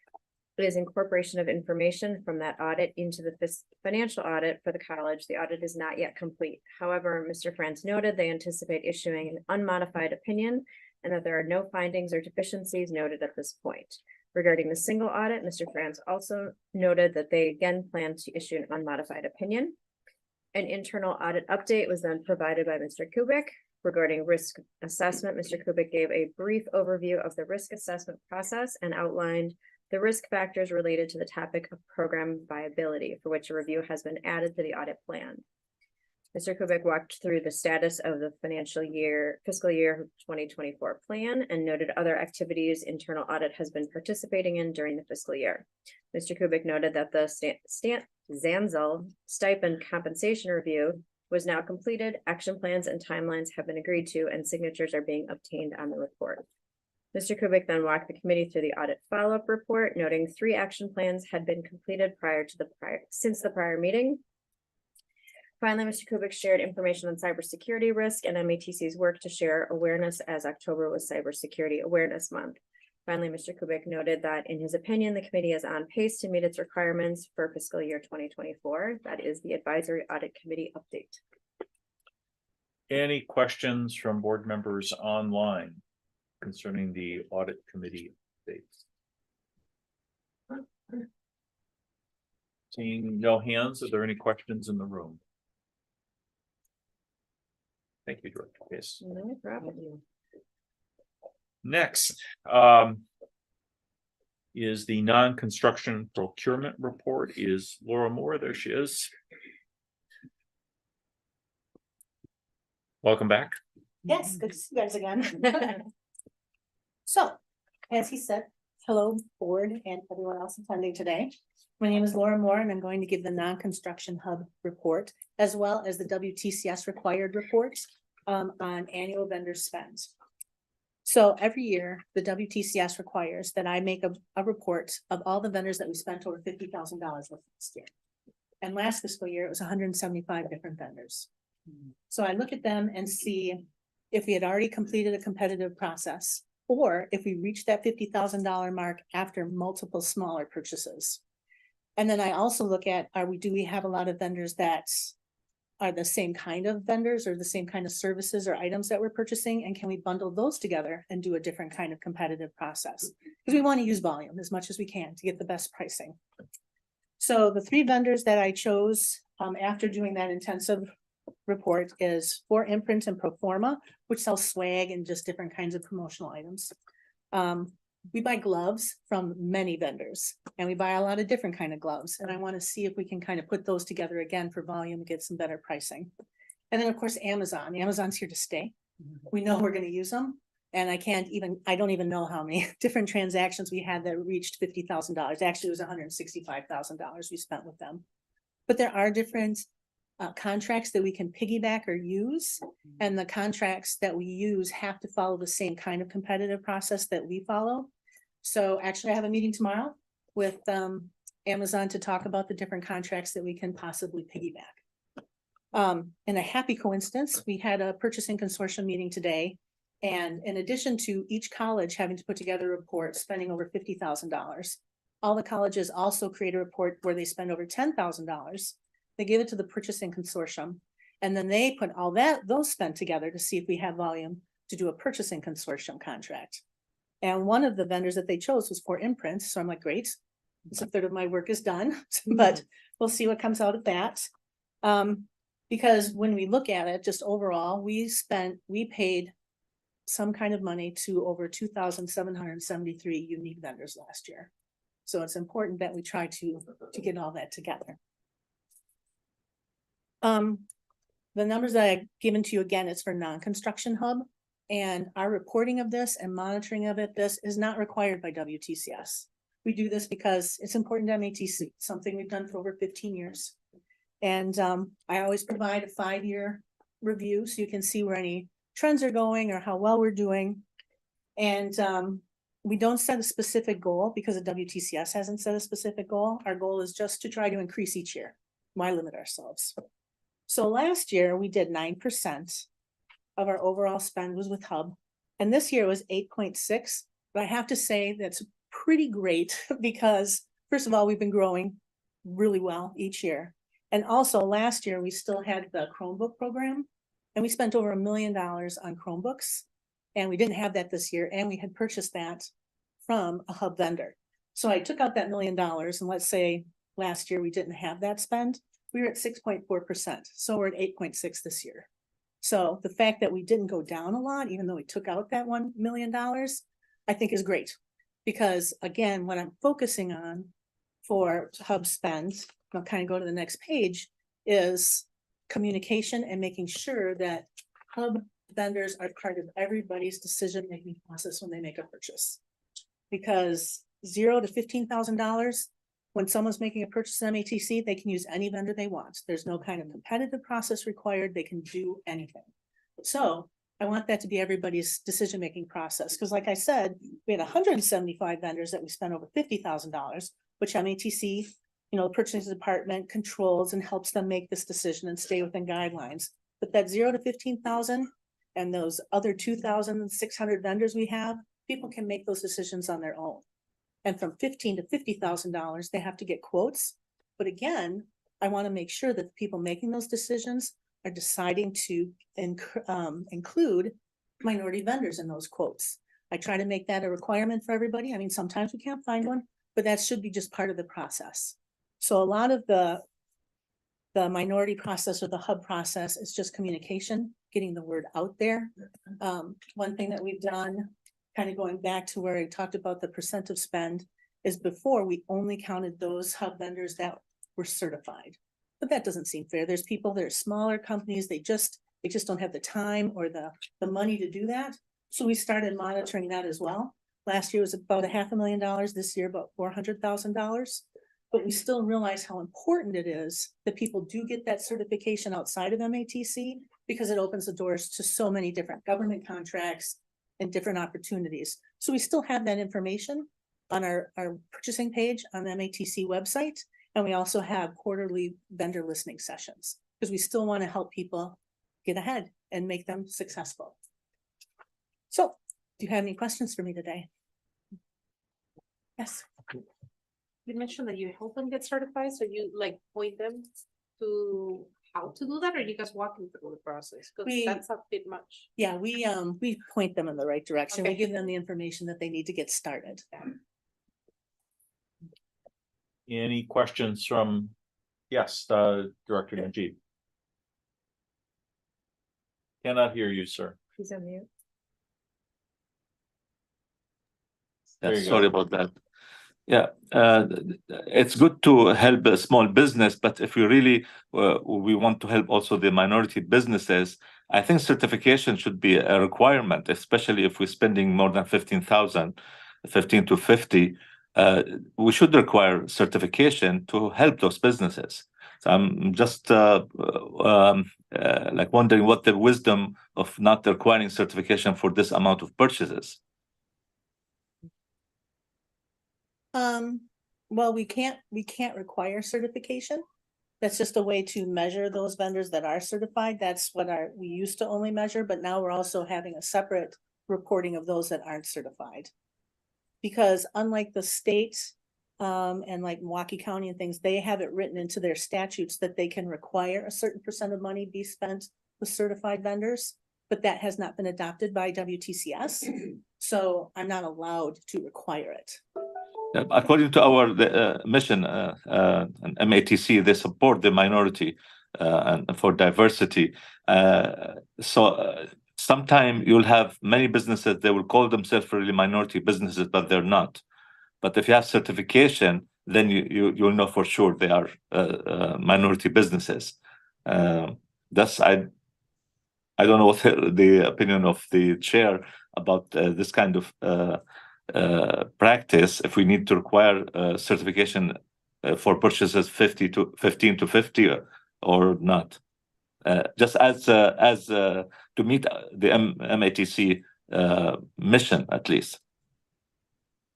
is incorporation of information from that audit into the financial audit for the college. The audit is not yet complete. However, Mr. Franz noted they anticipate issuing an unmodified opinion and that there are no findings or deficiencies noted at this point. Regarding the single audit, Mr. Franz also noted that they again plan to issue an unmodified opinion. An internal audit update was then provided by Mr. Kubik. Regarding risk assessment, Mr. Kubik gave a brief overview of the risk assessment process and outlined the risk factors related to the topic of program viability, for which a review has been added to the audit plan. Mr. Kubik walked through the status of the fiscal year 2024 plan and noted other activities internal audit has been participating in during the fiscal year. Mr. Kubik noted that the Zanzel stipend compensation review was now completed, action plans and timelines have been agreed to, and signatures are being obtained on the report. Mr. Kubik then walked the committee through the audit follow-up report, noting 3 action plans had been completed since the prior meeting. Finally, Mr. Kubik shared information on cybersecurity risk and MATC's work to share awareness as October was Cybersecurity Awareness Month. Finally, Mr. Kubik noted that in his opinion, the committee is on pace to meet its requirements for fiscal year 2024. That is the Advisory Audit Committee update. Any questions from board members online concerning the audit committee updates? Seeing no hands, are there any questions in the room? Thank you, Director Case. No problem. Next is the non-construction procurement report. Is Laura Moore? There she is. Welcome back. Yes, good to see you guys again. So, as he said, hello, board and everyone else attending today. My name is Laura Moore, and I'm going to give the non-construction hub report, as well as the WTCS required reports on annual vendor spends. So every year, the WTCS requires that I make a report of all the vendors that we spent over $50,000 with last year. And last fiscal year, it was 175 different vendors. So I look at them and see if we had already completed a competitive process, or if we reached that $50,000 mark after multiple smaller purchases. And then I also look at, do we have a lot of vendors that are the same kind of vendors or the same kind of services or items that we're purchasing, and can we bundle those together and do a different kind of competitive process? Because we want to use volume as much as we can to get the best pricing. So the 3 vendors that I chose after doing that intensive report is For Imprint and Proforma, which sell swag and just different kinds of promotional items. We buy gloves from many vendors, and we buy a lot of different kind of gloves. And I want to see if we can kind of put those together again for volume and get some better pricing. And then of course, Amazon. Amazon's here to stay. We know we're going to use them. And I don't even know how many different transactions we had that reached $50,000. Actually, it was $165,000 we spent with them. But there are different contracts that we can piggyback or use, and the contracts that we use have to follow the same kind of competitive process that we follow. So actually, I have a meeting tomorrow with Amazon to talk about the different contracts that we can possibly piggyback. In a happy coincidence, we had a purchasing consortium meeting today, and in addition to each college having to put together a report spending over $50,000, all the colleges also create a report where they spend over $10,000. They give it to the purchasing consortium, and then they put all those spent together to see if we have volume to do a purchasing consortium contract. And one of the vendors that they chose was For Imprint. So I'm like, great, it's a third of my work is done, but we'll see what comes out of that. Because when we look at it, just overall, we paid some kind of money to over 2,773 unique vendors last year. So it's important that we try to get all that together. The numbers that I've given to you again is for non-construction hub, and our reporting of this and monitoring of it, this is not required by WTCS. We do this because it's important to MATC, something we've done for over 15 years. And I always provide a 5-year review so you can see where any trends are going or how well we're doing. And we don't set a specific goal because the WTCS hasn't set a specific goal. Our goal is just to try to increase each year. Why limit ourselves? So last year we did 9% of our overall spend was with Hub. And this year was 8.6. But I have to say that's pretty great because first of all, we've been growing really well each year. And also last year we still had the Chromebook program and we spent over $1 million on Chromebooks. And we didn't have that this year. And we had purchased that from a Hub vendor. So I took out that $1 million and let's say last year we didn't have that spend. We were at 6.4%. So we're at 8.6 this year. So the fact that we didn't go down a lot, even though we took out that $1 million, I think is great. Because again, what I'm focusing on for Hub spend, I'll kind of go to the next page, is communication and making sure that Hub vendors are part of everybody's decision-making process when they make a purchase. Because $0 to $15,000, when someone's making a purchase in MATC, they can use any vendor they want. There's no kind of competitive process required. They can do anything. So I want that to be everybody's decision-making process. Because like I said, we had 175 vendors that we spent over $50,000, which MATC, the purchasing department controls and helps them make this decision and stay within guidelines. But that $0 to $15,000 and those other 2,600 vendors we have, people can make those decisions on their own. And from $15,000 to $50,000, they have to get quotes. But again, I want to make sure that the people making those decisions are deciding to include minority vendors in those quotes. I try to make that a requirement for everybody. I mean, sometimes we can't find one, but that should be just part of the process. So a lot of the minority process or the Hub process is just communication, getting the word out there. One thing that we've done, kind of going back to where I talked about the percent of spend, is before we only counted those Hub vendors that were certified. But that doesn't seem fair. There's people that are smaller companies, they just don't have the time or the money to do that. So we started monitoring that as well. Last year was about $500,000, this year about $400,000. But we still realize how important it is that people do get that certification outside of MATC because it opens the doors to so many different government contracts and different opportunities. So we still have that information on our purchasing page on the MATC website. And we also have quarterly vendor listening sessions because we still want to help people get ahead and make them successful. So do you have any questions for me today? Yes. You mentioned that you help them get certified, so you like point them to how to do that, or you guys walk them through the process? Because that's a bit much. Yeah, we point them in the right direction. We Okay. give them the information that they need to get started. Any questions from, yes, Director Najib? Cannot hear you, sir. He's on mute. There Yeah, you go. sorry about that. Yeah, it's good to help a small business, but if we really we want to help also the minority businesses, I think certification should be a requirement, especially if we're spending more than 15,000, 15 to 50. We should require certification to help those businesses. So I'm just like wondering what the wisdom of not requiring certification for this amount of purchases. Well, we can't require certification. That's just a way to measure those vendors that are certified. That's what we used to only measure, but now we're also having a separate reporting of those that aren't certified. Because unlike the state and like Milwaukee County and things, they have it written into their statutes that they can require a certain percent of money be spent with certified vendors, but that has not been adopted by WTCS. So I'm not allowed to require it. According to our mission, and MATC, they support the minority and for diversity. So sometime you'll have many businesses, they will call themselves really minority businesses, but they're not. But if you have certification, then you'll know for sure they are minority businesses. That's I don't know what the opinion of the chair about this kind of practice, if we need to require certification for purchases 15 to 50 or not, just as to meet the MATC mission at least.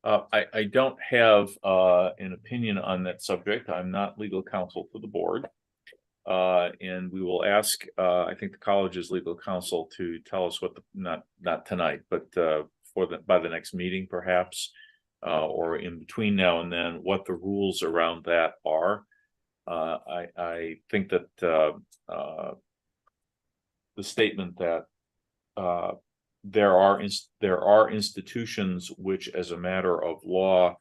I don't have an opinion on that subject. I'm not legal counsel to the board. And we will ask, I think the college's legal counsel to tell us what not tonight, but by the next meeting perhaps, or in between now and then, what the rules around that are. I think that the statement that there are institutions which, as a matter of law,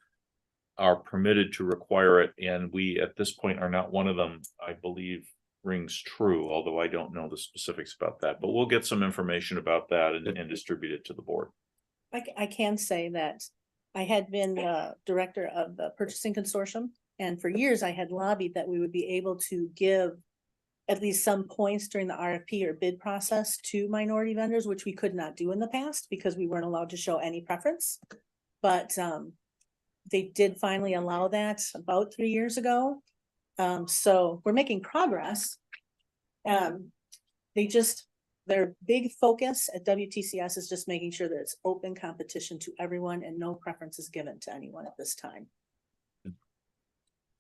are permitted to require it, and we at this point are not one of them, I believe rings true, although I don't know the specifics about that, but we'll get some information about that and distribute it to the board. I can say that I had been the director of the purchasing consortium, and for years I had lobbied that we would be able to give at least some points during the RFP or bid process to minority vendors, which we could not do in the past because we weren't allowed to show any preference. But they did finally allow that about 3 years ago. So we're making progress. Their big focus at WTCS is just making sure that it's open competition to everyone and no preference is given to anyone at this time.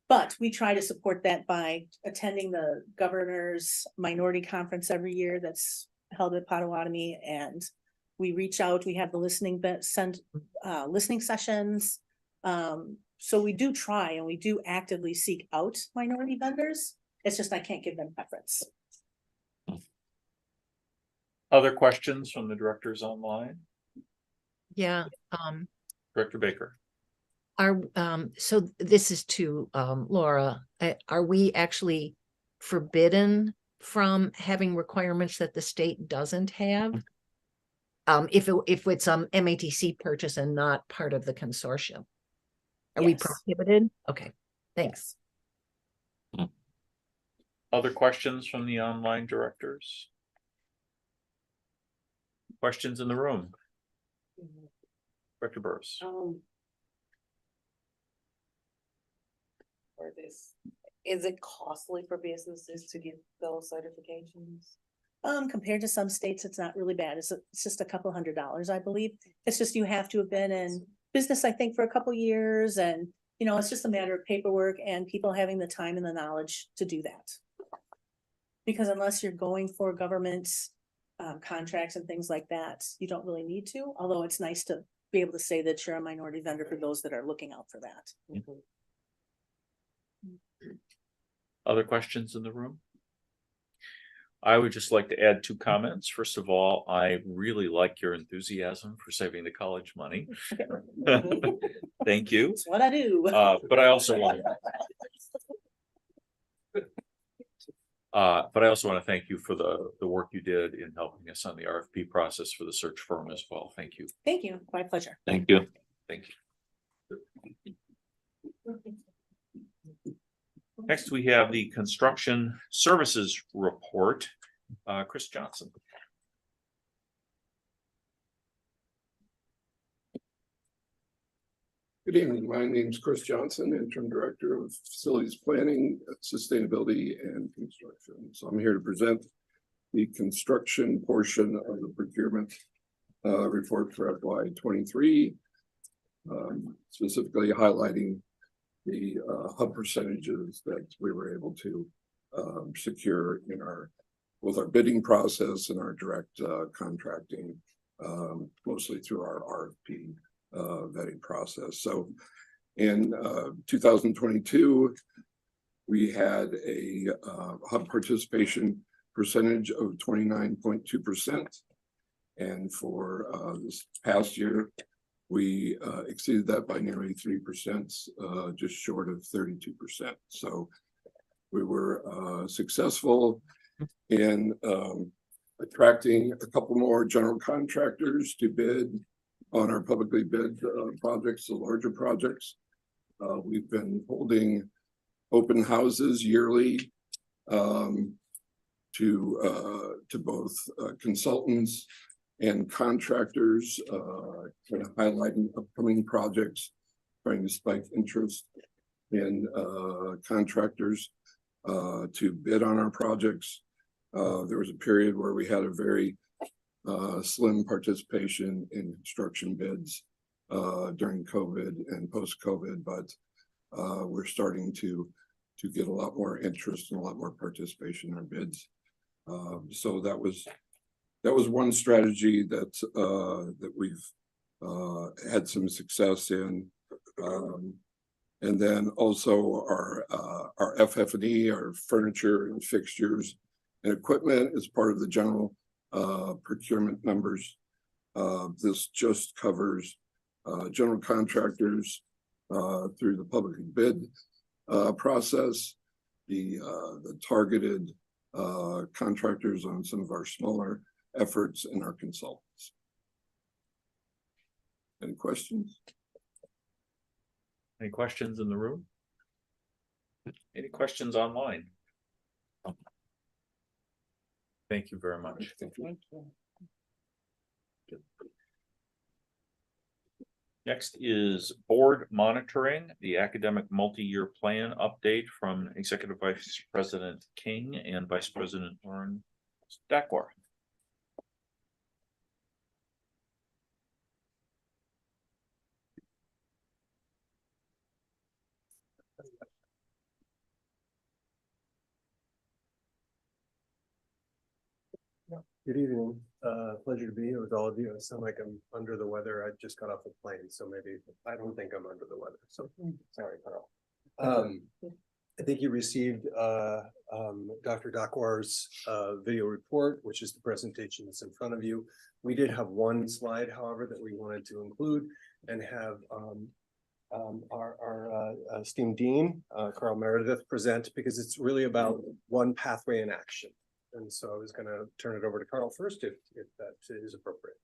But we try to support that by attending the governor's minority conference every year that's held at Potawatomi, and we reach out, we have the listening sessions. So we do try and we do actively seek out minority vendors. It's just I can't give them preference. Other questions from the directors online? Yeah. Director Baker. So this is to Laura. Are we actually forbidden from having requirements that the state doesn't have? If it's MATC purchase and not part of the consortium? Are we prohibited? Okay, thanks. Other questions from the online directors? Questions in the room? Director Burris. For this, is it costly for businesses to get those certifications? Compared to some states, it's not really bad. It's just a couple $100, I believe. It's just you have to have been in business, I think, for a couple years, and it's just a matter of paperwork and people having the time and the knowledge to do that. Because unless you're going for government contracts and things like that, you don't really need to. Although it's nice to be able to say that you're a minority vendor for those that are looking out for that. Other questions in the room? I would just like to add 2 comments. First of all, I really like your enthusiasm for saving the college money. Thank you. That's what I do. But I also want to thank you for the work you did in helping us on the RFP process for the search firm as well. Thank you. Thank you. My pleasure. Thank you. Thank you. Next, we have the construction services report. Chris Johnson. Good evening. My name is Chris Johnson, Interim Director of Facilities Planning, Sustainability, and Construction. So I'm here to present the construction portion of the procurement report for FY23, specifically highlighting the hub percentages that we were able to secure in both our bidding process and our direct contracting, mostly through our RFP vetting process. So in 2022, we had a hub participation percentage of 29.2%. And for this past year, we exceeded that by nearly 3%, just short of 32%. So we were successful in attracting a couple more general contractors to bid on our publicly bid projects, the larger projects. We've been holding open houses yearly to both consultants and contractors, kind of highlighting upcoming projects, trying to spike interest in contractors to bid on our projects. There was a period where we had a very slim participation in construction bids. during COVID and post-COVID, but we're starting to get a lot more interest and a lot more participation in our bids. So that was one strategy that we've had some success in. And then also our FF&E, our furniture and fixtures and equipment is part of the general procurement numbers. This just covers general contractors through the public bid process, the targeted contractors on some of our smaller efforts, and our consultants. Any questions? Any questions in the room? Any questions online? Thank you very much. Thank you. Next is board monitoring, the academic multi-year plan update from Executive Vice President King and Vice President Lauren Dakwar. Good evening. Pleasure to be here with all of you. I sound like I'm under the weather. I just got off a plane, so maybe I don't think I'm under the weather. So sorry, Carl. I think you received Dr. Dakwar's video report, which is the presentation that's in front of you. We did have one slide, however, that we wanted to include and have our esteemed dean, Carl Meredith, present, because it's really about one pathway in action. And so I was going to turn it over to Carl first, if that is appropriate.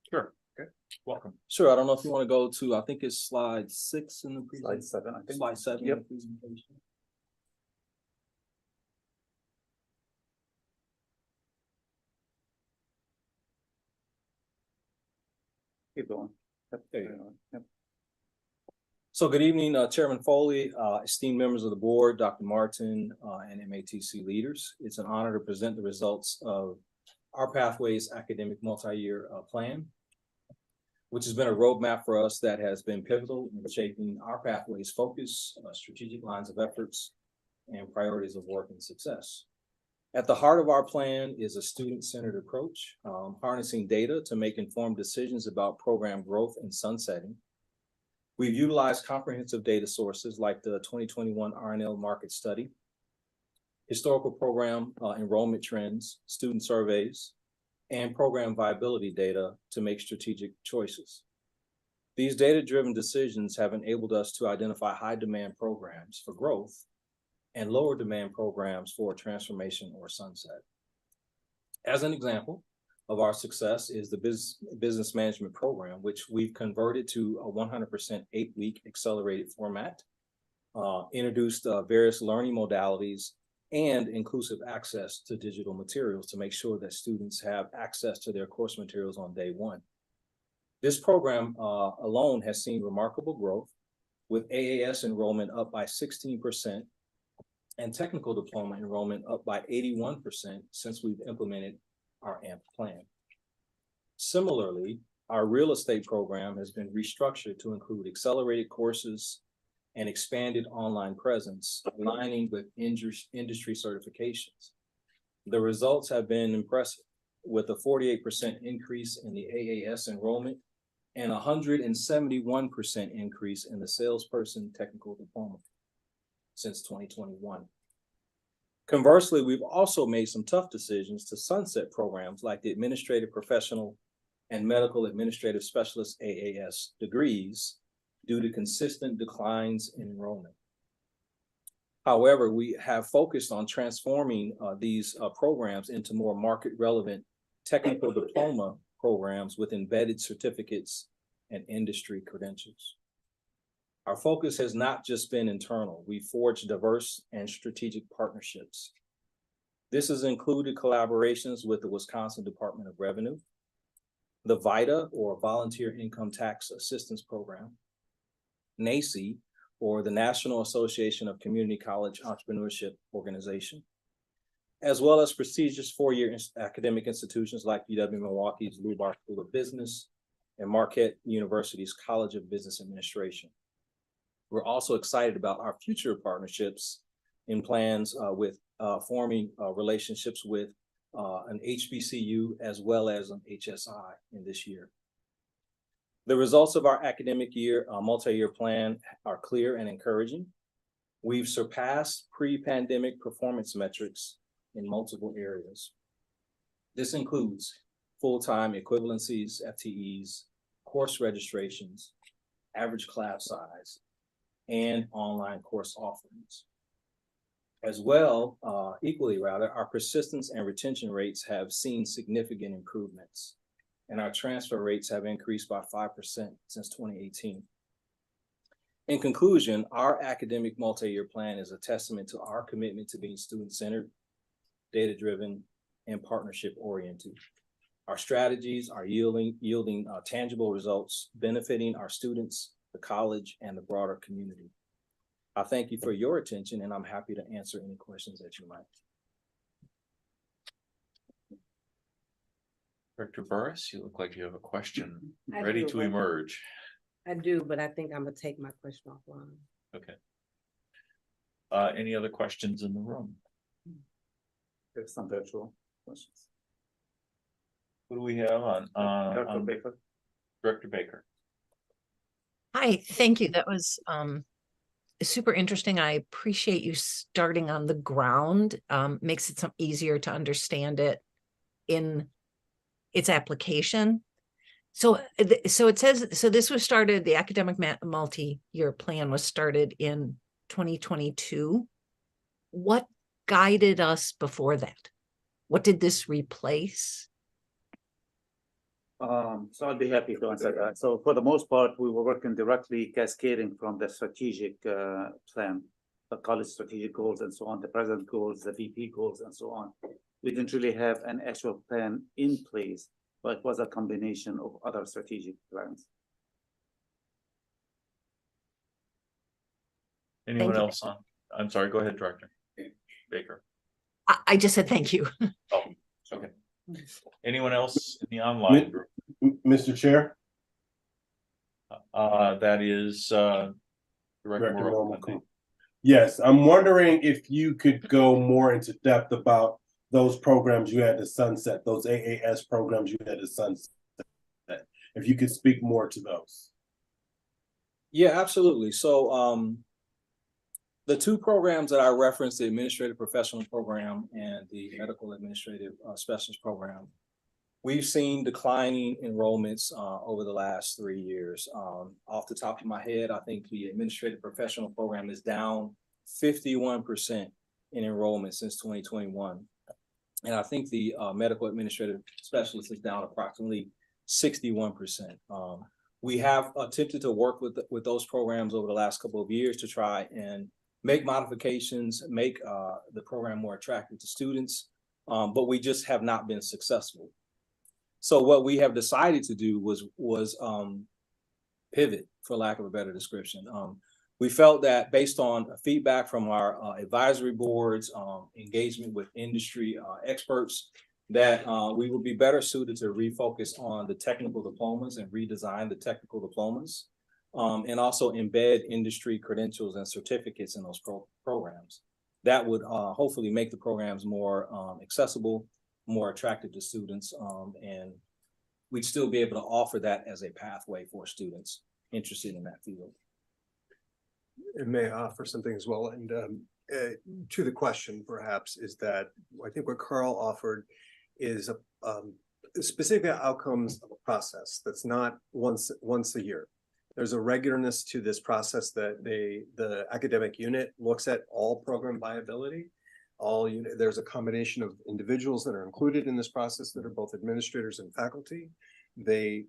Sure. Okay. Welcome. Sure. I don't know if you want to go to, I think it's slide 6 in the presentation. Slide 7, I think. Slide 7 Yep. in the presentation. Keep going. Yep. There you go. Yep. So good evening, Chairman Foley, esteemed members of the board, Dr. Martin, and MATC leaders. It's an honor to present the results of our Pathways Academic Multi-Year Plan, which has been a roadmap for us that has been pivotal in shaping our Pathways focus, strategic lines of efforts, and priorities of work and success. At the heart of our plan is a student-centered approach, harnessing data to make informed decisions about program growth and sunsetting. We've utilized comprehensive data sources like the 2021 RNL market study, historical program enrollment trends, student surveys, and program viability data to make strategic choices. These data-driven decisions have enabled us to identify high-demand programs for growth and lower demand programs for transformation or sunset. As an example of our success is the business management program, which we've converted to a 100% 8-week accelerated format, introduced various learning modalities and inclusive access to digital materials to make sure that students have access to their course materials on day one. This program alone has seen remarkable growth, with AAS enrollment up by 16% and technical diploma enrollment up by 81% since we've implemented our AMP plan. Similarly, our real estate program has been restructured to include accelerated courses and expanded online presence, aligning with industry certifications. The results have been impressive, with a 48% increase in the AAS enrollment and 171% increase in the salesperson technical diploma since 2021. Conversely, we've also made some tough decisions to sunset programs like the administrative professional and medical administrative specialist AAS degrees due to consistent declines in enrollment. However, we have focused on transforming these programs into more market relevant technical diploma programs with embedded certificates and industry credentials. Our focus has not just been internal. We forged diverse and strategic partnerships. This has included collaborations with the Wisconsin Department of Revenue, the VITA, or Volunteer Income Tax Assistance Program, NACE, or the National Association of Community College Entrepreneurship Organization, as well as prestigious four-year academic institutions like UW Milwaukee's Lubar School of Business and Marquette University's College of Business Administration. We're also excited about our future partnerships and plans with forming relationships with an HBCU as well as an HSI in this year. The results of our academic year, multi-year plan are clear and encouraging. We've surpassed pre-pandemic performance metrics in multiple areas. This includes full-time equivalencies, FTEs, course registrations, average class size, and online course offerings. As well, equally rather, our persistence and retention rates have seen significant improvements, and our transfer rates have increased by 5% since 2018. In conclusion, our academic multi-year plan is a testament to our commitment to being student-centered, data-driven, and partnership-oriented. Our strategies are yielding tangible results, benefiting our students, the college, and the broader community. I thank you for your attention, and I'm happy to answer any questions that you might. Director Burris, you look like you have a question I ready do, to but- emerge. I do, but I think I'm gonna take my question offline. Okay. Any other questions in the room? There's some virtual questions. What do we have on? Dr. Baker. Director Baker. Hi, thank you. That was super interesting. I appreciate you starting on the ground. Makes it some easier to understand it in its application. So it says, so this was started, the academic multi-year plan was started in 2022. What guided us before that? What did this replace? So I'll be happy to answer that. So for the most part, we were working directly cascading from the strategic plan, the college strategic goals and so on, the president goals, the VP goals and so on. We didn't really have an actual plan in place, but it was a combination of other strategic plans. Anyone else on? I'm sorry, go ahead, Director Baker. I just said thank you. Oh, okay. Anyone else in the online group? Mr. Chair? That is Director Morocco. Yes, I'm wondering if you could go more into depth about those programs you had to sunset, those AAS programs you had to sunset. If you could speak more to those. Yeah, absolutely. So the two programs that I referenced, the administrative professional program and the medical administrative specialist program, we've seen declining enrollments over the last 3 years. Off the top of my head, I think the administrative professional program is down 51% in enrollment since 2021. And I think the medical administrative specialist is down approximately 61%. We have attempted to work with those programs over the last couple of years to try and make modifications, make the program more attractive to students, but we just have not been successful. So what we have decided to do was pivot, for lack of a better description. We felt that based on feedback from our advisory boards, engagement with industry experts, that we would be better suited to refocus on the technical diplomas and redesign the technical diplomas, and also embed industry credentials and certificates in those programs. That would hopefully make the programs more accessible, more attractive to students, and we'd still be able to offer that as a pathway for students interested in that field. It may offer something as well, and to the question perhaps is that I think what Carl offered is specific outcomes of a process that's not once a year. There's a regularness to this process that the academic unit looks at all program viability. There's a combination of individuals that are included in this process that are both administrators and faculty. The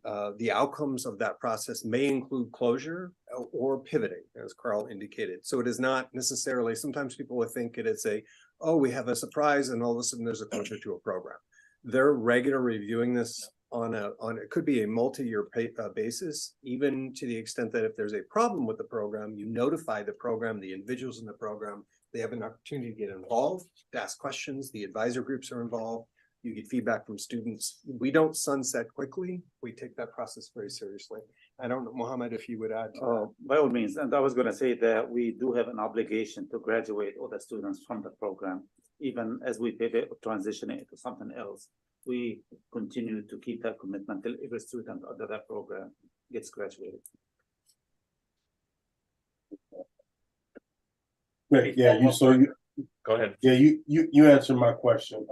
outcomes of that process may include closure or pivoting, as Carl indicated. So it is not necessarily, sometimes people would think it is we have a surprise and all of a sudden there's a closure to a program. They're regular reviewing this on it could be a multi-year basis, even to the extent that if there's a problem with the program, you notify the program, the individuals in the program, they have an opportunity to get involved, to ask questions, the advisor groups are involved. you get feedback from students. We don't sunset quickly. We take that process very seriously. I don't know, Mohammed, if you would add to that. By all means, and I was gonna say that we do have an obligation to graduate all the students from the program, even as we pivot or transition it to something else. We continue to keep that commitment till every student under that program gets graduated. Great, yeah, Go ahead. Yeah, you answered my question,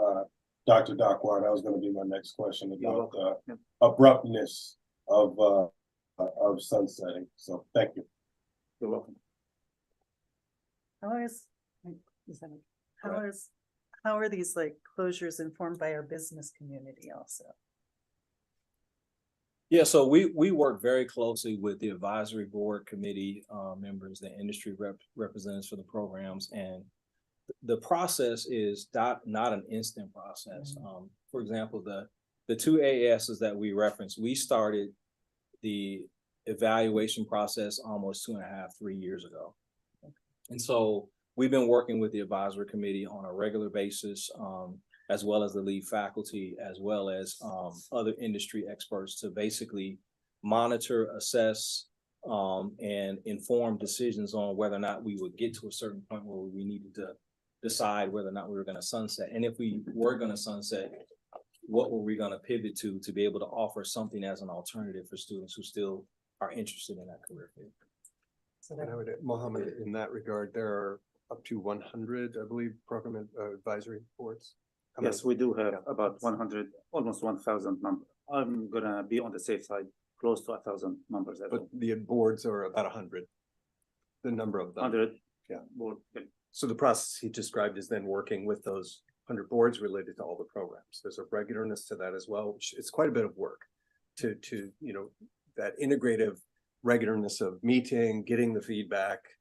Dr. Dakwar. That was gonna be my next question about the abruptness of sunsetting. So thank you. You're welcome. How are these like closures informed by our business community also? Yeah, so we work very closely with the advisory board committee members, the industry representatives for the programs, and the process is not an instant process. For example, the two AASs that we referenced, we started the evaluation process almost 2.5, 3 years ago. And so we've been working with the advisory committee on a regular basis, as well as the lead faculty, as well as other industry experts to basically monitor, assess, and inform decisions on whether or not we would get to a certain point where we needed to decide whether or not we were going to sunset. And if we were going to sunset, what were we going to pivot to be able to offer something as an alternative for students who still are interested in that career field. So and I would, Mohammed, in that regard, there are up to 100, I believe, program advisory boards. Yes, we do have about 100, almost 1,000 members. I'm gonna be on the safe side, close to 1,000 members. But the boards are about 100. The number of them. 100. Yeah. So the process he described is then working with those 100 boards related to all the programs. There's a regularness to that as well, which it's quite a bit of work to that integrative regularness of meeting, getting the feedback,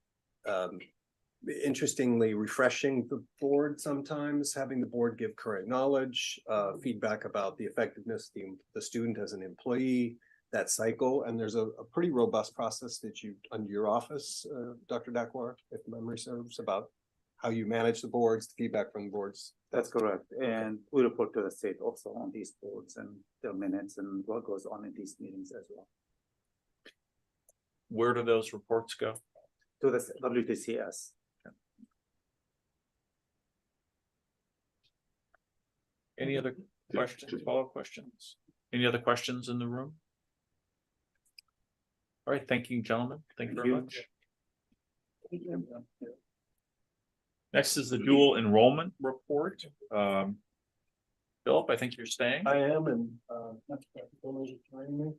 interestingly refreshing the board sometimes, having the board give current knowledge, feedback about the effectiveness of the student as an employee, that cycle. And there's a pretty robust process that you, under your office, Dr. Dakwar, if memory serves, about how you manage the boards, the feedback from the boards. That's correct. And we report to the state also on these boards and their minutes and what goes on in these meetings as well. Where do those reports go? To the WTCS. Any other questions, follow-up questions? Any other questions in the room? All right, thank you, gentlemen. Thank you very much. Next is the dual enrollment report. Philip, I think you're staying. I am, and joining me.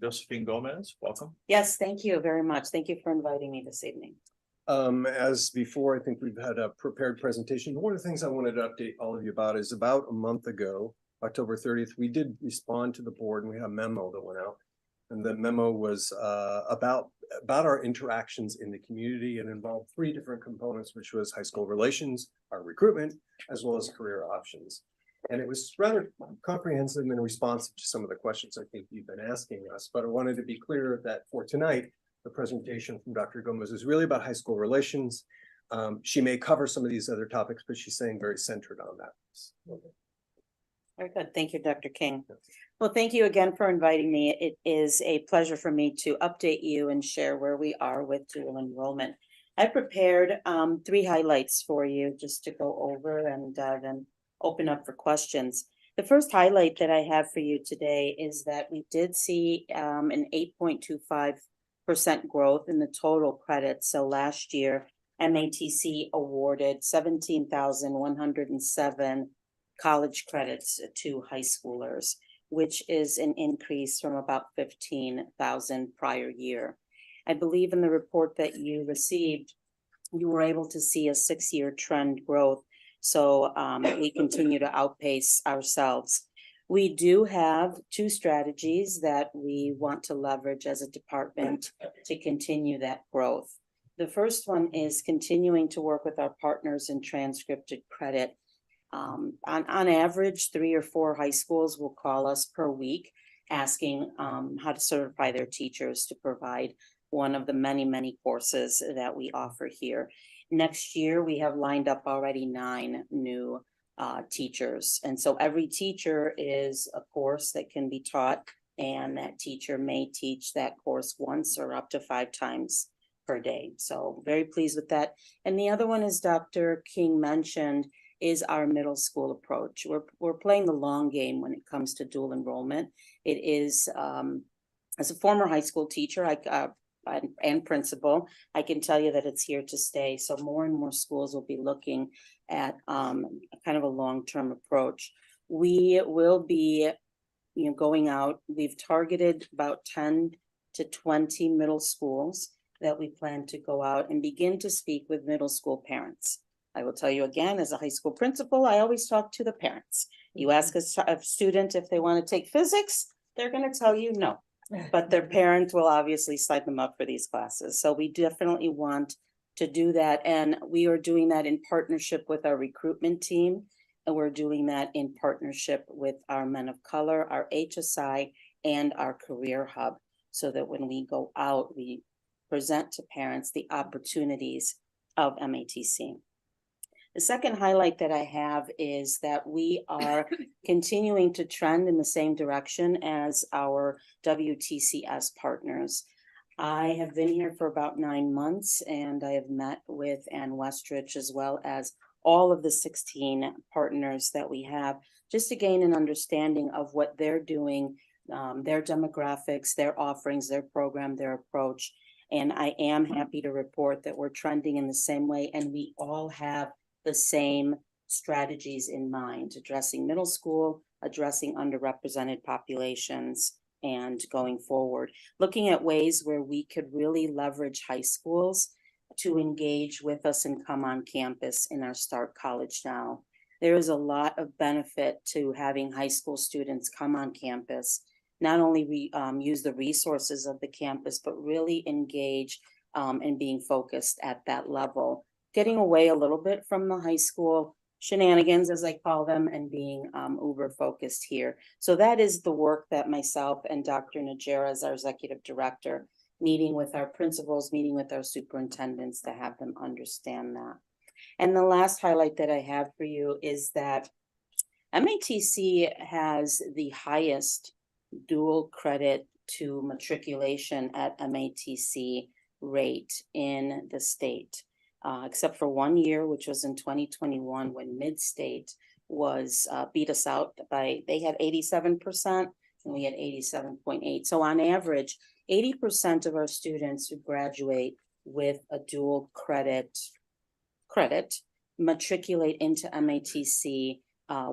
Josephine Gomez, welcome. Yes, thank you very much. Thank you for inviting me this evening. As before, I think we've had a prepared presentation. One of the things I wanted to update all of you about is about a month ago, October 30th, we did respond to the board and we had a memo that went out. And the memo was about our interactions in the community and involved 3 different components, which was high school relations, our recruitment, as well as career options. And it was rather comprehensive and responsive to some of the questions I think you've been asking us. But I wanted to be clear that for tonight, the presentation from Dr. Gomez is really about high school relations. She may cover some of these other topics, but she's saying very centered on that. Very good. Thank you, Dr. King. Well, thank you again for inviting me. It is a pleasure for me to update you and share where we are with dual enrollment. I prepared 3 highlights for you just to go over and then open up for questions. The first highlight that I have for you today is that we did see an 8.25% growth in the total credits. So last year, MATC awarded 17,107 college credits to high schoolers, which is an increase from about 15,000 prior year. I believe in the report that you received, you were able to see a 6-year trend growth. So we continue to outpace ourselves. We do have 2 strategies that we want to leverage as a department to continue that growth. The first one is continuing to work with our partners in transcripted credit. On average, 3 or 4 high schools will call us per week asking how to certify their teachers to provide one of the many, many courses that we offer here. Next year, we have lined up already 9 new teachers. And so every teacher is a course that can be taught, and that teacher may teach that course once or up to 5 times per day. So very pleased with that. And the other one, as Dr. King mentioned, is our middle school approach. We're playing the long game when it comes to dual enrollment. It is, as a former high school teacher, and principal, I can tell you that it's here to stay. So more and more schools will be looking at kind of a long-term approach. We will be, going out. We've targeted about 10 to 20 middle schools that we plan to go out and begin to speak with middle school parents. I will tell you again, as a high school principal, I always talk to the parents. You ask a student if they want to take physics, they're going to tell you no. But their parent will obviously sign them up for these classes. So we definitely want to do that. And we are doing that in partnership with our recruitment team. And we're doing that in partnership with our Men of Color, our HSI, and our Career Hub, so that when we go out, we present to parents the opportunities of MATC. The second highlight that I have is that we are continuing to trend in the same direction as our WTCS partners. I have been here for about 9 months, and I have met with Ann Westrich as well as all of the 16 partners that we have, just to gain an understanding of what they're doing, their demographics, their offerings, their program, their approach. And I am happy to report that we're trending in the same way, and we all have the same strategies in mind: addressing middle school, addressing underrepresented populations, and going forward, looking at ways where we could really leverage high schools to engage with us and come on campus in our Start College Now. There is a lot of benefit to having high school students come on campus, not only use the resources of the campus, but really engage and being focused at that level, getting away a little bit from the high school shenanigans, as I call them, and being uber focused here. So that is the work that myself and Dr. Najera, as our executive director, meeting with our principals, meeting with our superintendents to have them understand that. And the last highlight that I have for you is that MATC has the highest dual credit to matriculation at MATC rate in the state. Except for 1 year, which was in 2021, when Mid-State was beat us out by, they had 87% and we had 87.8. So on average, 80% of our students who graduate with a dual credit matriculate into MATC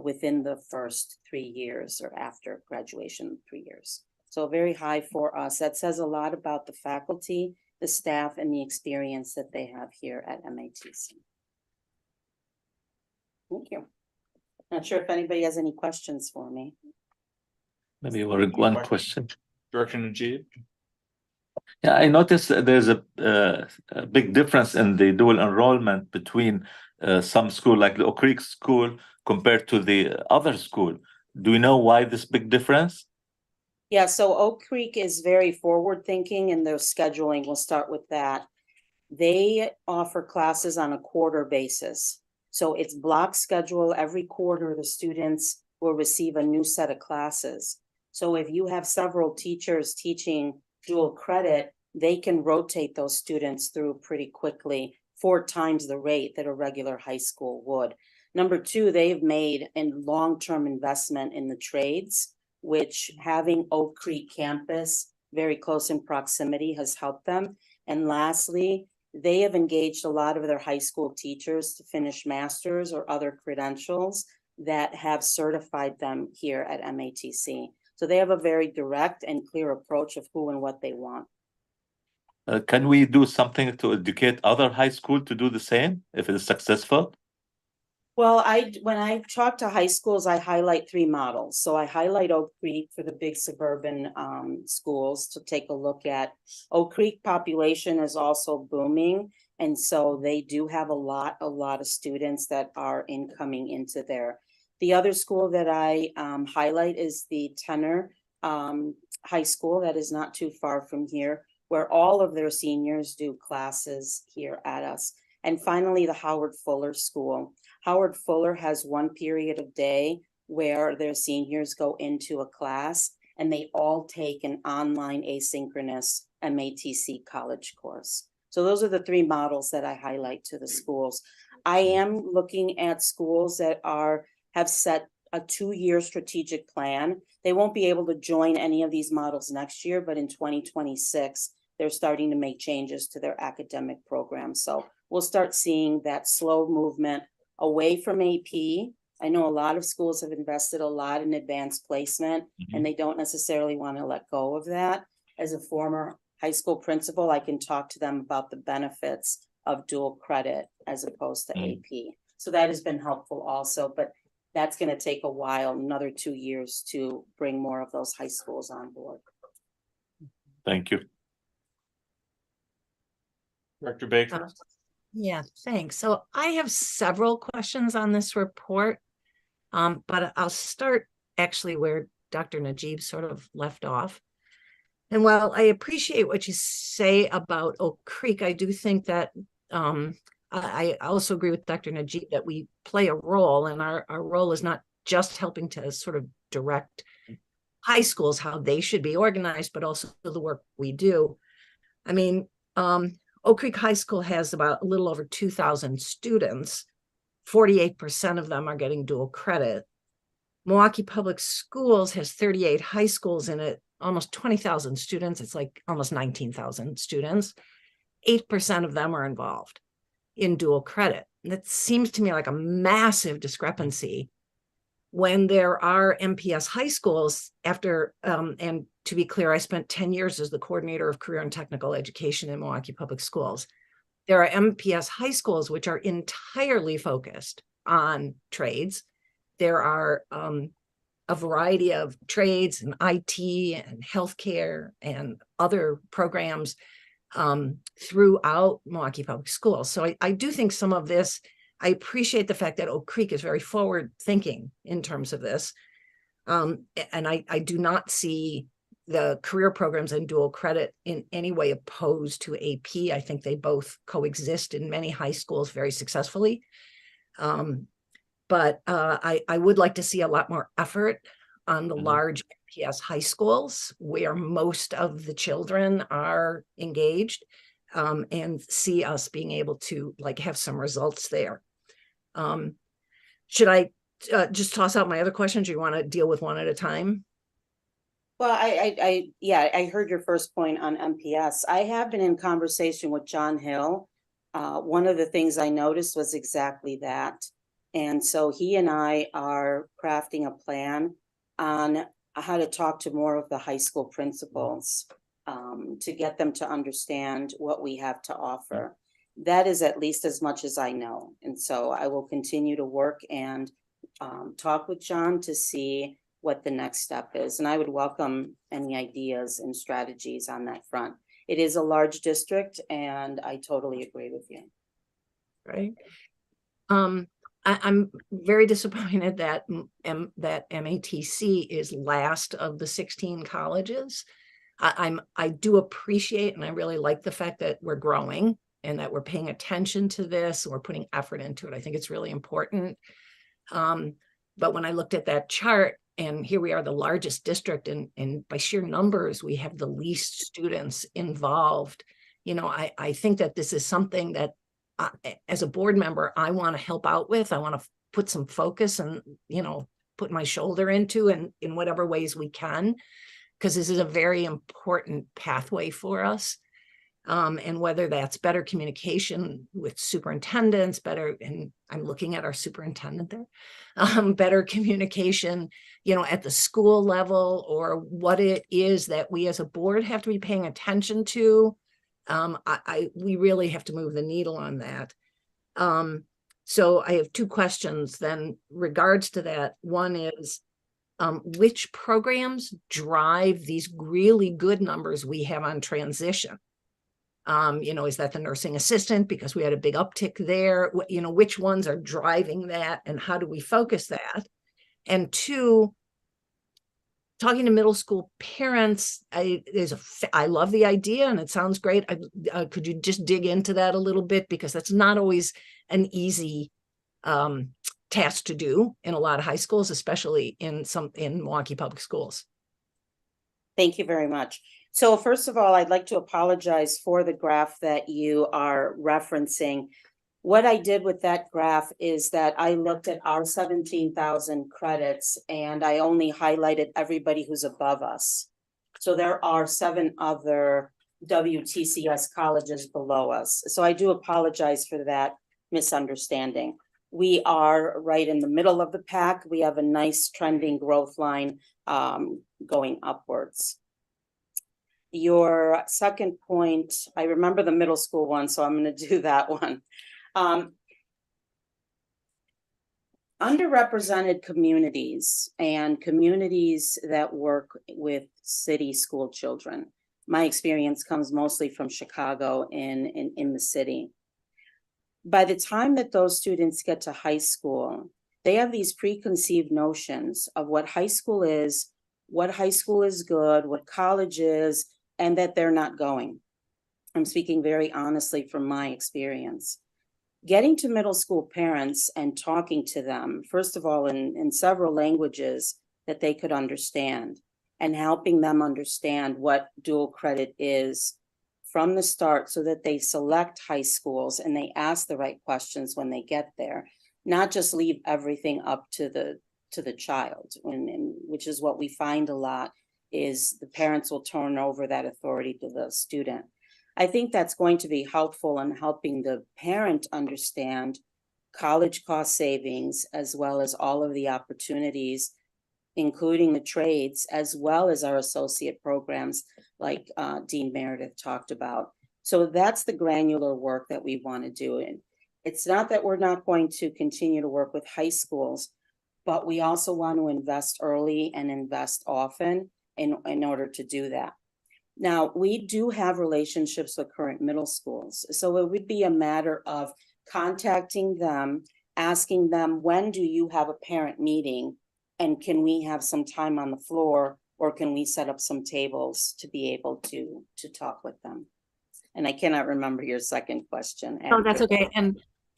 within the first 3 years, or after graduation 3 years. So very high for us. That says a lot about the faculty, the staff, and the experience that they have here at MATC. Thank you. Not sure if anybody has any questions for me. Maybe one question. Director Najib? Yeah, I noticed that there's a big difference in the dual enrollment between some school, like the Oak Creek School, compared to the other school. Do we know why this big difference? Yeah, so Oak Creek is very forward thinking in their scheduling. We'll start with that. They offer classes on a quarter basis. So it's block schedule. Every quarter, the students will receive a new set of classes. So if you have several teachers teaching dual credit, they can rotate those students through pretty quickly, 4 times the rate that a regular high school would. Number 2, they've made a long-term investment in the trades, which having Oak Creek campus very close in proximity has helped them. And lastly, they have engaged a lot of their high school teachers to finish masters or other credentials that have certified them here at MATC. So they have a very direct and clear approach of who and what they want. Can we do something to educate other high school to do the same if it is successful? Well, when I talk to high schools, I highlight 3 models. So I highlight Oak Creek for the big suburban schools to take a look at. Oak Creek population is also booming. And so they do have a lot of students that are incoming into there. The other school that I highlight is the Tenor High School that is not too far from here. where all of their seniors do classes here at us. And finally, the Howard Fuller School. Howard Fuller has one period of day where their seniors go into a class and they all take an online asynchronous MATC college course. So those are the three models that I highlight to the schools. I am looking at schools that have set a 2-year strategic plan. They won't be able to join any of these models next year, but in 2026, they're starting to make changes to their academic program. So we'll start seeing that slow movement away from AP. I know a lot of schools have invested a lot in advanced placement, and they don't necessarily want to let go of that. As a former high school principal, I can talk to them about the benefits of dual credit as opposed to AP. So that has been helpful also, but that's going to take a while, another 2 years to bring more of those high schools on board. Thank you. Director Baker. Yeah, thanks. So I have several questions on this report, but I'll start actually where Dr. Najib sort of left off. And while I appreciate what you say about Oak Creek, I do think that I also agree with Dr. Najib that we play a role, and our role is not just helping to sort of direct high schools how they should be organized, but also the work we do. I mean, Oak Creek High School has about a little over 2,000 students. 48% of them are getting dual credit. Milwaukee Public Schools has 38 high schools in it, almost 20,000 students. It's like almost 19,000 students. 8% of them are involved in dual credit. That seems to me like a massive discrepancy when there are MPS high schools after, and to be clear, I spent 10 years as the coordinator of career and technical education in Milwaukee Public Schools. There are MPS high schools which are entirely focused on trades. There are a variety of trades and IT and healthcare and other programs throughout Milwaukee Public Schools. So I do think some of this, I appreciate the fact that Oak Creek is very forward thinking in terms of this. And I do not see the career programs and dual credit in any way opposed to AP. I think they both coexist in many high schools very successfully. But I would like to see a lot more effort on the large MPS high schools where most of the children are engaged, and see us being able to like have some results there. Should I just toss out my other questions? Or you want to deal with one at a time? Well, I heard your first point on MPS. I have been in conversation with John Hill. One of the things I noticed was exactly that. And so he and I are crafting a plan on how to talk to more of the high school principals to get them to understand what we have to offer. That is at least as much as I know. And so I will continue to work and talk with John to see what the next step is. And I would welcome any ideas and strategies on that front. It is a large district, and I totally agree with you. Right. I'm very disappointed that that MATC is last of the 16 colleges. I do appreciate, and I really like the fact that we're growing and that we're paying attention to this and we're putting effort into it. I think it's really important. But when I looked at that chart, and here we are, the largest district, and by sheer numbers, we have the least students involved. You know, I think that this is something that as a board member, I want to help out with. I want to put some focus and, you know, put my shoulder into and in whatever ways we can, because this is a very important pathway for us. And whether that's better communication with superintendents, and I'm looking at our superintendent there, better communication, you know, at the school level, or what it is that we as a board have to be paying attention to. We really have to move the needle on that. So I have two questions then regards to that. One is, which programs drive these really good numbers we have on transition? You know, is that the nursing assistant because we had a big uptick there? You know, which ones are driving that and how do we focus that? And two, talking to middle school parents, I love the idea and it sounds great. Could you just dig into that a little bit? Because that's not always an easy task to do in a lot of high schools, especially in Milwaukee Public Schools. Thank you very much. So first of all, I'd like to apologize for the graph that you are referencing. What I did with that graph is that I looked at our 17,000 credits and I only highlighted everybody who's above us. So there are 7 other WTCS colleges below us. So I do apologize for that misunderstanding. We are right in the middle of the pack. We have a nice trending growth line going upwards. Your second point, I remember the middle school one, so I'm going to do that one. Underrepresented communities and communities that work with city school children. My experience comes mostly from Chicago in the city. By the time that those students get to high school, they have these preconceived notions of what high school is good, what college is, and that they're not going. I'm speaking very honestly from my experience. Getting to middle school parents and talking to them, first of all, in several languages that they could understand, and helping them understand what dual credit is from the start so that they select high schools and they ask the right questions when they get there, not just leave everything up to the child, which is what we find a lot, is the parents will turn over that authority to the student. I think that's going to be helpful in helping the parent understand college cost savings, as well as all of the opportunities, including the trades, as well as our associate programs like Dean Meredith talked about. So that's the granular work that we want to do. And it's not that we're not going to continue to work with high schools, but we also want to invest early and invest often in order to do that. Now, we do have relationships with current middle schools. So it would be a matter of contacting them, asking them, when do you have a parent meeting? And can we have some time on the floor, or can we set up some tables to be able to talk with them? And I cannot remember your second question. Oh, that's okay.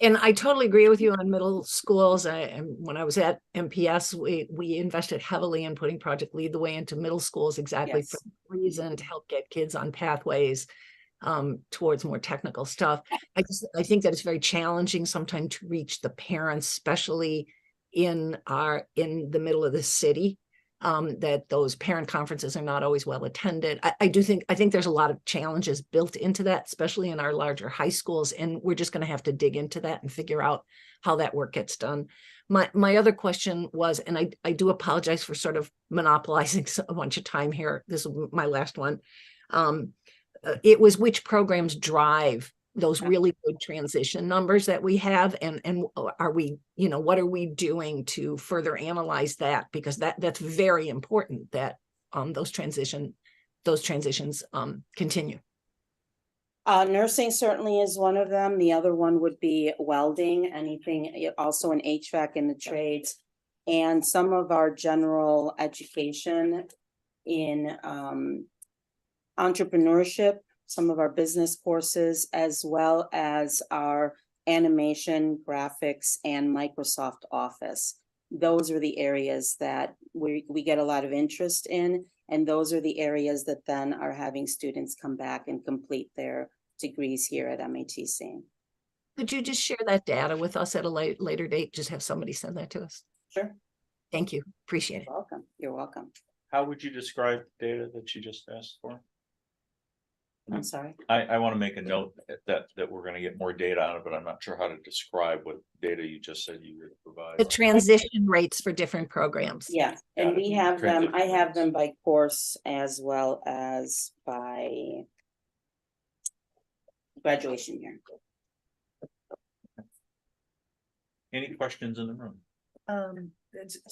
And I totally agree with you on middle schools. And when I was at MPS, we invested heavily in putting Project Lead the Way into middle schools, exactly for that reason, to help get kids on pathways towards more technical stuff. I think that it's very challenging sometimes to reach the parents, especially in the middle of the city. That those parent conferences are not always well attended. I think there's a lot of challenges built into that, especially in our larger high schools, and we're just going to have to dig into that and figure out how that work gets done. My other question was, and I do apologize for sort of monopolizing a bunch of time here. This is my last one. It was which programs drive those really good transition numbers that we have, and are we, what are we doing to further analyze that, because that's very important that those transitions continue. Nursing certainly is one of them. The other one would be welding, anything also in HVAC in the trades, and some of our general education in entrepreneurship, some of our business courses, as well as our animation, graphics, and Microsoft Office. Those are the areas that we get a lot of interest in, and those are the areas that then are having students come back and complete their degrees here at MATC. Could you just share that data with us at a later date? Just have somebody send that to us. Sure. Thank you. Appreciate it. You're welcome. You're welcome. How would you describe data that you just asked for? I'm sorry. I want to make a note that we're going to get more data out of it. I'm not sure how to describe what data you just said you would provide. The transition rates for different programs. Yeah, and we have them, I have them by course as well as by graduation year. Any questions in the room?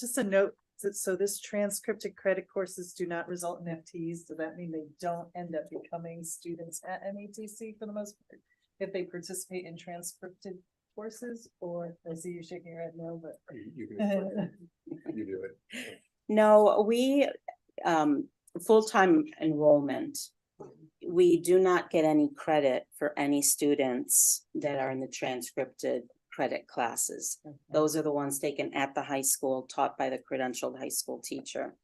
Just a note, so this transcripted credit courses do not result in FTEs. Does that mean they don't end up becoming students at MATC for the most part if they participate in transcripted courses? Or I see you shaking your head no, but You do it. no, full-time enrollment, we do not get any credit for any students that are in the transcripted credit classes. Those are the ones taken at the high school, taught by the credentialed high school teacher.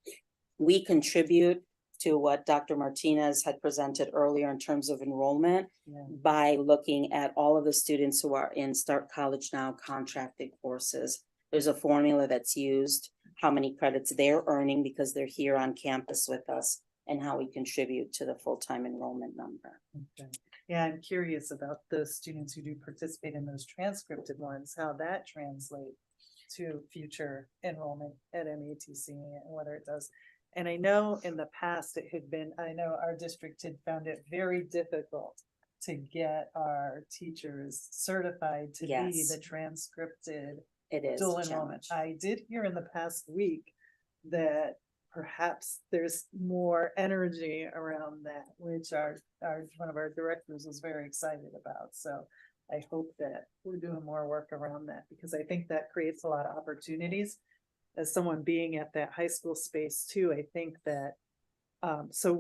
We contribute to what Dr. Martinez had presented earlier in terms of enrollment by looking at all of the students who are in Start College Now contracted courses. There's a formula that's used, how many credits they're earning because they're here on campus with us, and how we contribute to the full-time enrollment number. Okay. Yeah, I'm curious about the students who do participate in those transcripted ones, how that translates to future enrollment at MATC and whether it does. And I know in the past it had been, I know our district had found it very difficult to get our teachers certified to be the transcripted dual enrollment. I did hear in the past week that perhaps there's more energy around that, which our one of our directors was very excited about. So I hope that we're doing more work around that, because I think that creates a lot of opportunities. As someone being at that high school space too, I think that so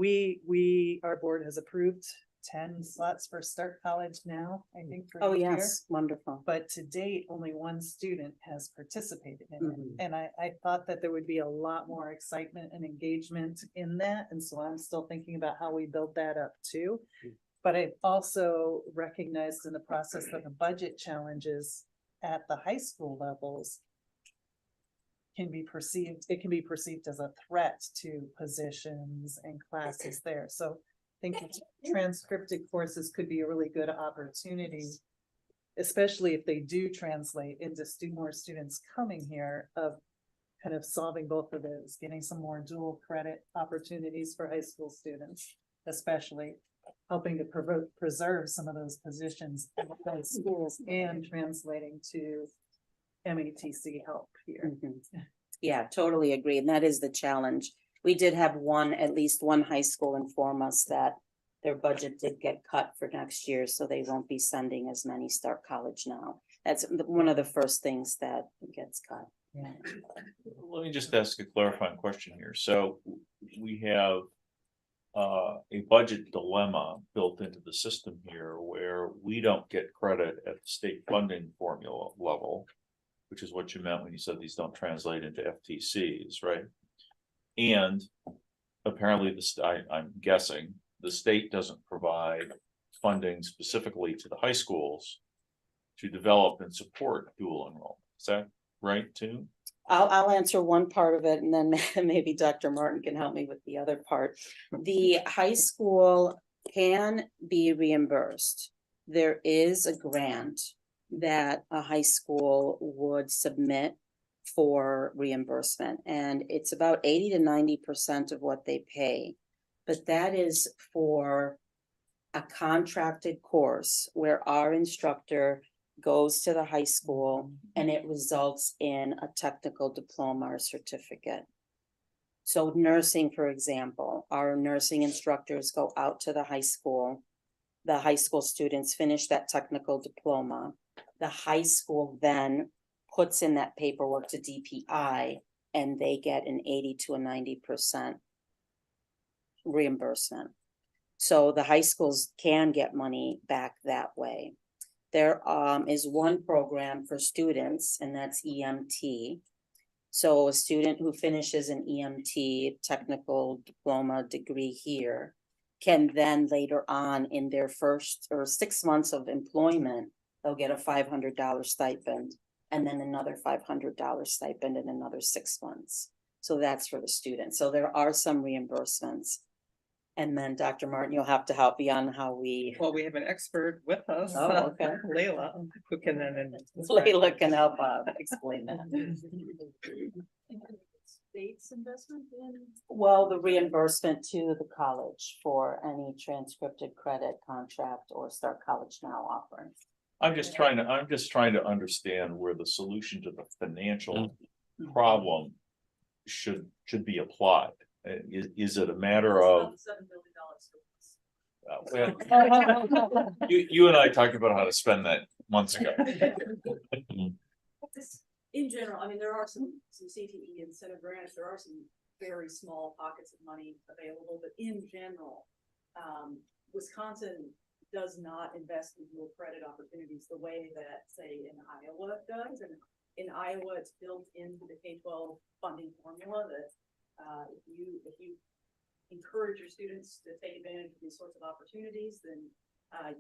our board has approved 10 slots for Start College Now, I think. For the year. Wonderful. But to date, only one student has participated in it. And I thought that there would be a lot more excitement and engagement in that. And so I'm still thinking about how we build that up too. But I've also recognized in the process that the budget challenges at the high school levels can be perceived as a threat to positions and classes there. So I think transcripted courses could be a really good opportunity, especially if they do translate into more students coming here, of kind of solving both of those, getting some more dual credit opportunities for high school students, especially helping to preserve some of those positions at those schools and translating to MATC help here. Yeah, totally agree. And that is the challenge. We did have at least one high school inform us that their budget did get cut for next year, so they won't be sending as many Start College Now. That's one of the first things that gets cut. Yeah. Let me just ask a clarifying question here. So we have a budget dilemma built into the system here where we don't get credit at the state funding formula level, which is what you meant when you said these don't translate into FTCs, right? And apparently I'm guessing the state doesn't provide funding specifically to the high schools to develop and support dual enrollment. Is that right too? I'll answer one part of it, and then maybe Dr. Martin can help me with the other part. The high school can be reimbursed. There is a grant that a high school would submit for reimbursement, and it's about 80 to 90% of what they pay. But that is for a contracted course where our instructor goes to the high school and it results in a technical diploma or certificate. So nursing, for example, our nursing instructors go out to the high school students finish that technical diploma. The high school then puts in that paperwork to DPI and they get an 80 to a 90% reimbursement. So the high schools can get money back that way. There is one program for students, and that's EMT. So a student who finishes an EMT technical diploma degree here can then later on in their first or 6 months of employment, they'll get a $500 stipend and then another $500 stipend in another 6 months. So that's for the students. So there are some reimbursements. And then Dr. Martin, you'll have to help me on how we. Well, we have an expert with us. Oh, okay. Layla, who can then. Layla can help explain that. State's investment in? Well, the reimbursement to the college for any transcripted credit contract or Start College Now offering. I'm just trying to understand where the solution to the financial problem should be applied. Is it a matter of you and I talked about how to spend that months ago. In general, I mean, there are some CTE incentive grants, there are some very small pockets of money available, but in general, Wisconsin does not invest in dual credit opportunities the way that, say, in Iowa does. And in Iowa, it's built into the K-12 funding formula that if you encourage your students to take advantage of these sorts of opportunities, then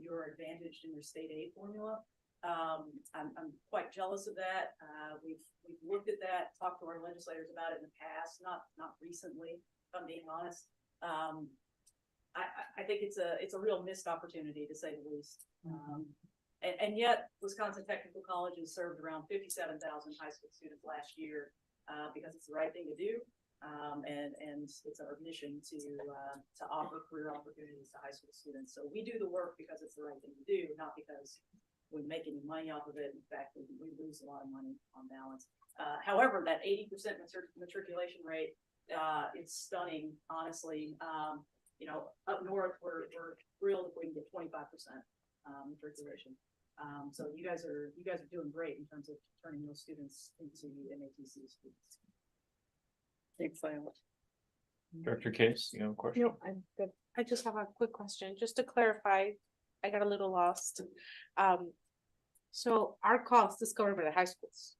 you're advantaged in your state aid formula. I'm quite jealous of that. We've looked at that, talked to our legislators about it in the past, not recently, if I'm being honest. I think it's a real missed opportunity, to say the least. And yet Wisconsin Technical College has served around 57,000 high school students last year because it's the right thing to do. And it's our mission to offer career opportunities to high school students. So we do the work because it's the right thing to do, not because we make any money off of it. In fact, we lose a lot of money on balance. However, that 80% matriculation rate is stunning, honestly. You know, up north, we're thrilled if we can get 25% matriculation. So you guys are doing great in terms of turning those students into MATC students. Excellent. Director Case, you have a question? No, I'm good. I just have a quick question, just to clarify. I got a little lost. So our cost is covered by the high schools,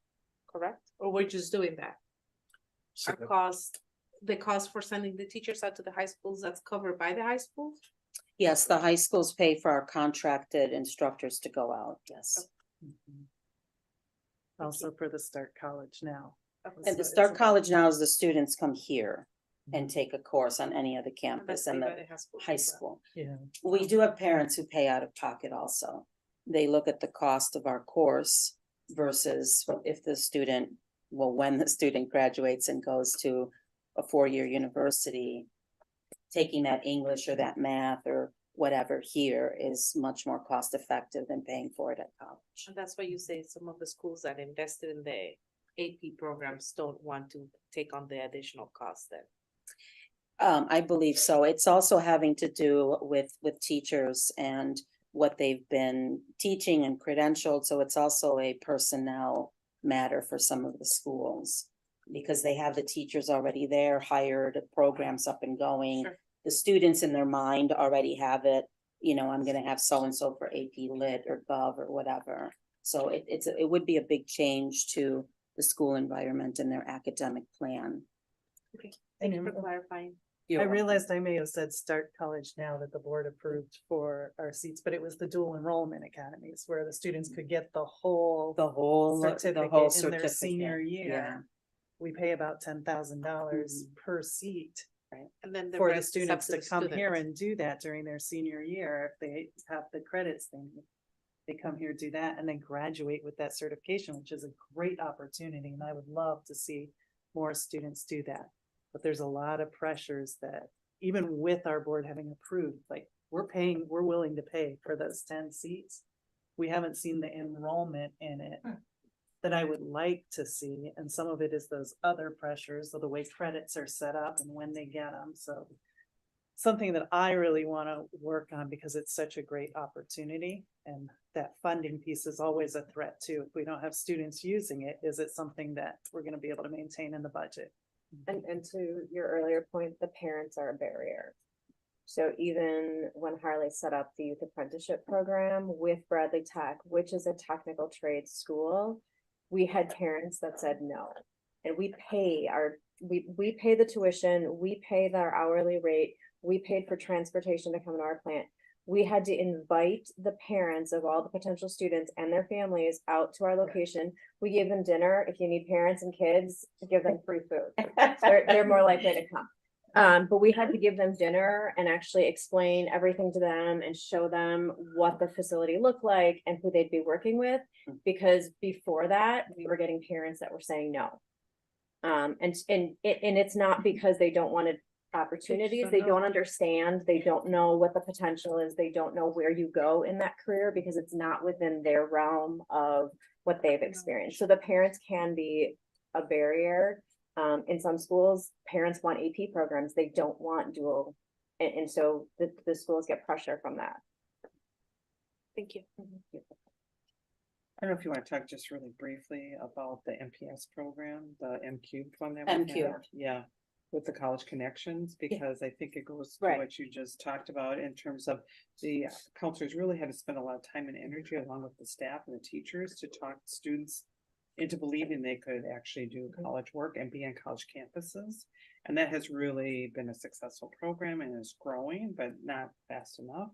correct? Or we're just doing that? Our cost, the cost for sending the teachers out to the high schools, that's covered by the high schools? Yes, the high schools pay for our contracted instructors to go out, yes. Also for the Start College Now. And the Start College Now is the students come here and take a course on any other campus and the high school. Yeah. We do have parents who pay out of pocket also. They look at the cost of our course versus if the student, well, when the student graduates and goes to a four-year university, taking that English or that math or whatever here is much more cost effective than paying for it at college. And that's why you say some of the schools that invested in the AP programs don't want to take on the additional cost then. I believe so. It's also having to do with teachers and what they've been teaching and credentialed. So it's also a personnel matter for some of the schools because they have the teachers already there, hired, programs up and going. Sure. The students in their mind already have it. You know, I'm going to have so-and-so for AP Lit or Gov or whatever. So it would be a big change to the school environment and their academic plan. Okay, thank you for clarifying. I realized I may have said Start College Now that the board approved for our seats, but it was the dual enrollment academies where the students could get the whole certificate in their senior year. Yeah. We pay about $10,000 per seat. Right. And then For the rest is up students to to the come here students. and do that during their senior year, if they have the credits, they come here, do that, and then graduate with that certification, which is a great opportunity. And I would love to see more students do that. But there's a lot of pressures that even with our board having approved, like we're willing to pay for those 10 seats. We haven't seen the enrollment in it that I would like to see. And some of it is those other pressures of the way credits are set up and when they get them. So something that I really want to work on because it's such a great opportunity. And that funding piece is always a threat too. If we don't have students using it, is it something that we're going to be able to maintain in the budget? And to your earlier point, the parents are a barrier. So even when Harley set up the youth apprenticeship program with Bradley Tech, which is a technical trade school, we had parents that said no. And we pay the tuition, we pay their hourly rate, we paid for transportation to come to our plant. We had to invite the parents of all the potential students and their families out to our location. We gave them dinner. If you need parents and kids, give them free food. They're more likely to come. But we had to give them dinner and actually explain everything to them and show them what the facility looked like and who they'd be working with. Because before that, we were getting parents that were saying no. And it's not because they don't want to opportunities. They don't understand. They don't know what the potential is. They don't know where you go in that career because it's not within their realm of what they've experienced. So the parents can be a barrier. In some schools, parents want AP programs. They don't want dual. And so the schools get pressure from that. Thank you. I don't know if you want to talk just really briefly about the MPS program, the MQ fund. MQ. Yeah. with the college connections, because I think it goes to Right. what you just talked about in terms of the counselors really had to spend a lot of time and energy along with the staff and the teachers to talk students into believing they could actually do college work and be on college campuses. And that has really been a successful program and is growing, but not fast enough.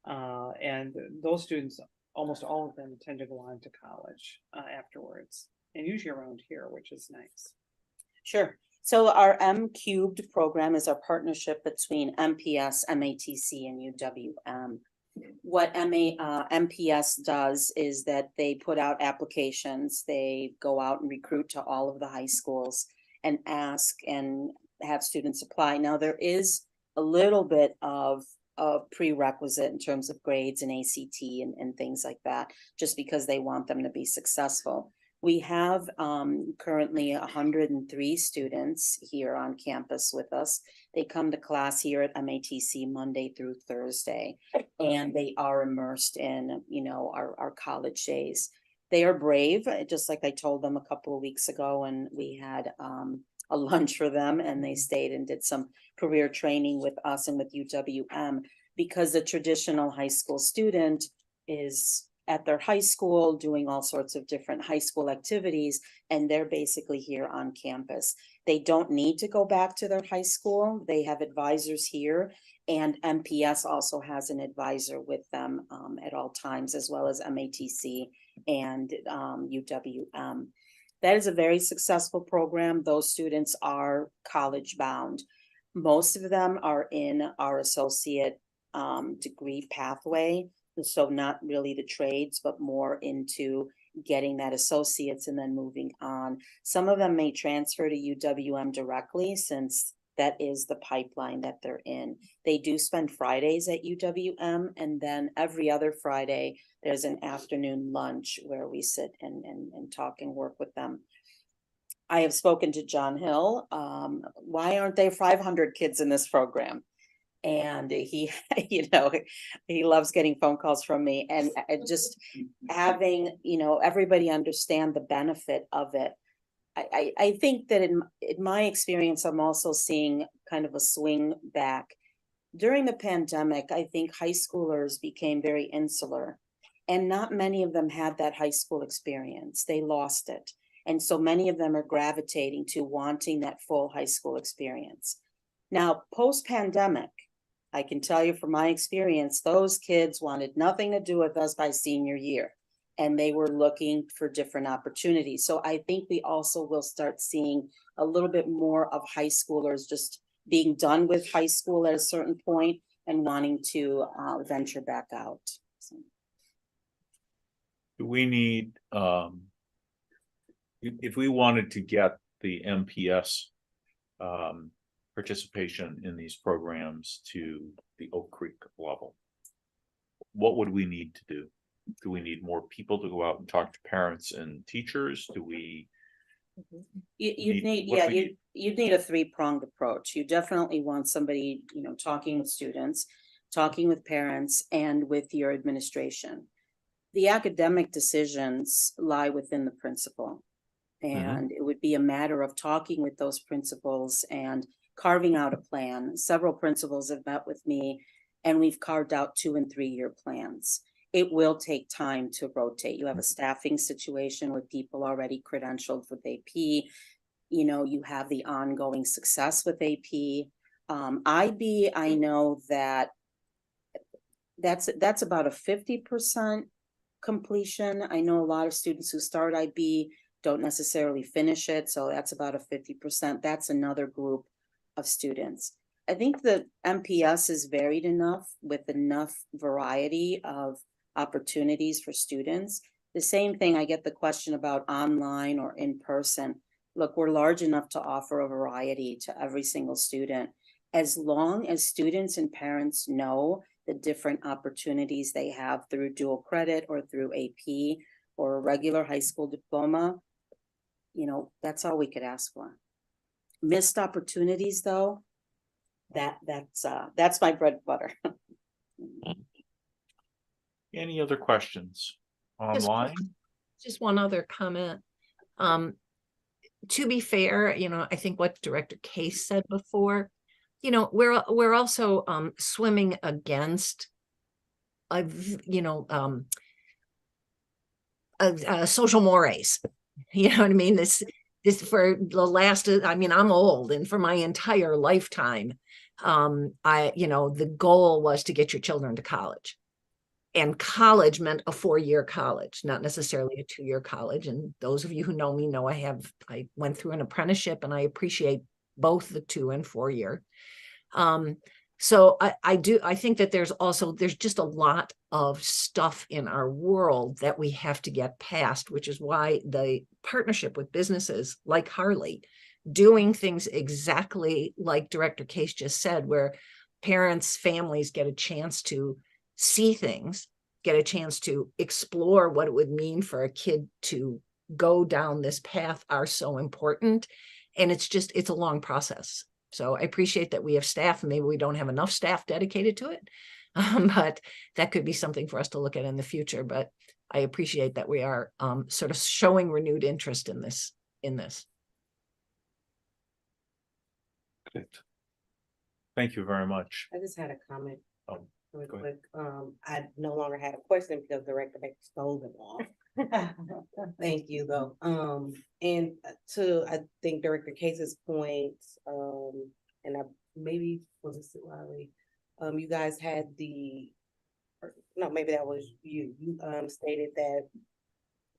And those students, almost all of them tend to go on to college afterwards, and usually around here, which is nice. Sure. So our M Cubed program is our partnership between MPS, MATC, and UWM. What MPS does is that they put out applications, they go out and recruit to all of the high schools and ask and have students apply. Now, there is a little bit of prerequisite in terms of grades and ACT and things like that, just because they want them to be successful. We have currently 103 students here on campus with us. They come to class here at MATC Monday through Thursday, and they are immersed in, you know, our college days. They are brave, just like I told them a couple of weeks ago, and we had a lunch for them, and they stayed and did some career training with us and with UWM, because the traditional high school student is at their high school doing all sorts of different high school activities, and they're basically here on campus. They don't need to go back to their high school. They have advisors here, and MPS also has an advisor with them at all times, as well as MATC and UWM. That is a very successful program. Those students are college bound. Most of them are in our associate degree pathway. So not really the trades, but more into getting that associates and then moving on. Some of them may transfer to UWM directly, since that is the pipeline that they're in. They do spend Fridays at UWM, and then every other Friday, there's an afternoon lunch where we sit and talk and work with them. I have spoken to John Hill. Why aren't there 500 kids in this program? And he, you know, he loves getting phone calls from me, and just having, you know, everybody understand the benefit of it. I think that in my experience, I'm also seeing kind of a swing back. During the pandemic, I think high schoolers became very insular, and not many of them had that high school experience. They lost it. And so many of them are gravitating to wanting that full high school experience. Now, post-pandemic, I can tell you from my experience, those kids wanted nothing to do with us by senior year, and they were looking for different opportunities. So I think we also will start seeing a little bit more of high schoolers just being done with high school at a certain point and wanting to venture back out. So. Do we need, if we wanted to get the MPS participation in these programs to the Oak Creek level, what would we need to do? Do we need more people to go out and talk to parents and teachers? Do we? You'd need a three-pronged approach. You definitely want somebody, you know, talking with students, talking with parents, and with your administration. The academic decisions lie within the principal, and it would be a matter of talking with those principals and carving out a plan. Several principals have met with me, and we've carved out 2- and 3-year plans. It will take time to rotate. You have a staffing situation with people already credentialed with AP. You know, you have the ongoing success with AP. IB, I know that's about a 50% completion. I know a lot of students who start IB don't necessarily finish it, so that's about a 50%. That's another group of students. I think the MPS is varied enough with enough variety of opportunities for students. The same thing, I get the question about online or in person. Look, we're large enough to offer a variety to every single student. As long as students and parents know the different opportunities they have through dual credit or through AP or a regular high school diploma, you know, that's all we could ask for. Missed opportunities, though, that's my bread and butter. Any other questions online? Just one other comment. to be fair, I think what Director Case said before, we're also swimming against social mores. You know what I mean? This for the last, I'm old, and for my entire lifetime, the goal was to get your children to college. And college meant a 4-year college, not necessarily a 2-year college. And those of you who know me know I went through an apprenticeship, and I appreciate both the 2 and 4-year. So I think that there's just a lot of stuff in our world that we have to get past, which is why the partnership with businesses like Harley, doing things exactly like Director Case just said, where parents, families get a chance to see things, get a chance to explore what it would mean for a kid to go down this path, are so important. And it's a long process. So I appreciate that we have staff, and maybe we don't have enough staff dedicated to it, but that could be something for us to look at in the future. But I appreciate that we are sort of showing renewed interest in this. Great. Thank you very much. I just had a comment. Oh, real go quick. I no longer had a question because Director Baker stole them all. Thank you though. And to I think Director Case's point, and I maybe was it Riley, you guys had no, maybe that was you. You stated that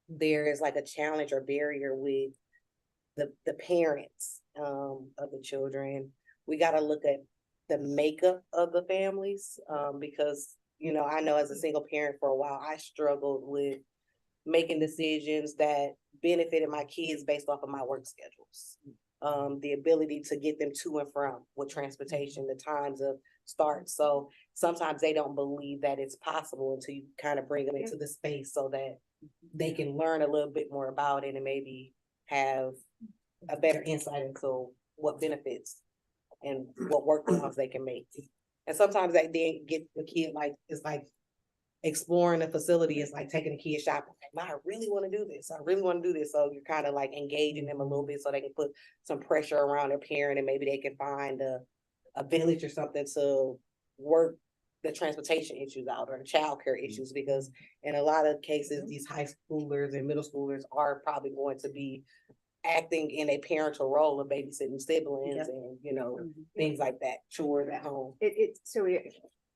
there is like a challenge or barrier with the parents of the children. We got to look at the makeup of the families, because I know as a single parent for a while, I struggled with making decisions that benefited my kids based off of my work schedules. The ability to get them to and from with transportation, the times of start. So sometimes they don't believe that it's possible until you kind of bring them into the space so that they can learn a little bit more about it and maybe have a better insight into what benefits and what workarounds they can make. And sometimes they get the kid it's like exploring a facility. It's like taking a kid shopping. I really want to do this. I really want to do this. So you're kind of like engaging them a little bit so they can put some pressure around their parent, and maybe they can find a village or something to work the transportation issues out or the childcare issues, because in a lot of cases, these high schoolers and middle schoolers are probably going to be acting in a parental role of babysitting siblings and things like that, chores at home.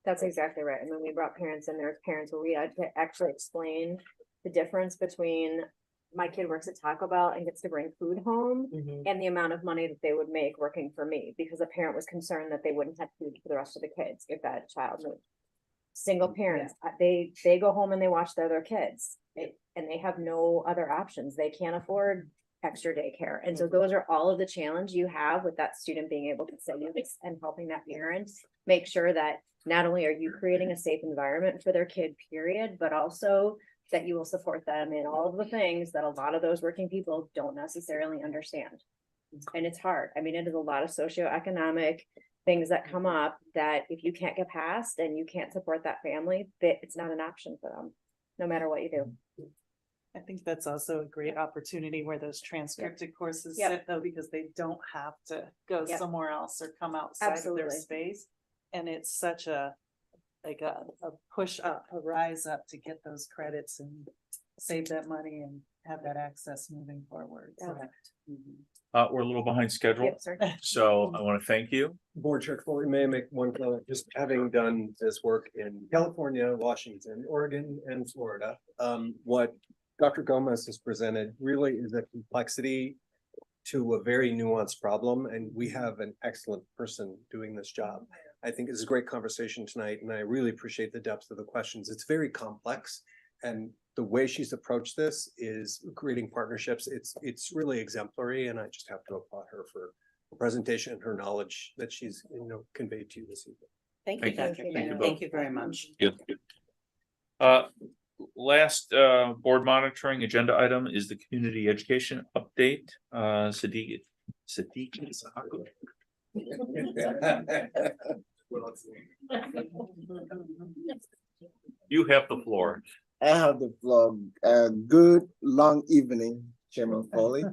That's exactly right. And when we brought parents in, there was parents where we had to actually explain the difference between my kid works at Taco Bell and gets to bring food home and the amount of money that they would make working for me, because a parent was concerned that they wouldn't have food for the rest of the kids if that child moved. Single parents, they go home and they watch the other kids, and they have no other options. They can't afford extra daycare. And so those are all of the challenge you have with that student being able to say yes and helping that parent make sure that not only are you creating a safe environment for their kid, period, but also that you will support them in all of the things that a lot of those working people don't necessarily understand. And it's hard. I mean, it is a lot of socioeconomic things that come up that if you can't get past and you can't support that family, that it's not an option for them, no matter what you do. I think that's also a great opportunity where those transcripted courses sit though, because they don't have to go somewhere else or come outside of their space. And it's such a push up, a rise up to get those credits and save that money and have that access moving forward. We're a little behind schedule, so I want to thank you. Board Chair Foley, may I make one comment? Just having done this work in California, Washington, Oregon, and Florida, what Dr. Gomez has presented really is a complexity to a very nuanced problem, and we have an excellent person doing this job. I think it's a great conversation tonight, and I really appreciate the depth of the questions. It's very complex, and the way she's approached this is creating partnerships. It's really exemplary, and I just have to applaud her for the presentation and her knowledge that she's conveyed to you this evening. Thank you. Thank you very much. Last board monitoring agenda item is the community education update. Sadiq. You have the floor. I have the floor. Good long evening, Chairman Foley.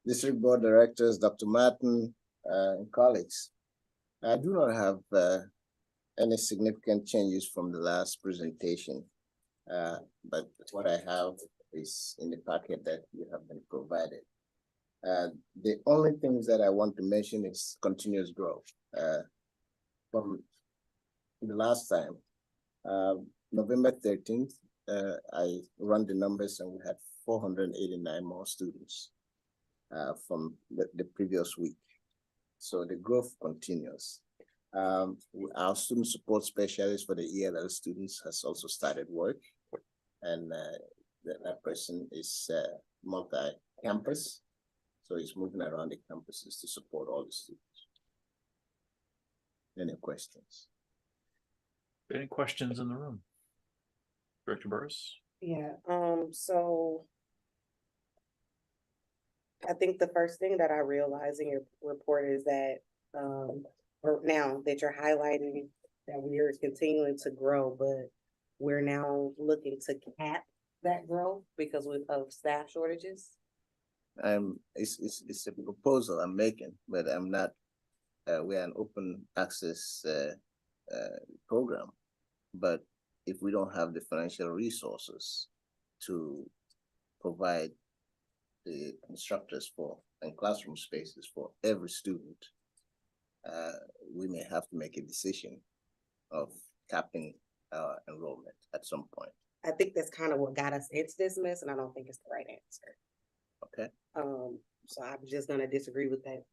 District Board Directors, Dr. Martin, and colleagues. I do not have any significant changes from the last presentation, but what I have is in the packet that you have been provided. The only things that I want to mention is continuous growth. From the last time, November 13th, I run the numbers and we had 489 more students from the previous week. So the growth continues. Our student support specialist for the ELL students has also started work, and that person is multi-campus. So he's moving around the campuses to support all the students. Any questions? Any questions in the room? Director Burris? Yeah, so I think the first thing that I realized in your report is that, or now that you're highlighting that we are continuing to grow, but we're now looking to cap that growth because of staff shortages. It's a proposal I'm making, but I'm not. We're an open access program, but if we don't have the financial resources to provide the instructors for and classroom spaces for every student, we may have to make a decision of capping enrollment at some point. I think that's kind of what got us into this mess, and I don't think it's the right answer. Okay. So I'm just gonna disagree with that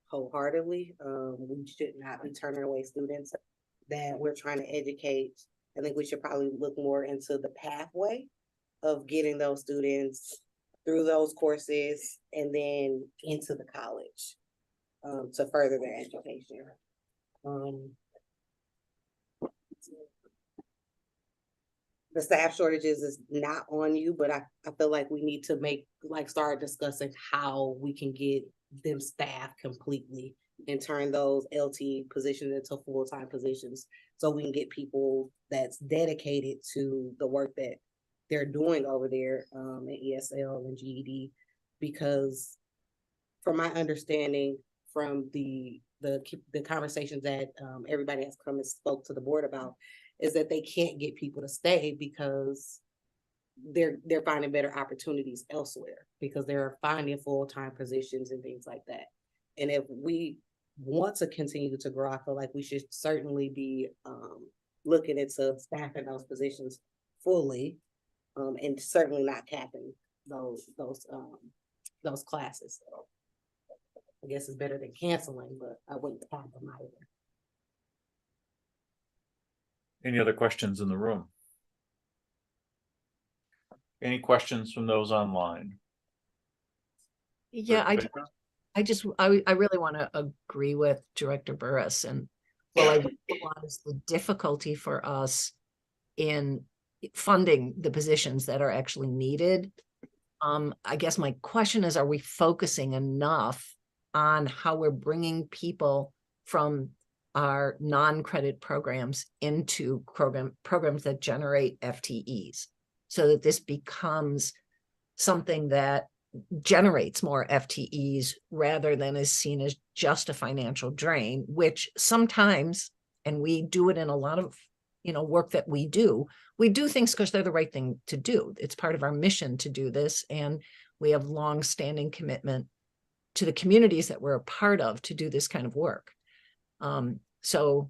wholeheartedly. We should not be turning away students that we're trying to educate. I think we should probably look more into the pathway of getting those students through those courses and then into the college to further their education. The staff shortages is not on you, but I feel like we need to start discussing how we can get them staffed completely and turn those LT positions into full-time positions so we can get people that's dedicated to the work that they're doing over there at ESL and GED, because from my understanding from the conversations that everybody has come and spoke to the board about is that they can't get people to stay because they're finding better opportunities elsewhere because they're finding full-time positions and things like that. And if we want to continue to grow, I feel like we should certainly be looking into staffing those positions fully, and certainly not capping those classes. So I guess it's better than canceling, but I wouldn't cap them either. Any other questions in the room? Any questions from those online? Yeah, I really want to agree with Director Burris, and well, I realize the difficulty for us in funding the positions that are actually needed. I guess my question is, are we focusing enough on how we're bringing people from our non-credit programs into programs that generate FTEs so that this becomes something that generates more FTEs rather than is seen as just a financial drain, which sometimes, and we do it in a lot of work that we do things because they're the right thing to do. It's part of our mission to do this, and we have long-standing commitment to the communities that we're a part of to do this kind of work. So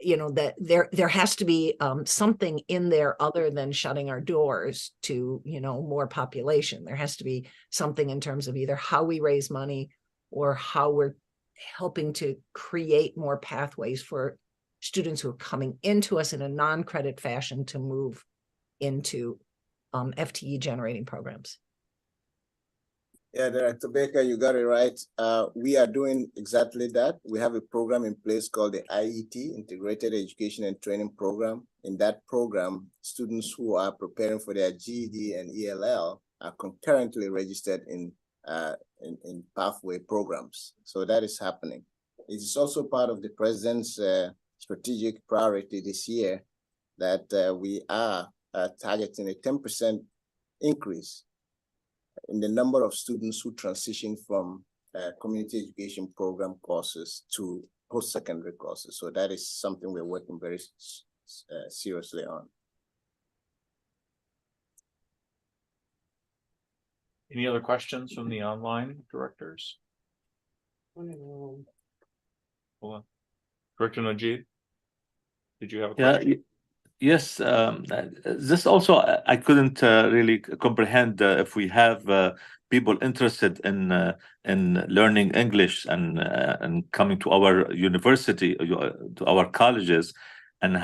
that there has to be something in there other than shutting our doors to more population. There has to be something in terms of either how we raise money or how we're helping to create more pathways for students who are coming into us in a non-credit fashion to move into FTE generating programs. Yeah, Director Baker, you got it right. We are doing exactly that. We have a program in place called the IET, Integrated Education and Training Program. In that program, students who are preparing for their GED and ELL are concurrently registered in pathway programs. So that is happening. It is also part of the President's strategic priority this year that we are targeting a 10% increase in the number of students who transition from community education program courses to post-secondary courses. So that is something we're working very seriously on. Any other questions from the online directors? Hold on. Director Najib, did you have a question? Yes, this also I couldn't really comprehend if we have people interested in learning English and coming to our university, to our colleges, and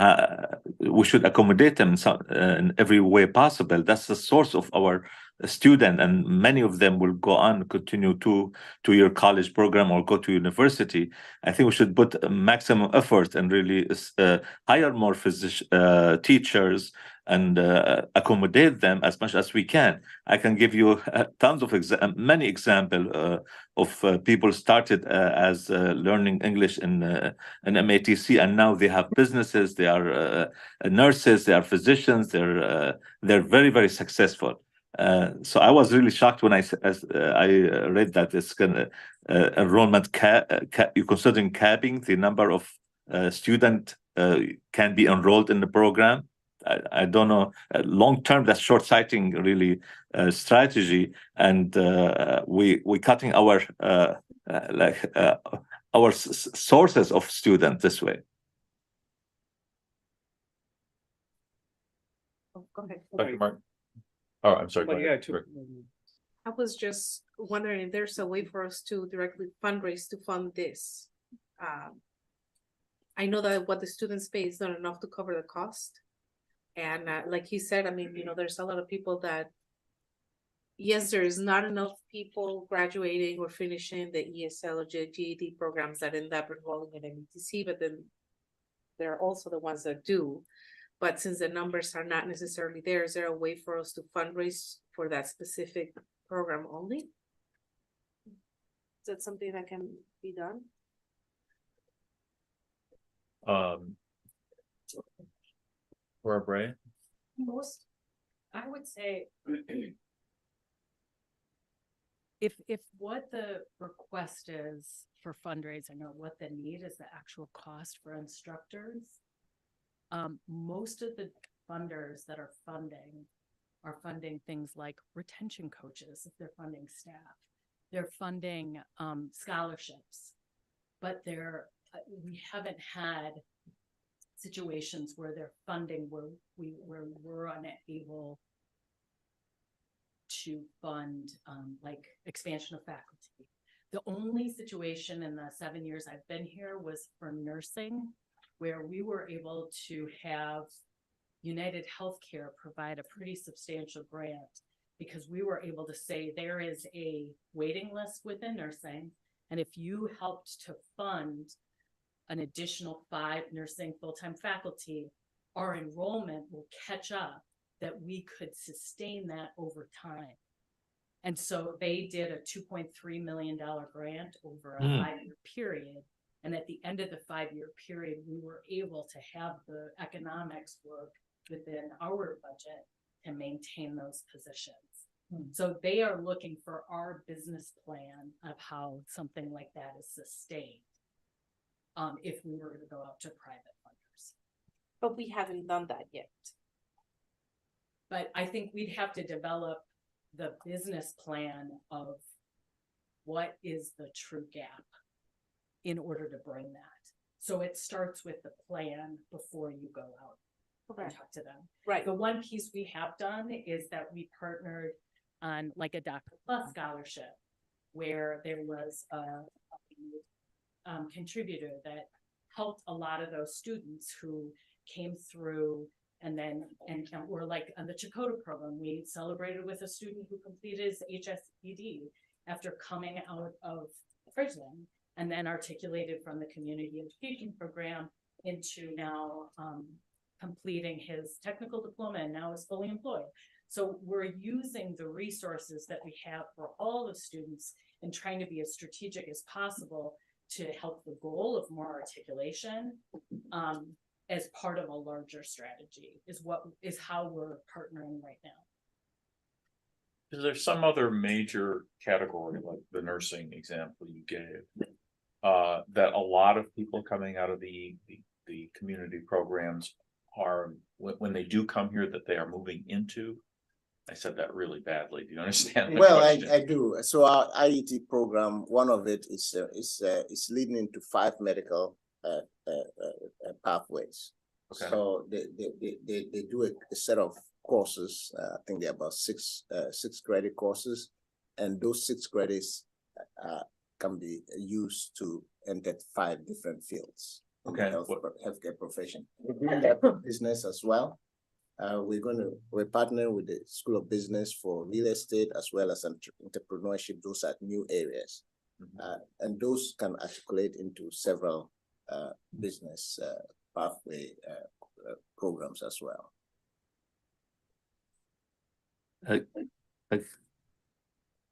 we should accommodate them in every way possible. That's the source of our student, and many of them will go on continue to your college program or go to university. I think we should put maximum effort and really hire more teachers and accommodate them as much as we can. I can give you tons of many examples of people started as learning English in MATC, and now they have businesses. They are nurses. They are physicians. They're very, very successful. So I was really shocked when I read that it's gonna enrollment you're considering capping the number of student can be enrolled in the program. I don't know. Long term, that's short-sighting really strategy, and we cutting our our sources of students this way. Oh, go ahead. Dr. Martin. Oh, I'm sorry. Well, Go yeah, ahead. I was just wondering if there's a way for us to directly fundraise to fund this. I know that what the students pay is not enough to cover the cost. And like he said, I mean, you know, there's a lot of people that, yes, there is not enough people graduating or finishing the ESL or GED programs that end up enrolling in MATC, but then there are also the ones that do. But since the numbers are not necessarily there, is there a way for us to fundraise for that specific program only? Is that something that can be done? Bray. Most, I would say, if what the request is for fundraising or what the need is, the actual cost for instructors, most of the funders that are funding things like retention coaches, if they're funding staff, they're funding scholarships, but we haven't had situations where they're funding where we're unable to fund like expansion of faculty. The only situation in the 7 years I've been here was for nursing, where we were able to have United Healthcare provide a pretty substantial grant, because we were able to say there is a waiting list within nursing, and if you helped to fund an additional 5 nursing full-time faculty, our enrollment will catch up, that we could sustain that over time. And so they did a $2.3 million grant over a 5-year period. And at the end of the 5-year period, we were able to have the economics work within our budget to maintain those positions. So they are looking for our business plan of how something like that is sustained. If we were to go out to private funders. But we haven't done that yet. But I think we'd have to develop the business plan of what is the true gap in order to bring that. So it starts with the plan before you go out and talk to them. Right. The one piece we have done is that we partnered on like a Dr. Plus scholarship, where there was a contributor that helped a lot of those students who came through and were like on the Chakotah program. We celebrated with a student who completed his HSED after coming out of prison, and then articulated from the community education program into now completing his technical diploma, and now is fully employed. So we're using the resources that we have for all the students and trying to be as strategic as possible to help the goal of more articulation as part of a larger strategy is how we're partnering right now. Is there some other major category, like the nursing example you gave, that a lot of people coming out of the community programs are, when they do come here, that they are moving into? I said that really badly. Do you understand? Well, I do. So our IET program, one of it is leading into 5 medical pathways. Okay. So they do a set of courses. I think they're about 6 credit courses, and those 6 credits can be used to enter 5 different fields. Okay. In the healthcare profession. We're doing that for business as well. We're partnering with the School of Business for real estate as well as entrepreneurship. Those are new areas, and those can articulate into several business pathway programs as well.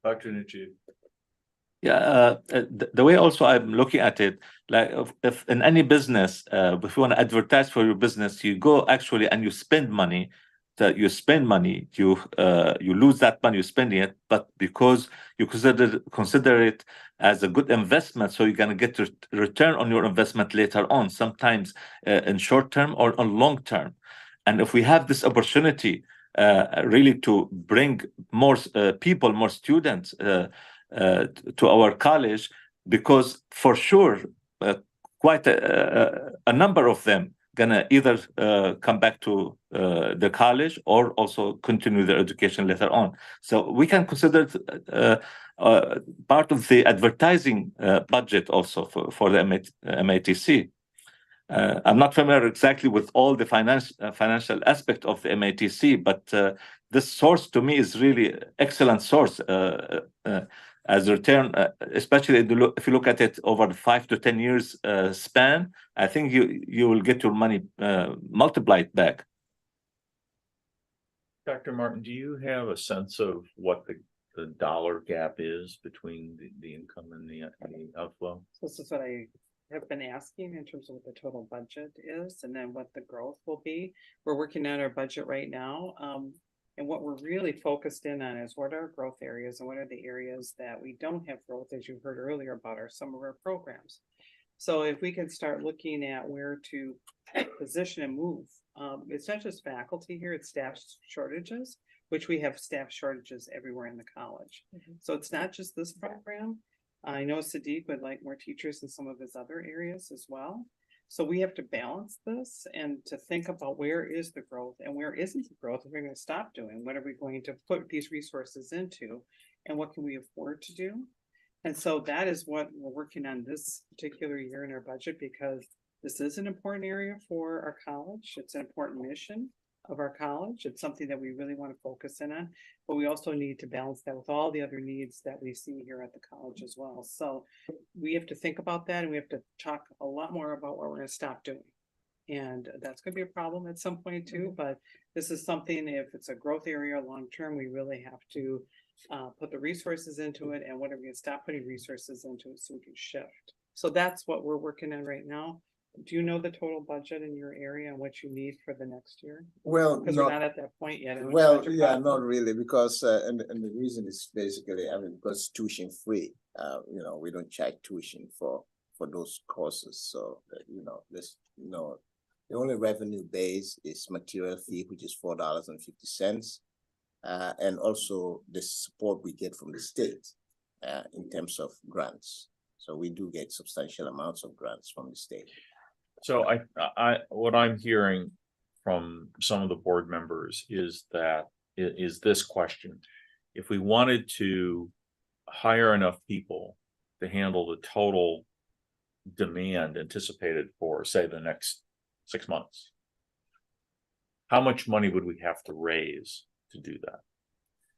Dr. Najib. Yeah, the way also I'm looking at it, like if in any business, if you want to advertise for your business, you go actually and you spend money. You lose that money, you're spending it, but because you consider it as a good investment, so you're gonna get return on your investment later on, sometimes in short term or on long term. And if we have this opportunity really to bring more people, more students to our college, because for sure quite a number of them gonna either come back to the college or also continue their education later on. So we can consider it part of the advertising budget also for the MATC. I'm not familiar exactly with all the financial aspect of the MATC, but this source to me is really excellent source as a return, especially if you look at it over the 5 to 10 years span. I think you will get your money multiplied back. Dr. Martin, do you have a sense of what the dollar gap is between the income and the outflow? So this is what I have been asking in terms of what the total budget is and then what the growth will be. We're working on our budget right now. And what we're really focused in on is what are our growth areas and what are the areas that we don't have growth, as you heard earlier about some of our programs. So if we can start looking at where to position and move, it's not just faculty here, it's staff shortages, which we have staff shortages everywhere in the college. So it's not just this program. I know Sadiq would like more teachers in some of his other areas as well. So we have to balance this and to think about where is the growth and where isn't the growth. We're going to stop doing. What are we going to put these resources into, and what can we afford to do? And so that is what we're working on this particular year in our budget, because this is an important area for our college. It's an important mission of our college. It's something that we really want to focus in on, but we also need to balance that with all the other needs that we see here at the college as well. So we have to think about that, and we have to talk a lot more about what we're going to stop doing. And that's going to be a problem at some point too, but this is something, if it's a growth area long-term, we really have to put the resources into it, and what are we going to stop putting resources into it so we can shift. So that's what we're working on right now. Do you know the total budget in your area and what you need for the next year? Well, because we're not at that point yet. Well, yeah, not really, because and the reason is basically, because tuition free. We don't charge tuition for those courses. So the only revenue base is material fee, which is $4.50, and also the support we get from the state in terms of grants. So we do get substantial amounts of grants from the state. So what I'm hearing from some of the board members is this question: if we wanted to hire enough people to handle the total demand anticipated for, say, the next 6 months, how much money would we have to raise to do that?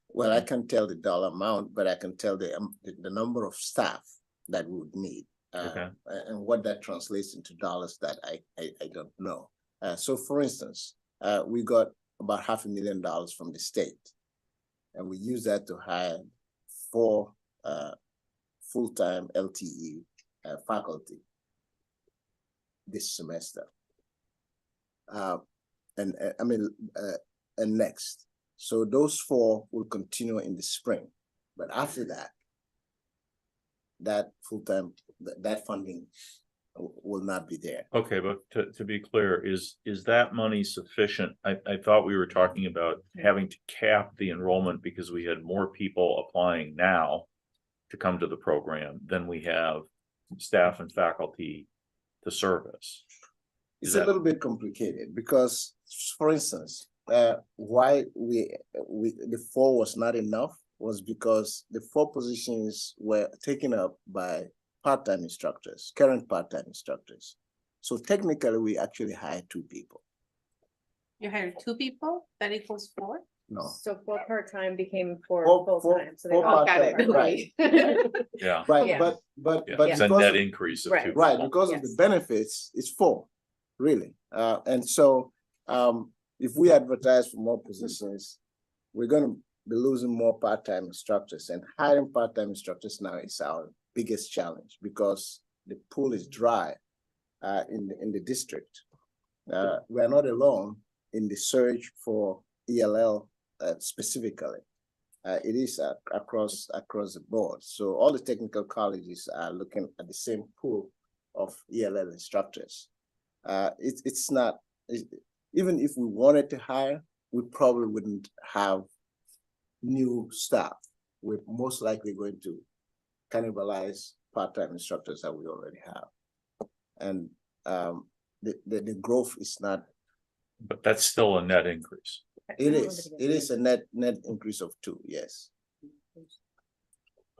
Well, I can't tell the dollar amount, but I can tell the number of staff that we would need. And what that translates into dollars, that I don't know. So for instance, we got about $500,000 from the state, and we use that to hire 4 full-time LTE faculty this semester. And next. So those 4 will continue in the spring, but after that, that full-time, that funding will not be there. Okay, but to be clear, is that money sufficient? I thought we were talking about having to cap the enrollment because we had more people applying now to come to the program than we have staff and faculty to service. It's a little bit complicated because, for instance, why the 4 was not enough was because the 4 positions were taken up by part-time instructors, current part-time instructors. So technically, we actually hired 2 people. You hired 2 people, that equals 4? No. So 4 part-time became 4 Four full-time. So they 4 all got it. part-time, right? Yeah. Right, Yeah. but It's a because net of- increase of Right. 2. right, because of the benefits, it's 4, really. And so if we advertise for more positions, we're going to be losing more part-time instructors, and hiring part-time instructors now is our biggest challenge because the pool is dry in the district. We're not alone in the search for ELL specifically. It is across the board. So all the technical colleges are looking at the same pool of ELL instructors. It's not, even if we wanted to hire, we probably wouldn't have new staff. We're most likely going to cannibalize part-time instructors that we already have. And the growth is not. But that's still a net increase. It is a net increase of 2, yes.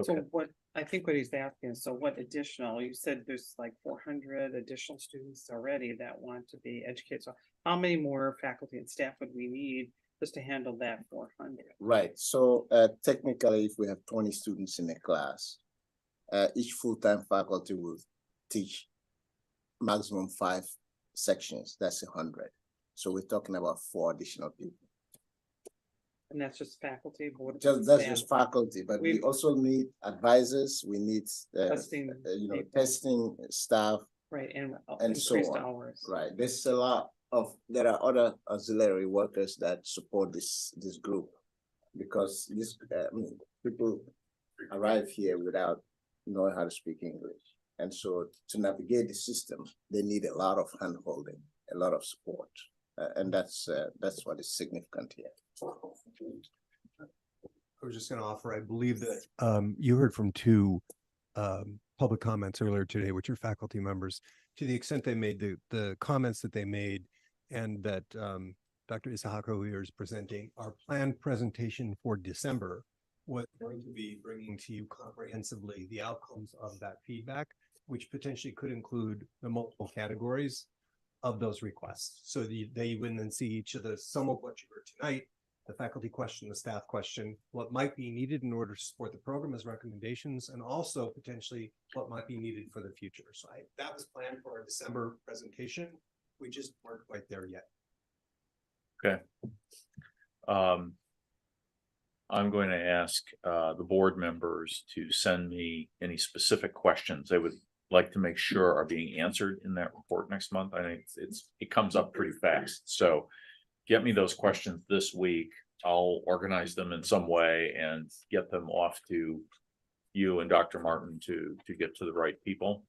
So what, I think what he's asking is, so what additional, you said there's like 400 additional students already that want to be educated. So how many more faculty and staff would we need just to handle that 400? Right, so technically, if we have 20 students in a class, each full-time faculty will teach maximum 5 sections, that's 100. So we're talking about 4 additional people. And that's just faculty? That's just faculty, but we also need advisors, we need Testing testing staff. Right, and so increased on. hours. Right, there's a lot of, there are other auxiliary workers that support this group. Because people arrive here without knowing how to speak English. And so to navigate the system, they need a lot of hand-holding, a lot of support. And that's what is significant here. I was just going to offer, I believe that you heard from 2 public comments earlier today, which are faculty members, to the extent they made the comments that they made, and that Dr. Isahako here is presenting. Our planned presentation for December was going to be bringing to you comprehensively the outcomes of that feedback, which potentially could include the multiple categories of those requests. So they would then see each of some of what you heard tonight, the faculty question, the staff question, what might be needed in order to support the program as recommendations, and also potentially what might be needed for the future. So that was planned for our December presentation. We just weren't quite there yet. Okay. I'm going to ask the board members to send me any specific questions they would like to make sure are being answered in that report next month. I think it comes up pretty fast. So get me those questions this week. I'll organize them in some way and get them off to you and Dr. Martin to get to the right people.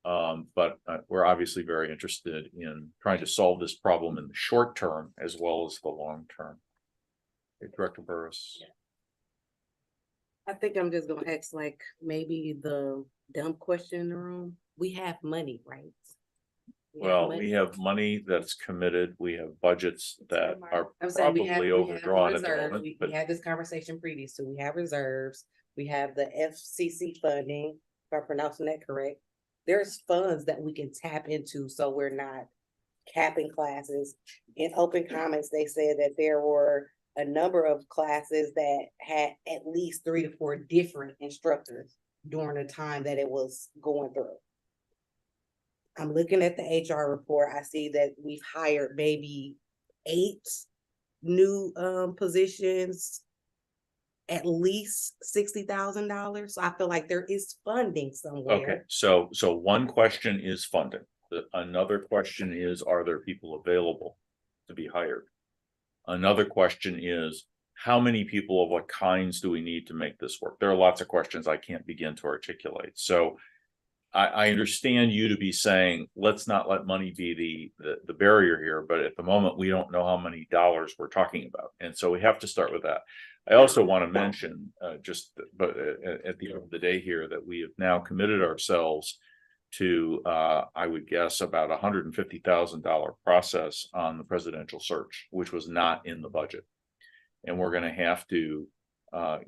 But we're obviously very interested in trying to solve this problem in the short term as well as the long term. Okay, Director Burris. I think I'm just gonna ask like maybe the dumb question in the room. We have money, right? Well, we have money that's committed. We have budgets that are I'm saying probably overdrawn at the reserves. moment, We but had this conversation previous, so we have reserves. We have the FCC funding, if I'm pronouncing that correct. There's funds that we can tap into, so we're not capping classes. In open comments, they said that there were a number of classes that had at least 3 to 4 different instructors during the time that it was going through. I'm looking at the HR report. I see that we've hired maybe 8 new positions, at least $60,000. So I feel like there is funding somewhere. okay. So one question is funding. Another question is, are there people available to be hired? Another question is, how many people of what kinds do we need to make this work? There are lots of questions I can't begin to articulate. So I understand you to be saying, let's not let money be the barrier here, but at the moment, we don't know how many dollars we're talking about. And so we have to start with that. I also want to mention, at the end of the day here, that we have now committed ourselves to, I would guess, about $150,000 process on the presidential search, which was not in the budget. And we're going to have to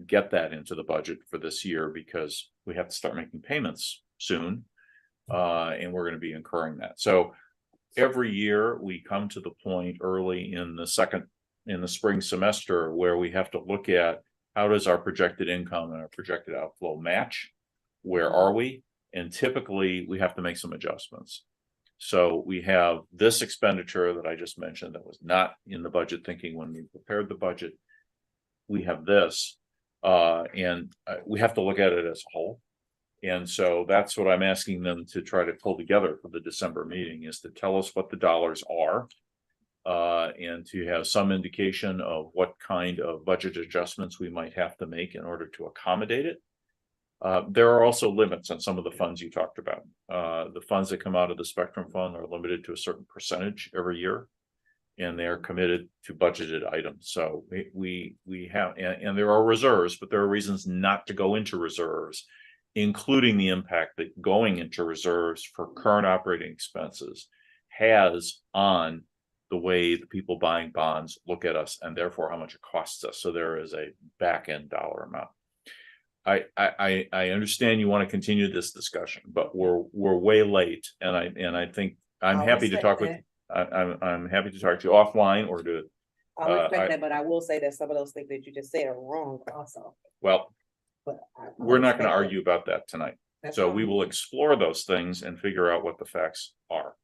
get that into the budget for this year because we have to start making payments soon, and we're going to be incurring that. So every year we come to the point early in the spring semester where we have to look at how does our projected income and our projected outflow match? Where are we? And typically we have to make some adjustments. So we have this expenditure that I just mentioned that was not in the budget thinking when we prepared the budget. We have this, and we have to look at it as a whole. And so that's what I'm asking them to try to pull together for the December meeting, is to tell us what the dollars are, and to have some indication of what kind of budget adjustments we might have to make in order to accommodate it. There are also limits on some of the funds you talked about. The funds that come out of the Spectrum Fund are limited to a certain percentage every year, and they are committed to budgeted items. So we have, and there are reserves, but there are reasons not to go into reserves, including the impact that going into reserves for current operating expenses has on the way the people buying bonds look at us, and therefore how much it costs us. So there is a back end dollar amount. I understand you want to continue this discussion, but we're way late, and I think I'm happy to talk with. I'm happy to talk to you offline or to. I respect that, but I will say that some of those things that you just said are wrong also. Well, but we're not going to argue about that tonight. That's so fine. We will explore those things and figure out what the facts are.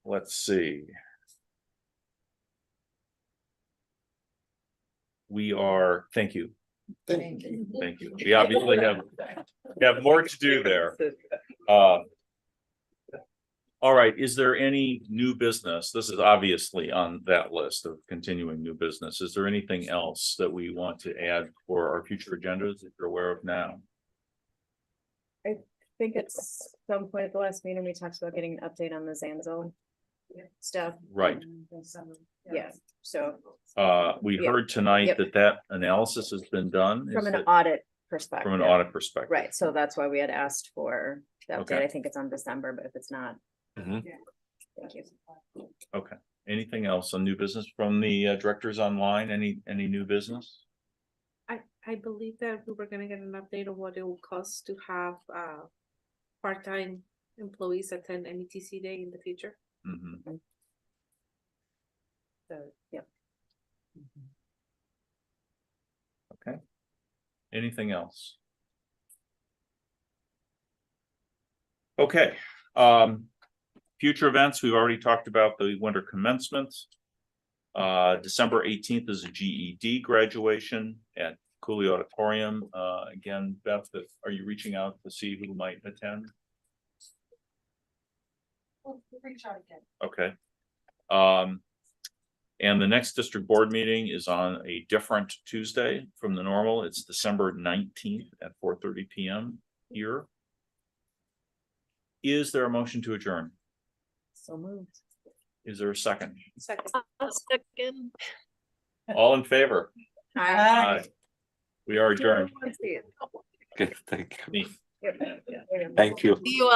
Let's see. Thank you. Thank you. Thank you. We obviously have more to do there. All right, is there any new business? This is obviously on that list of continuing new business. Is there anything else that we want to add for our future agendas that you're aware of now? I think at some point at the last meeting, we talked about getting an update on the Zanzo stuff. Right. Yeah, so. We heard tonight that analysis has been done. From an audit perspective. From an audit perspective. Right, so that's why we had asked for the update. Okay. I think it's on December, but if it's not. Mhm. Thank you. Okay. Anything else on new business from the directors online? Any new business? I believe that we were gonna get an update on what it will cost to have part-time employees attend MATC Day in the future. Mm-hmm. So, yeah. Okay. Anything else? Okay. Future events, we've already talked about the winter commencement. December 18th is a GED graduation at Cooley Auditorium. Again, Beth, are you reaching out to see who might attend? We'll reach out again. Okay. And the next district board meeting is on a different Tuesday from the normal. It's December 19th at 4:30 p.m. here. Is there a motion to adjourn? So moved. Is there a second? Second. All in favor? Aye. We are adjourned. Okay, thank you. Me. Yep. Thank you. See you all